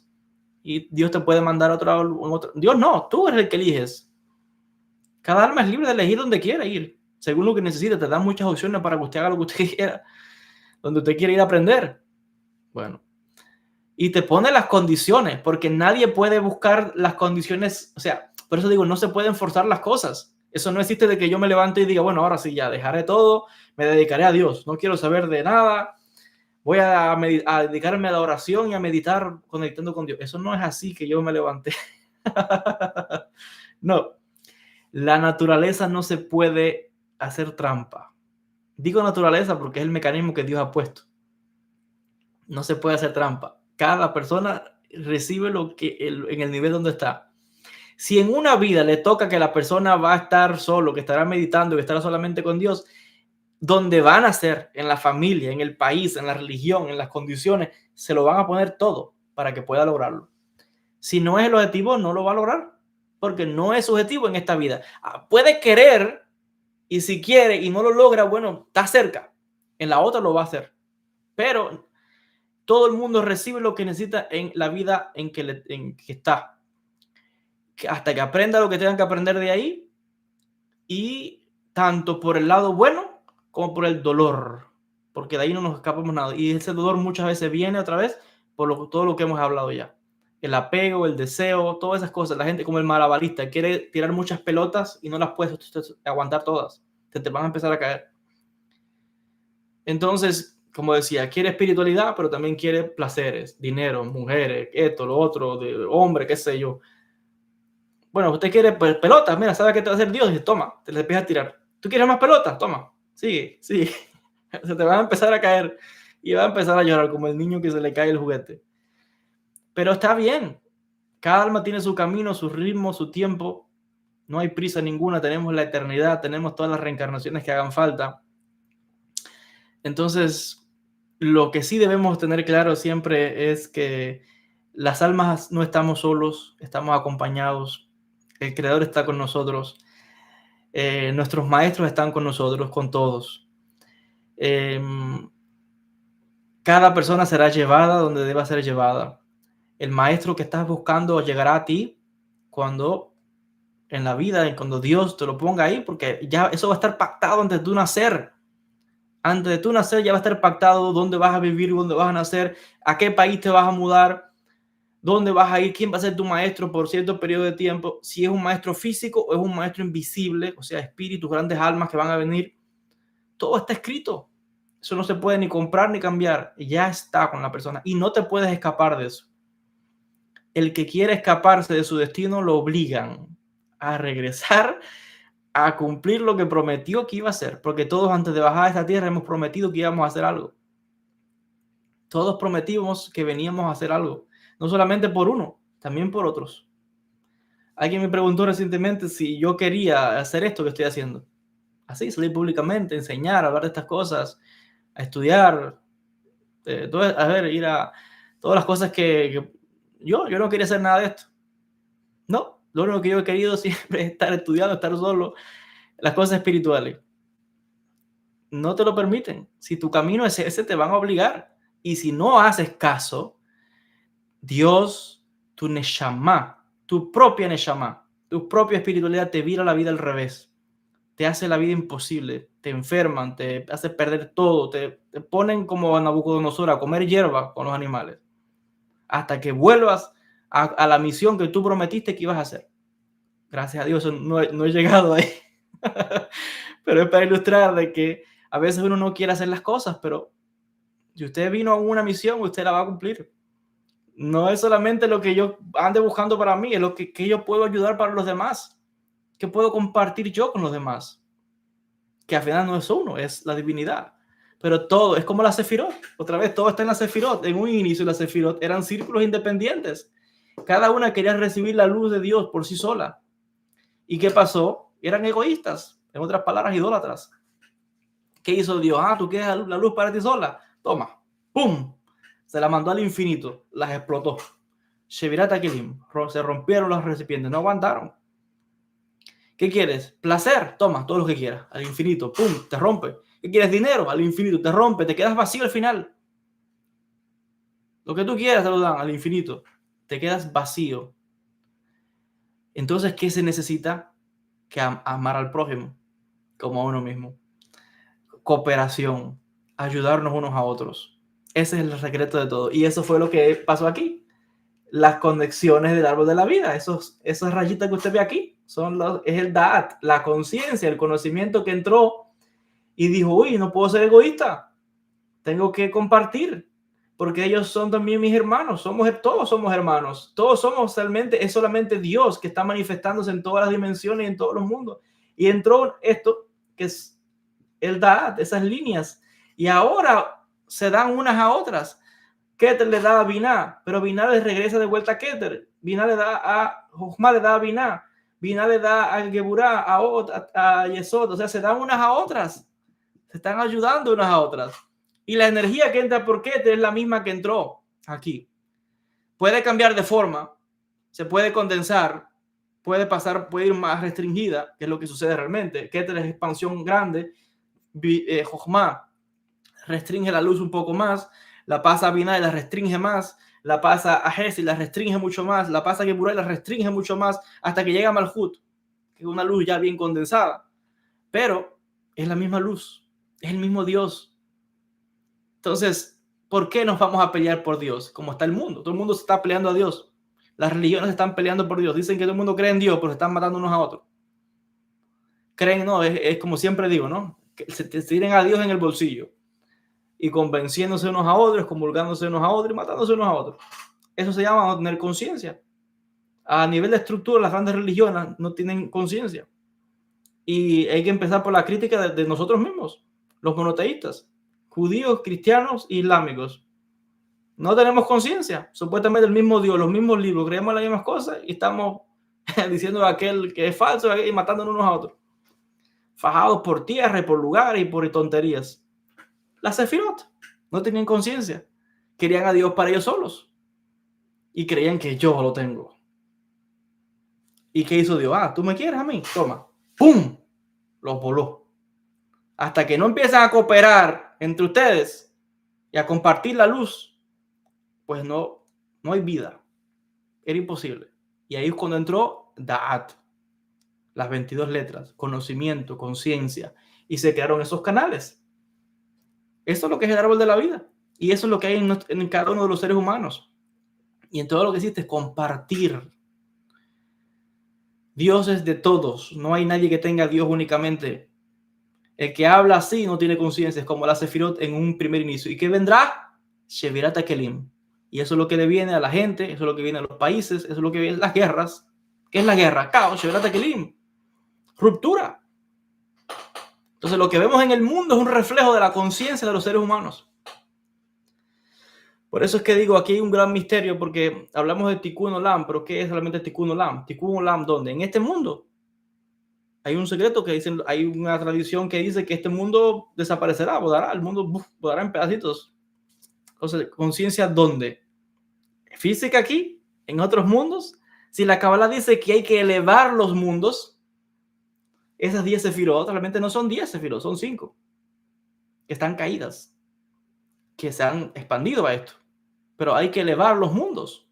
[SPEAKER 1] Y Dios te puede mandar otro. Dios no, tú eres el que eliges. Cada alma es libre de elegir donde quiera ir, según lo que necesite. Te dan muchas opciones para que usted haga lo que usted quiera, donde usted quiere ir a aprender. Bueno, y te pone las condiciones, porque nadie puede buscar las condiciones, o sea, por eso digo, no se pueden forzar las cosas. Eso no existe de que yo me levante y diga, bueno, ahora sí, ya dejaré todo, me dedicaré a Dios, no quiero saber de nada, voy a dedicarme a la oración y a meditar conectando con Dios. Eso no es así que yo me levanté. No, la naturaleza no se puede hacer trampa. Digo naturaleza porque es el mecanismo que Dios ha puesto. No se puede hacer trampa. Cada persona recibe lo que en el nivel donde está. Si en una vida le toca que la persona va a estar solo, que estará meditando, que estará solamente con Dios, donde van a ser, en la familia, en el país, en la religión, en las condiciones, se lo van a poner todo para que pueda lograrlo. Si no es el objetivo, no lo va a lograr, porque no es su objetivo en esta vida. Puede querer, y si quiere y no lo logra, bueno, está cerca. En la otra lo va a hacer. Pero todo el mundo recibe lo que necesita en la vida en que está. Hasta que aprenda lo que tengan que aprender de ahí, y tanto por el lado bueno como por el dolor, porque de ahí no nos escapamos nada. Y ese dolor muchas veces viene otra vez por todo lo que hemos hablado ya. El apego, el deseo, todas esas cosas. La gente como el malabarista quiere tirar muchas pelotas y no las puedes aguantar todas. Te van a empezar a caer. Entonces, como decía, quiere espiritualidad, pero también quiere placeres, dinero, mujeres, esto, lo otro, de hombre, qué sé yo. Bueno, usted quiere pelotas, mira, sabe qué te va a hacer Dios y toma, te las empieza a tirar. ¿Tú quieres más pelotas? Toma, sigue, sigue. Se te van a empezar a caer y va a empezar a llorar como el niño que se le cae el juguete. Pero está bien. Cada alma tiene su camino, su ritmo, su tiempo. No hay prisa ninguna. Tenemos la eternidad, tenemos todas las reencarnaciones que hagan falta. Entonces, lo que sí debemos tener claro siempre es que las almas no estamos solos, estamos acompañados. El Creador está con nosotros. Nuestros maestros están con nosotros, con todos. Cada persona será llevada donde deba ser llevada. El maestro que estás buscando llegará a ti cuando en la vida, y cuando Dios te lo ponga ahí, porque ya eso va a estar pactado antes de tu nacer. Antes de tu nacer ya va a estar pactado dónde vas a vivir, dónde vas a nacer, a qué país te vas a mudar, dónde vas a ir, quién va a ser tu maestro por cierto periodo de tiempo, si es un maestro físico o es un maestro invisible, o sea, espíritus, grandes almas que van a venir. Todo está escrito. Eso no se puede ni comprar ni cambiar. Ya está con la persona y no te puedes escapar de eso. El que quiere escaparse de su destino lo obligan a regresar a cumplir lo que prometió que iba a hacer, porque todos antes de bajar a esta tierra hemos prometido que íbamos a hacer algo. Todos prometimos que veníamos a hacer algo, no solamente por uno, también por otros. Alguien me preguntó recientemente si yo quería hacer esto que estoy haciendo. Así, salir públicamente, enseñar, hablar de estas cosas, a estudiar, a ver, ir a todas las cosas que yo no quería hacer nada de esto. No, lo único que yo he querido siempre es estar estudiando, estar solo, las cosas espirituales. No te lo permiten. Si tu camino es ese, te van a obligar. Y si no haces caso, Dios, tu neshama, tu propia neshama, tu propia espiritualidad te vira la vida al revés. Te hace la vida imposible, te enferman, te hace perder todo, te ponen como a Nabucodonosor a comer hierba con los animales, hasta que vuelvas a la misión que tú prometiste que ibas a hacer. Gracias a Dios no he llegado ahí. Pero es para ilustrar de que a veces uno no quiere hacer las cosas, pero si usted vino a una misión, usted la va a cumplir. No es solamente lo que yo ande buscando para mí, es lo que yo puedo ayudar para los demás, que puedo compartir yo con los demás, que al final no es uno, es la divinidad. Pero todo es como la Sefirot. Otra vez, todo está en la Sefirot. En un inicio, la Sefirot eran círculos independientes. Cada una quería recibir la luz de Dios por sí sola. ¿Y qué pasó? Eran egoístas, en otras palabras, idólatras. ¿Qué hizo Dios? Tú quieres la luz para ti sola. Toma, ¡pum! Se la mandó al infinito, las explotó. Shevirat Akelim, se rompieron los recipientes, no aguantaron. ¿Qué quieres? Placer, toma, todo lo que quieras, al infinito, ¡pum! Te rompe. ¿Qué quieres? Dinero, al infinito, te rompe, te quedas vacío al final. Lo que tú quieras te lo dan al infinito, te quedas vacío. Entonces, ¿qué se necesita? Que amar al prójimo como a uno mismo. Cooperación, ayudarnos unos a otros. Ese es el secreto de todo. Y eso fue lo que pasó aquí. Las conexiones del árbol de la vida, esas rayitas que usted ve aquí, es el Da'at, la conciencia, el conocimiento que entró y dijo, uy, no puedo ser egoísta, tengo que compartir, porque ellos son también mis hermanos, todos somos hermanos, todos somos realmente, es solamente Dios que está manifestándose en todas las dimensiones y en todos los mundos. Y entró esto, que es el Da'at, esas líneas, y ahora se dan unas a otras. Keter le da a Binah, pero Binah le regresa de vuelta a Keter. Binah le da a Jochma, le da a Binah. Binah le da a Geburah, a Ot, a Yesod. O sea, se dan unas a otras. Se están ayudando unas a otras. Y la energía que entra por Keter es la misma que entró aquí. Puede cambiar de forma, se puede condensar, puede pasar, puede ir más restringida, que es lo que sucede realmente. Keter es expansión grande. Jochma restringe la luz un poco más. La pasa a Binah y la restringe más, la pasa a Hes y la restringe mucho más, la pasa a Geburah y la restringe mucho más, hasta que llega a Malhut, que es una luz ya bien condensada. Pero es la misma luz, es el mismo Dios. Entonces, ¿por qué nos vamos a pelear por Dios? Como está el mundo, todo el mundo se está peleando a Dios. Las religiones están peleando por Dios. Dicen que todo el mundo cree en Dios, pero se están matando unos a otros. Creen, no, es como siempre digo, ¿no? Que se tiren a Dios en el bolsillo. Y convenciéndose unos a otros, comulgándose unos a otros y matándose unos a otros. Eso se llama no tener conciencia. A nivel de estructura, las grandes religiones no tienen conciencia. Y hay que empezar por la crítica de nosotros mismos, los monoteístas, judíos, cristianos, islámicos. No tenemos conciencia. Supuestamente el mismo Dios, los mismos libros, creemos en las mismas cosas y estamos diciendo a aquel que es falso y matándonos unos a otros. Fajados por tierra y por lugares y por tonterías. Las Sefirot no tenían conciencia. Querían a Dios para ellos solos. Y creían que yo lo tengo. ¿Y qué hizo Dios? ¿Tú me quieres a mí? Toma. ¡Pum! Los voló. Hasta que no empiezan a cooperar entre ustedes y a compartir la luz, pues no hay vida. Era imposible. Y ahí es cuando entró Da'at. las 22 letras, conocimiento, conciencia, y se crearon esos canales. Eso es lo que es el árbol de la vida, y eso es lo que hay en cada uno de los seres humanos, y en todo lo que existe es compartir. Dios es de todos, no hay nadie que tenga a Dios únicamente. El que habla así no tiene conciencia, es como la Sefirot en un primer inicio. ¿Y qué vendrá? Shevirat Kelim. Y eso es lo que le viene a la gente, eso es lo que viene a los países, eso es lo que viene a las guerras. ¿Qué es la guerra? Caos, Shevirat Kelim. Ruptura. Entonces lo que vemos en el mundo es un reflejo de la conciencia de los seres humanos. Por eso es que digo, aquí hay un gran misterio, porque hablamos de Tikkun Olam, pero ¿qué es realmente Tikkun Olam? Tikkun Olam, ¿dónde? En este mundo. Hay un secreto que dicen, hay una tradición que dice que este mundo desaparecerá, volará, el mundo volará en pedacitos. Entonces, ¿conciencia dónde? ¿Física aquí? ¿En otros mundos? Si la Kabbalah dice que hay que elevar los mundos, esas 10 sefirot realmente no son 10 sefirot, son 5 que están caídas, que se han expandido a esto. Pero hay que elevar los mundos.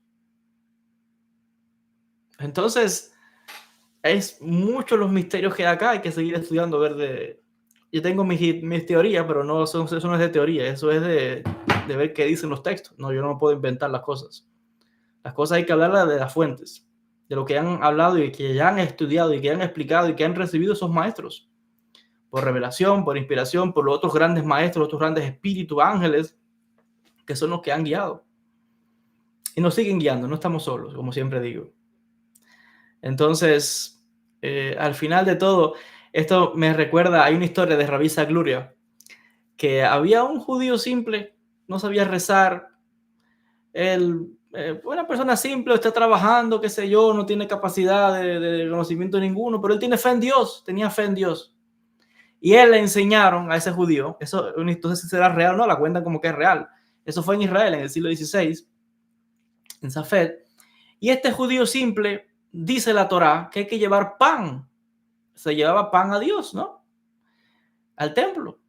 [SPEAKER 1] Entonces, es muchos los misterios que hay acá, hay que seguir estudiando, ver de... Yo tengo mis teorías, pero no, eso no es de teoría, eso es de ver qué dicen los textos. No, yo no puedo inventar las cosas. Las cosas hay que hablarlas de las fuentes, de lo que han hablado y que ya han estudiado y que han explicado y que han recibido esos maestros. Por revelación, por inspiración, por los otros grandes maestros, otros grandes espíritus, ángeles, que son los que han guiado. Y nos siguen guiando, no estamos solos, como siempre digo. Entonces, al final de todo, esto me recuerda, hay una historia de Rabbi Sagluria, que había un judío simple, no sabía rezar, una persona simple, está trabajando, qué sé yo, no tiene capacidad de conocimiento ninguno, pero él tiene fe en Dios, tenía fe en Dios. Y él le enseñaron a ese judío, eso entonces será real, no, la cuentan como que es real. Eso fue en Israel en el siglo XVI, en Safed. Y este judío simple dice la Torá que hay que llevar pan. Se llevaba pan a Dios, ¿no? Al templo.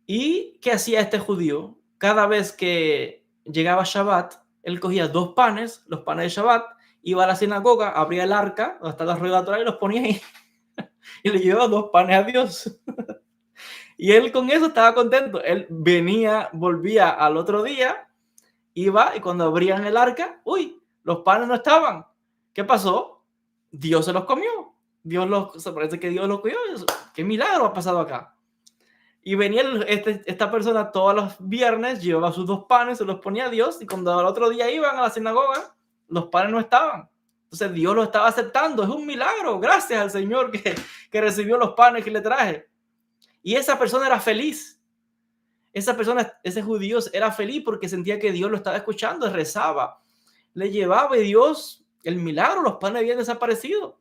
[SPEAKER 1] ¿Y qué hacía este judío? Cada vez que llegaba Shabbat, él cogía 2 panes, los panes de Shabbat, iba a la sinagoga, abría el arca, donde está la rueda de Torá, y los ponía ahí. Y le llevaba 2 panes a Dios. Y él con eso estaba contento. Él venía, volvía al otro día, iba, y cuando abrían el arca, uy, los panes no estaban. ¿Qué pasó? Dios se los comió. Se parece que Dios los comió. ¿Qué milagro ha pasado acá? Y venía esta persona todos los viernes, llevaba sus 2 panes, se los ponía a Dios, y cuando al otro día iban a la sinagoga, los panes no estaban. Entonces Dios lo estaba aceptando. Es un milagro. Gracias al Señor que recibió los panes que le traje. Y esa persona era feliz. Esa persona, ese judío era feliz porque sentía que Dios lo estaba escuchando, rezaba, le llevaba, y Dios, el milagro, los panes habían desaparecido.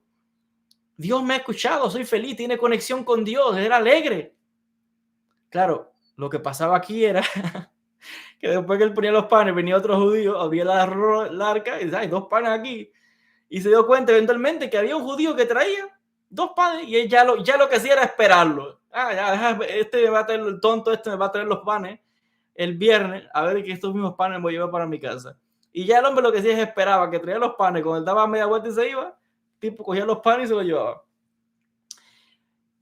[SPEAKER 1] Dios me ha escuchado, soy feliz, tiene conexión con Dios, era alegre. Claro, lo que pasaba aquí era que después que él ponía los panes, venía otro judío, había la arca, y dice, hay 2 panes aquí. Y se dio cuenta eventualmente que había un judío que traía 2 panes, y él ya lo que hacía era esperarlo. Este me va a traer, el tonto este me va a traer los panes el viernes, a ver que estos mismos panes me voy a llevar para mi casa. Y ya el hombre lo que hacía es esperaba que traía los panes, cuando él daba media vuelta y se iba, tipo cogía los panes y se los llevaba.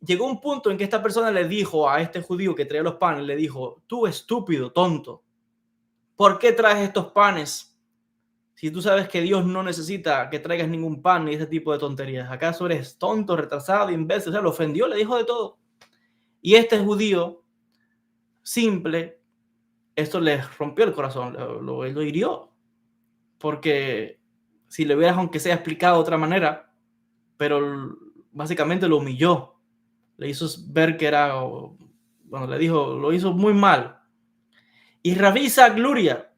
[SPEAKER 1] Llegó un punto en que esta persona le dijo a este judío que traía los panes, le dijo, tú estúpido, tonto, ¿por qué traes estos panes? Si tú sabes que Dios no necesita que traigas ningún pan ni ese tipo de tonterías, ¿acaso eres tonto, retrasado, imbécil? O sea, lo ofendió, le dijo de todo. Y este judío simple, esto le rompió el corazón, lo hirió, porque si le hubieras, aunque sea, explicado de otra manera, pero básicamente lo humilló, le hizo ver que era, bueno, le dijo, lo hizo muy mal. Y Rabbi Sagluria,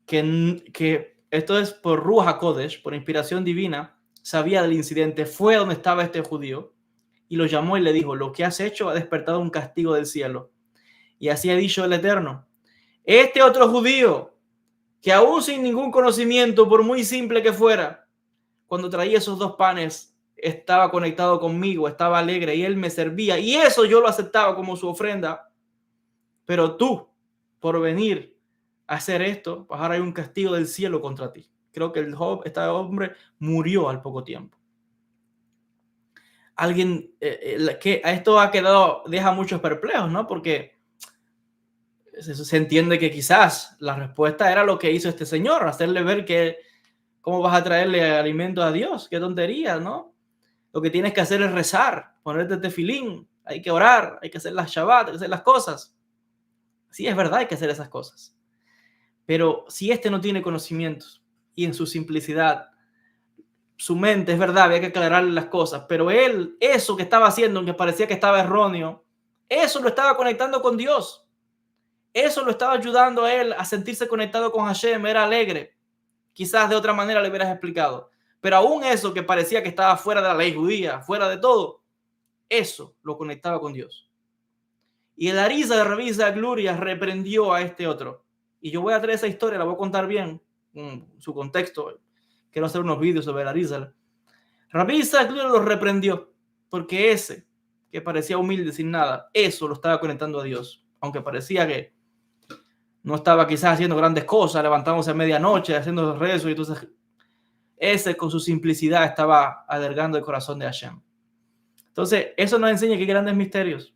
[SPEAKER 1] que esto es por Ruach HaKodesh, por inspiración divina, sabía del incidente, fue donde estaba este judío y lo llamó y le dijo, lo que has hecho ha despertado un castigo del cielo. Y así ha dicho el Eterno. Este otro judío, que aún sin ningún conocimiento, por muy simple que fuera, cuando traía esos 2 panes, estaba conectado conmigo, estaba alegre y él me servía. Y eso yo lo aceptaba como su ofrenda. Pero tú, por venir a hacer esto, pues ahora hay un castigo del cielo contra ti. Creo que este hombre murió al poco tiempo. alguien que a esto deja a muchos perplejos, ¿no? Porque se entiende que quizás la respuesta era lo que hizo este señor, hacerle ver que cómo vas a traerle alimento a Dios, qué tontería, ¿no? Lo que tienes que hacer es rezar, ponerte tefilín, hay que orar, hay que hacer las Shabbat, hay que hacer las cosas. Sí, es verdad, hay que hacer esas cosas. Pero si este no tiene conocimientos y en su simplicidad, su mente, es verdad, había que aclararle las cosas, pero él, eso que estaba haciendo, aunque parecía que estaba erróneo, eso lo estaba conectando con Dios. Eso lo estaba ayudando a él a sentirse conectado con Hashem, era alegre. Quizás de otra manera le hubieras explicado. Pero aún eso que parecía que estaba fuera de la ley judía, fuera de todo, eso lo conectaba con Dios. Y el Arisa de Rabbi Gloria reprendió a este otro. Y yo voy a traer esa historia, la voy a contar bien, su contexto. Quiero hacer unos vídeos sobre el Arisa. Rabbi Gloria lo reprendió porque ese que parecía humilde sin nada, eso lo estaba conectando a Dios. Aunque parecía que no estaba quizás haciendo grandes cosas, levantándose a medianoche, haciendo rezos, y entonces ese con su simplicidad estaba alargando el corazón de Hashem. Entonces, eso nos enseña que hay grandes misterios.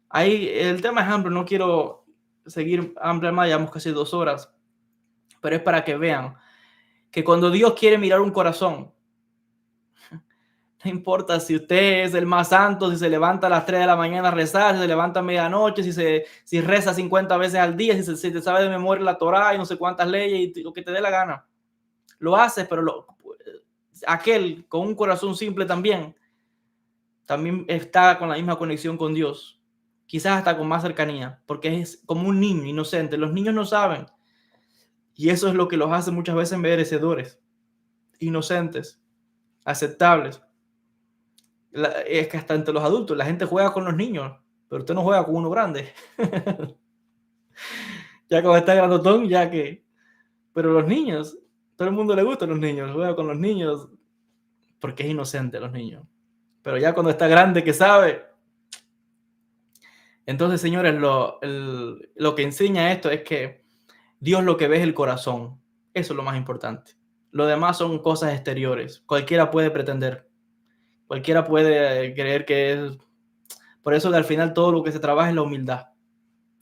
[SPEAKER 1] Ahí el tema es amplio, no quiero seguir amplio más, llevamos casi 2 horas, pero es para que vean que cuando Dios quiere mirar un corazón, no importa si usted es el más santo, si se levanta a las 3 de la mañana a rezar, si se levanta a medianoche, si reza 50 veces al día, si te sabe de memoria la Torá y no sé cuántas leyes y lo que te dé la gana. Lo haces, pero aquel con un corazón simple también está con la misma conexión con Dios. Quizás hasta con más cercanía, porque es como un niño inocente. Los niños no saben. Y eso es lo que los hace muchas veces merecedores, inocentes, aceptables. Es que hasta entre los adultos, la gente juega con los niños, pero usted no juega con uno grande. Ya cuando está grandotón, ya que... Pero los niños, todo el mundo le gusta a los niños, juega con los niños, porque es inocente los niños. Pero ya cuando está grande, que sabe. Entonces, señores, lo que enseña esto es que Dios lo que ve es el corazón. Eso es lo más importante. Lo demás son cosas exteriores. Cualquiera puede pretender. Cualquiera puede creer que es... Por eso que al final todo lo que se trabaja es la humildad.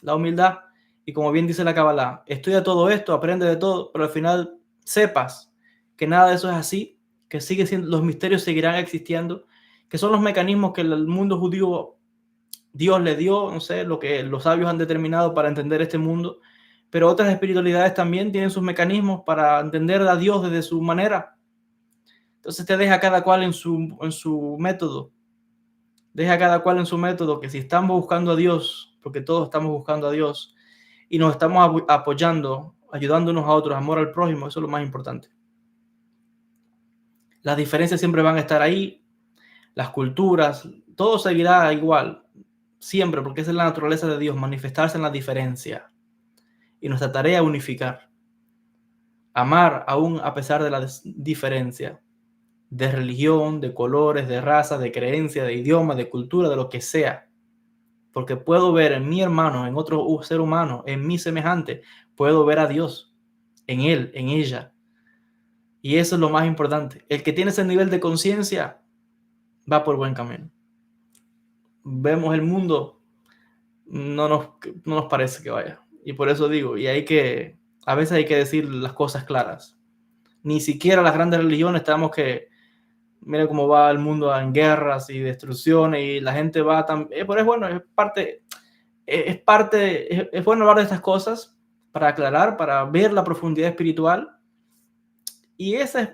[SPEAKER 1] La humildad, y como bien dice la Kabbalah, estudia todo esto, aprende de todo, pero al final sepas que nada de eso es así, que sigue siendo, los misterios seguirán existiendo, que son los mecanismos que el mundo judío Dios le dio, no sé, lo que los sabios han determinado para entender este mundo, pero otras espiritualidades también tienen sus mecanismos para entender a Dios desde su manera. Entonces te deja cada cual en su método. Deja cada cual en su método, que si estamos buscando a Dios, porque todos estamos buscando a Dios, y nos estamos apoyando, ayudándonos a otros, amor al prójimo, eso es lo más importante. Las diferencias siempre van a estar ahí, las culturas, todo seguirá igual, siempre, porque esa es la naturaleza de Dios, manifestarse en la diferencia. Y nuestra tarea es unificar. Amar aún a pesar de la diferencia de religión, de colores, de raza, de creencia, de idioma, de cultura, de lo que sea. Porque puedo ver en mi hermano, en otro ser humano, en mi semejante, puedo ver a Dios, en él, en ella. Y eso es lo más importante. El que tiene ese nivel de conciencia va por buen camino. Vemos el mundo, no nos parece que vaya. Y por eso digo, a veces hay que decir las cosas claras. Ni siquiera las grandes religiones tenemos que, mira cómo va el mundo en guerras y destrucciones y la gente va tan... Pero es bueno, es bueno hablar de estas cosas para aclarar, para ver la profundidad espiritual. Y esa es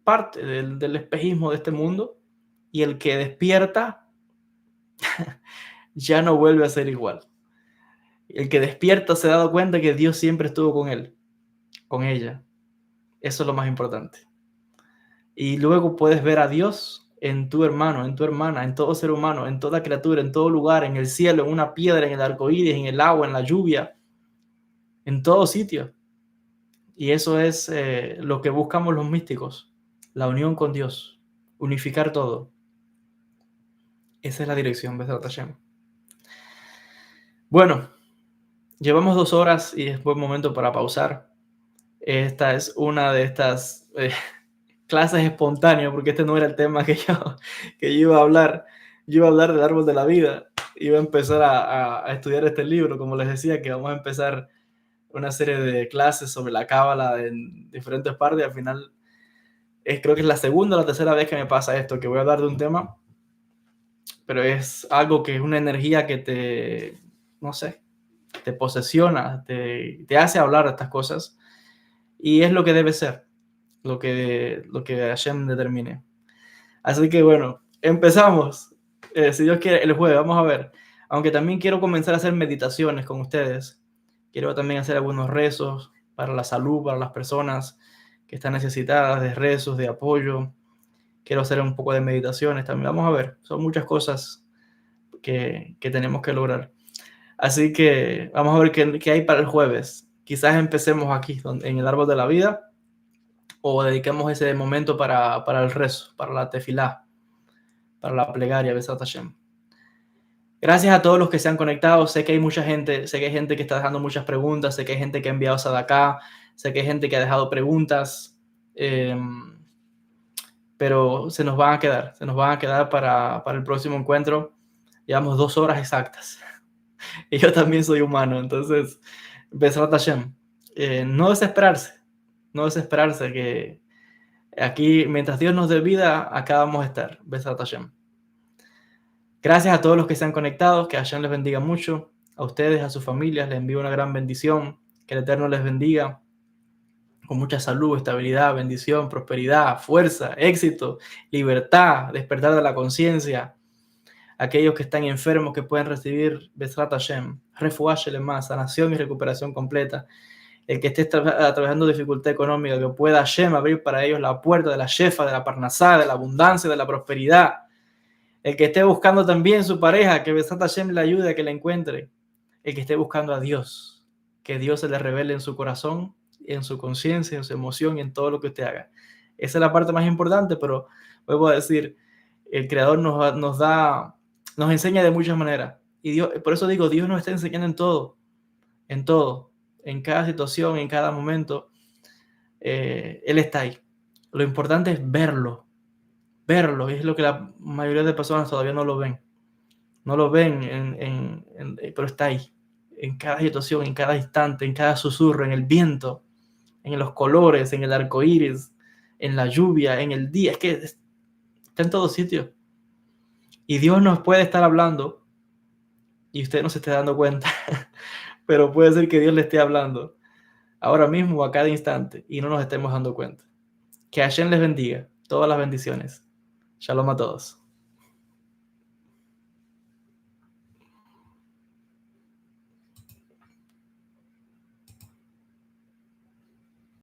[SPEAKER 1] parte del espejismo de este mundo. Y el que despierta ya no vuelve a ser igual. El que despierta se ha dado cuenta que Dios siempre estuvo con él, con ella. Eso es lo más importante. Y luego puedes ver a Dios en tu hermano, en tu hermana, en todo ser humano, en toda criatura, en todo lugar, en el cielo, en una piedra, en el arco iris, en el agua, en la lluvia, en todo sitio. Y eso es lo que buscamos los místicos, la unión con Dios, unificar todo. Esa es la dirección, Bezrat Hashem. Bueno, llevamos 2 horas y es buen momento para pausar. Esta es una de estas clases espontáneas, porque este no era el tema que yo iba a hablar. Yo iba a hablar del árbol de la vida. Iba a empezar a estudiar este libro, como les decía, que vamos a empezar una serie de clases sobre la cábala en diferentes partes. Al final, creo que es la segunda o la tercera vez que me pasa esto, que voy a hablar de un tema, pero es algo que es una energía que te, no sé, te posesiona, te hace hablar de estas cosas, y es lo que debe ser, lo que Hashem determine. Así que bueno, empezamos. Si Dios quiere, el jueves, vamos a ver. Aunque también quiero comenzar a hacer meditaciones con ustedes. Quiero también hacer algunos rezos para la salud, para las personas que están necesitadas de rezos, de apoyo. Quiero hacer un poco de meditaciones también. Vamos a ver, son muchas cosas que tenemos que lograr. Así que vamos a ver qué hay para el jueves. Quizás empecemos aquí, en el árbol de la vida, o dediquemos ese momento para el rezo, para la tefilá, para la plegaria, Besat Hashem. Gracias a todos los que se han conectado. Sé que hay mucha gente, sé que hay gente que está dejando muchas preguntas, sé que hay gente que ha enviado Sadaká, sé que hay gente que ha dejado preguntas, pero se nos van a quedar para el próximo encuentro. Llevamos 2 horas exactas. Y yo también soy humano, entonces, Besat Hashem. No desesperarse, que aquí, mientras Dios nos dé vida, acá vamos a estar. Besat Hashem. Gracias a todos los que se han conectado, que Hashem les bendiga mucho. A ustedes, a sus familias, les envío una gran bendición. Que el Eterno les bendiga con mucha salud, estabilidad, bendición, prosperidad, fuerza, éxito, libertad, despertar de la conciencia. Aquellos que están enfermos que pueden recibir Besrat Hashem, refuah shelema, sanación y recuperación completa. El que esté atravesando dificultad económica, que pueda Hashem abrir para ellos la puerta de la shefa, de la parnasá, de la abundancia, de la prosperidad. El que esté buscando también su pareja, que Besat Hashem le ayude a que la encuentre. El que esté buscando a Dios, que Dios se le revele en su corazón, en su conciencia, en su emoción y en todo lo que usted haga. Esa es la parte más importante, pero vuelvo a decir, el Creador nos enseña de muchas maneras. Y Dios, por eso digo, Dios nos está enseñando en todo, en cada situación, en cada momento. Él está ahí. Lo importante es verlo, y es lo que la mayoría de personas todavía no lo ven. No lo ven, pero está ahí, en cada situación, en cada instante, en cada susurro, en el viento, en los colores, en el arco iris, en la lluvia, en el día. Es que está en todos sitios. Y Dios nos puede estar hablando y usted no se esté dando cuenta, pero puede ser que Dios le esté hablando ahora mismo, a cada instante, y no nos estemos dando cuenta. Que Hashem les bendiga. Todas las bendiciones. Shalom a todos.